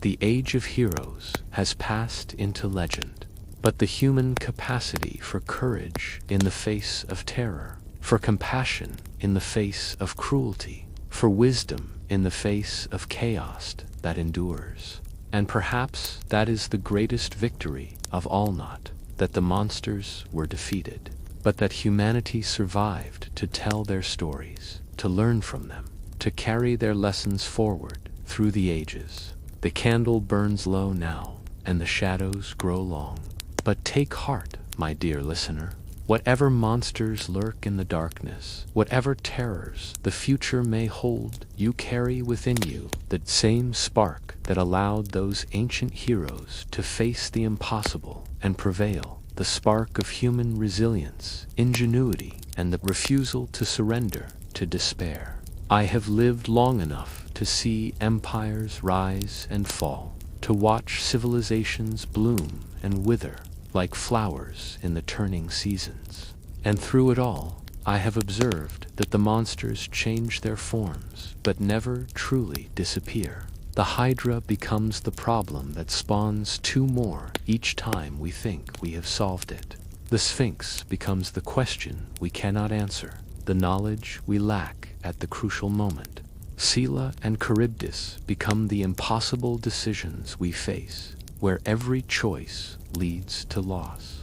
The age of heroes has passed into legend, but the human capacity for courage in the face of terror, for compassion in the face of cruelty, for wisdom in the face of chaos that endures. And perhaps that is the greatest victory of all, not that the monsters were defeated, but that humanity survived to tell their stories, to learn from them, to carry their lessons forward through the ages. The candle burns low now, and the shadows grow long. But take heart, my dear listener. Whatever monsters lurk in the darkness, whatever terrors the future may hold, you carry within you the same spark that allowed those ancient heroes to face the impossible and prevail, the spark of human resilience, ingenuity, and the refusal to surrender to despair. I have lived long enough to see empires rise and fall, to watch civilizations bloom and wither like flowers in the turning seasons. And through it all, I have observed that the monsters change their forms, but never truly disappear. The Hydra becomes the problem that spawns two more each time we think we have solved it. The Sphinx becomes the question we cannot answer, the knowledge we lack at the crucial moment. Scylla and Charybdis become the impossible decisions we face, where every choice leads to loss.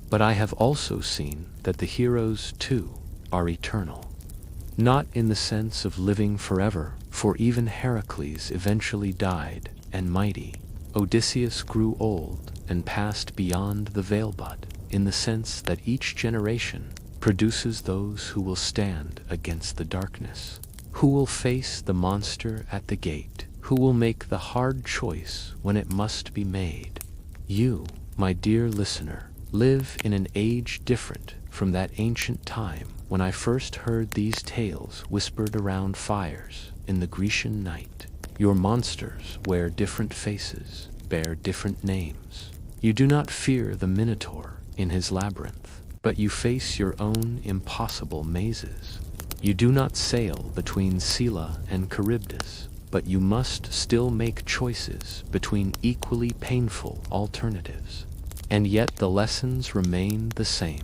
But I have also seen that the heroes, too, are eternal. Not in the sense of living forever, for even Heracles eventually died, and mighty Odysseus grew old and passed beyond the veil, but in the sense that each generation produces those who will stand against the darkness, who will face the monster at the gate, who will make the hard choice when it must be made. You, my dear listener, live in an age different from that ancient time when I first heard these tales whispered around fires in the Grecian night. Your monsters wear different faces, bear different names. You do not fear the Minotaur in his labyrinth, but you face your own impossible mazes. You do not sail between Scylla and Charybdis, but you must still make choices between equally painful alternatives. And yet the lessons remain the same.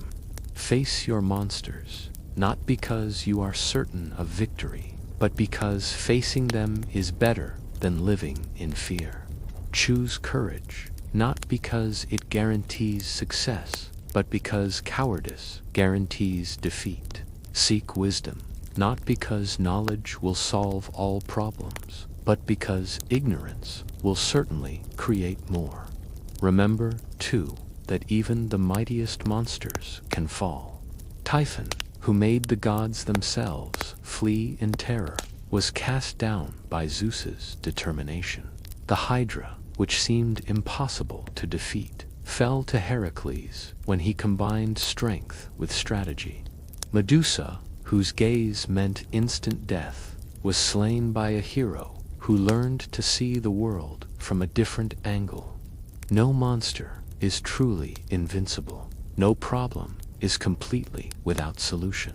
Face your monsters, not because you are certain of victory, but because facing them is better than living in fear. Choose courage, not because it guarantees success, but because cowardice guarantees defeat. Seek wisdom, not because knowledge will solve all problems, but because ignorance will certainly create more. Remember, too, that even the mightiest monsters can fall. Typhon, who made the gods themselves flee in terror, was cast down by Zeus's determination. The Hydra, which seemed impossible to defeat, fell to Heracles when he combined strength with strategy. Medusa, whose gaze meant instant death, was slain by a hero who learned to see the world from a different angle. No monster is truly invincible. No problem is completely without solution.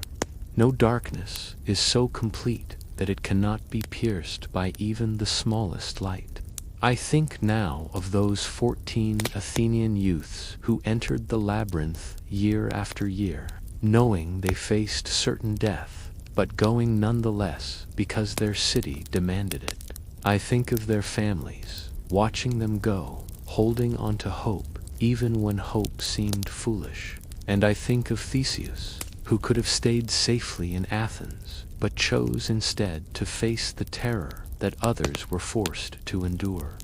No darkness is so complete that it cannot be pierced by even the smallest light. I think now of those 14 Athenian youths who entered the labyrinth year after year, knowing they faced certain death, but going nonetheless because their city demanded it. I think of their families, watching them go, holding on to hope, even when hope seemed foolish. And I think of Theseus, who could have stayed safely in Athens, but chose instead to face the terror that others were forced to endure.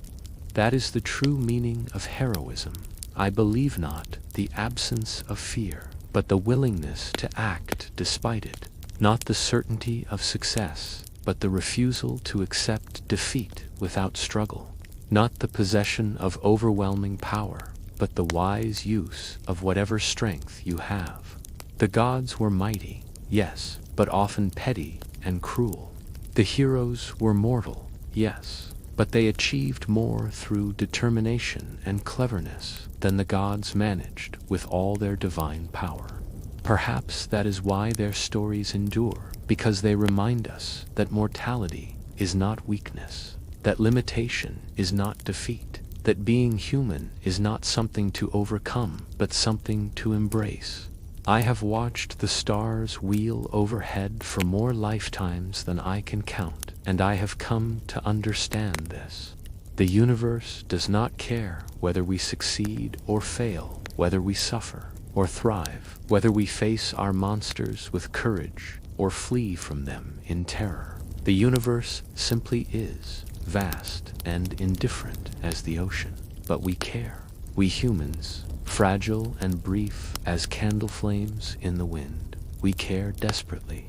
That is the true meaning of heroism. I believe not the absence of fear, but the willingness to act despite it. Not the certainty of success, but the refusal to accept defeat without struggle. Not the possession of overwhelming power, but the wise use of whatever strength you have. The gods were mighty, yes, but often petty and cruel. The heroes were mortal, yes, but they achieved more through determination and cleverness than the gods managed with all their divine power. Perhaps that is why their stories endure, because they remind us that mortality is not weakness, that limitation is not defeat, that being human is not something to overcome, but something to embrace. I have watched the stars wheel overhead for more lifetimes than I can count, and I have come to understand this. The universe does not care whether we succeed or fail, whether we suffer or thrive, whether we face our monsters with courage or flee from them in terror. The universe simply is, vast and indifferent as the ocean, but we care. We humans, fragile and brief as candle flames in the wind, we care desperately.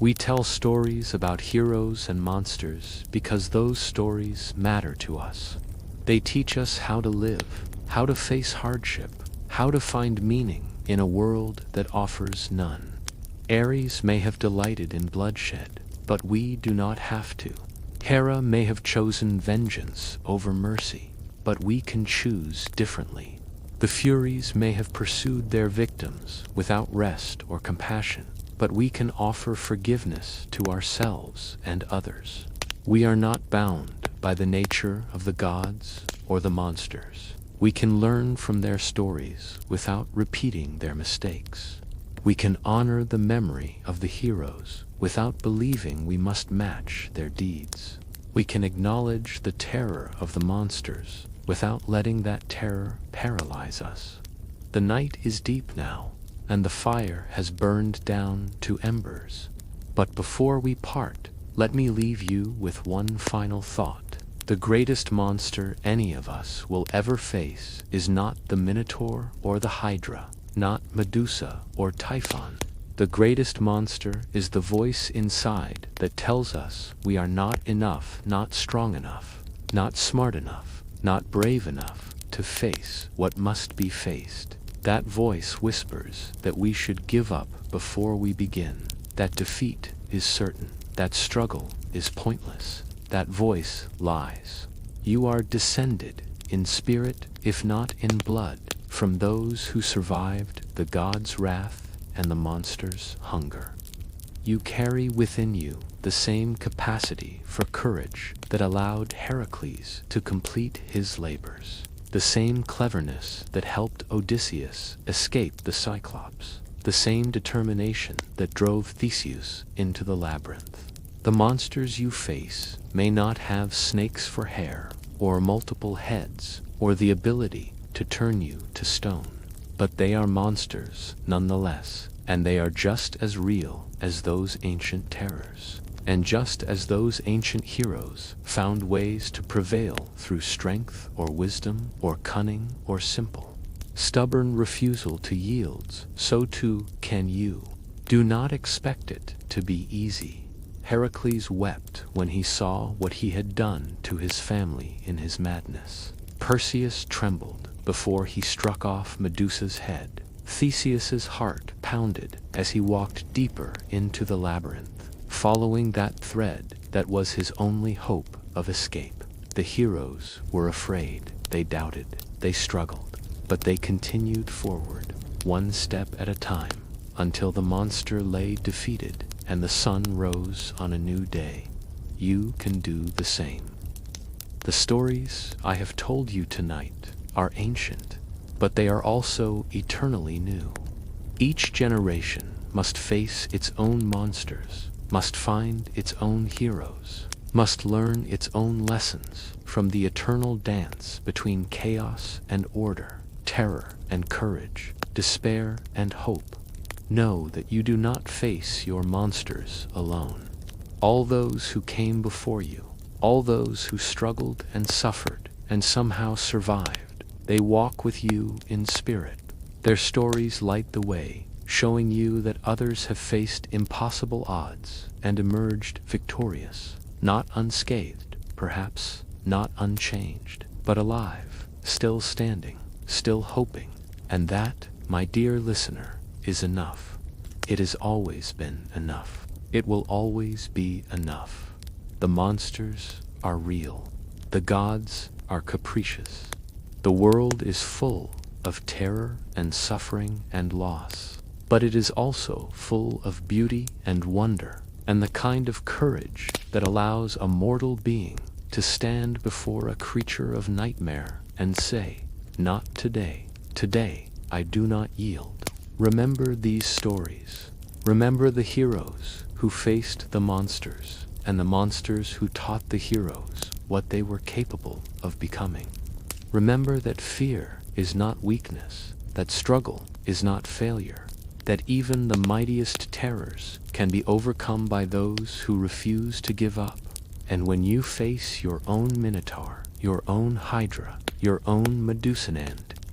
We tell stories about heroes and monsters because those stories matter to us. They teach us how to live, how to face hardship, how to find meaning in a world that offers none. Ares may have delighted in bloodshed, but we do not have to. Hera may have chosen vengeance over mercy, but we can choose differently. The Furies may have pursued their victims without rest or compassion, but we can offer forgiveness to ourselves and others. We are not bound by the nature of the gods or the monsters. We can learn from their stories without repeating their mistakes. We can honor the memory of the heroes without believing we must match their deeds. We can acknowledge the terror of the monsters without letting that terror paralyze us. The night is deep now, and the fire has burned down to embers. But before we part, let me leave you with one final thought. The greatest monster any of us will ever face is not the Minotaur or the Hydra, not Medusa or Typhon. The greatest monster is the voice inside that tells us we are not enough, not strong enough, not smart enough, not brave enough to face what must be faced. That voice whispers that we should give up before we begin, that defeat is certain, that struggle is pointless. That voice lies. You are descended in spirit, if not in blood, from those who survived the gods' wrath and the monsters' hunger. You carry within you the same capacity for courage that allowed Heracles to complete his labors, the same cleverness that helped Odysseus escape the Cyclops, the same determination that drove Theseus into the labyrinth. The monsters you face may not have snakes for hair, or multiple heads, or the ability to turn you to stone, but they are monsters nonetheless, and they are just as real as those ancient terrors. And just as those ancient heroes found ways to prevail through strength or wisdom or cunning or simple, stubborn refusal to yield, so too can you. Do not expect it to be easy. Heracles wept when he saw what he had done to his family in his madness. Perseus trembled before he struck off Medusa's head. Theseus's heart pounded as he walked deeper into the labyrinth, following that thread that was his only hope of escape. The heroes were afraid, they doubted, they struggled, but they continued forward, one step at a time, until the monster lay defeated and the sun rose on a new day. You can do the same. The stories I have told you tonight are ancient, but they are also eternally new. Each generation must face its own monsters, must find its own heroes, must learn its own lessons from the eternal dance between chaos and order, terror and courage, despair and hope. Know that you do not face your monsters alone. All those who came before you, all those who struggled and suffered and somehow survived, they walk with you in spirit. Their stories light the way, showing you that others have faced impossible odds and emerged victorious, not unscathed, perhaps not unchanged, but alive, still standing, still hoping. And that, my dear listener, is enough. It has always been enough. It will always be enough. The monsters are real. The gods are capricious. The world is full of terror and suffering and loss, but it is also full of beauty and wonder, and the kind of courage that allows a mortal being to stand before a creature of nightmare and say, "Not today. Today I do not yield." Remember these stories. Remember the heroes who faced the monsters, and the monsters who taught the heroes what they were capable of becoming. Remember that fear is not weakness, that struggle is not failure, that even the mightiest terrors can be overcome by those who refuse to give up. And when you face your own Minotaur, your own Hydra, your own Medusa,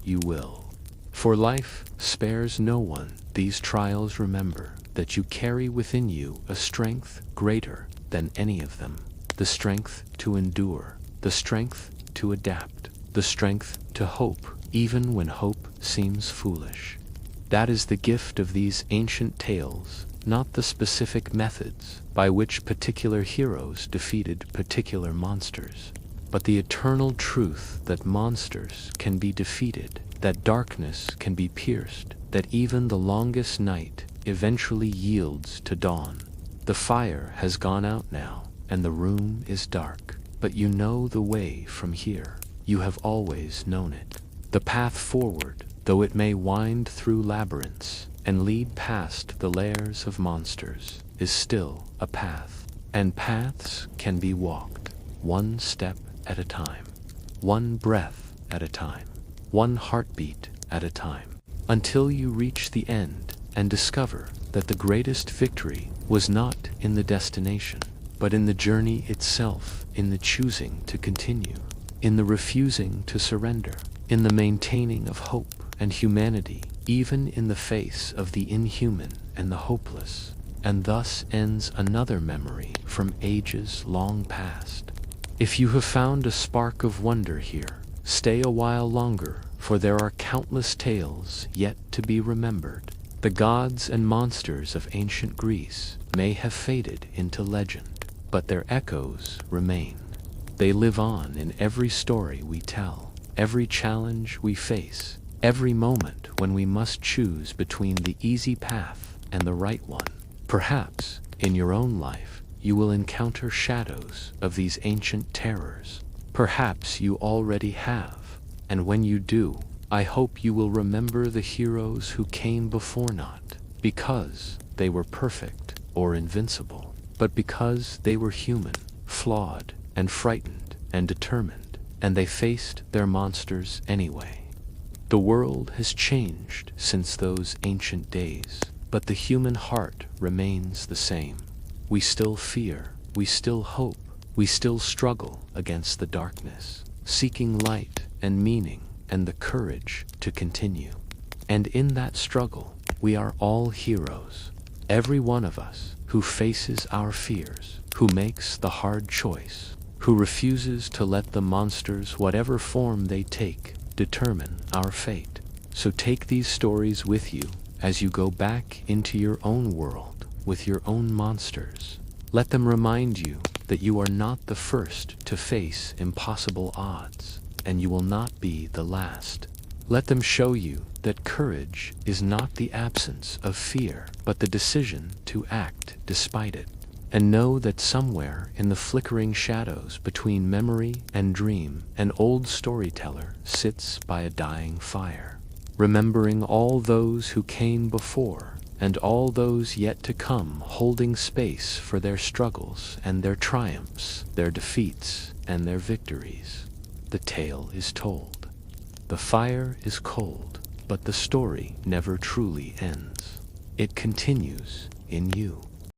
you will. For life spares no one. These trials, remember that you carry within you a strength greater than any of them. The strength to endure, the strength to adapt, the strength to hope, even when hope seems foolish. That is the gift of these ancient tales, not the specific methods by which particular heroes defeated particular monsters, but the eternal truth that monsters can be defeated, that darkness can be pierced, that even the longest night eventually yields to dawn. The fire has gone out now, and the room is dark, but you know the way from here. You have always known it. The path forward, though it may wind through labyrinths and lead past the lairs of monsters, is still a path. And paths can be walked, one step at a time, one breath at a time, one heartbeat at a time, until you reach the end and discover that the greatest victory was not in the destination, but in the journey itself, in the choosing to continue, in the refusing to surrender, in the maintaining of hope and humanity, even in the face of the inhuman and the hopeless. And thus ends another memory from ages long past. If you have found a spark of wonder here, stay a while longer, for there are countless tales yet to be remembered. The gods and monsters of ancient Greece may have faded into legend, but their echoes remain. They live on in every story we tell, every challenge we face, every moment when we must choose between the easy path and the right one. Perhaps, in your own life, you will encounter shadows of these ancient terrors. Perhaps you already have, and when you do, I hope you will remember the heroes who came before, not because they were perfect or invincible, but because they were human, flawed, and frightened, and determined, and they faced their monsters anyway. The world has changed since those ancient days, but the human heart remains the same. We still fear, we still hope, we still struggle against the darkness, seeking light and meaning and the courage to continue. And in that struggle, we are all heroes. Every one of us who faces our fears, who makes the hard choice, who refuses to let the monsters, whatever form they take, determine our fate. So take these stories with you as you go back into your own world with your own monsters. Let them remind you that you are not the first to face impossible odds, and you will not be the last. Let them show you that courage is not the absence of fear, but the decision to act despite it. And know that somewhere in the flickering shadows between memory and dream, an old storyteller sits by a dying fire, remembering all those who came before and all those yet to come, holding space for their struggles and their triumphs, their defeats and their victories. The tale is told. The fire is cold, but the story never truly ends. It continues in you.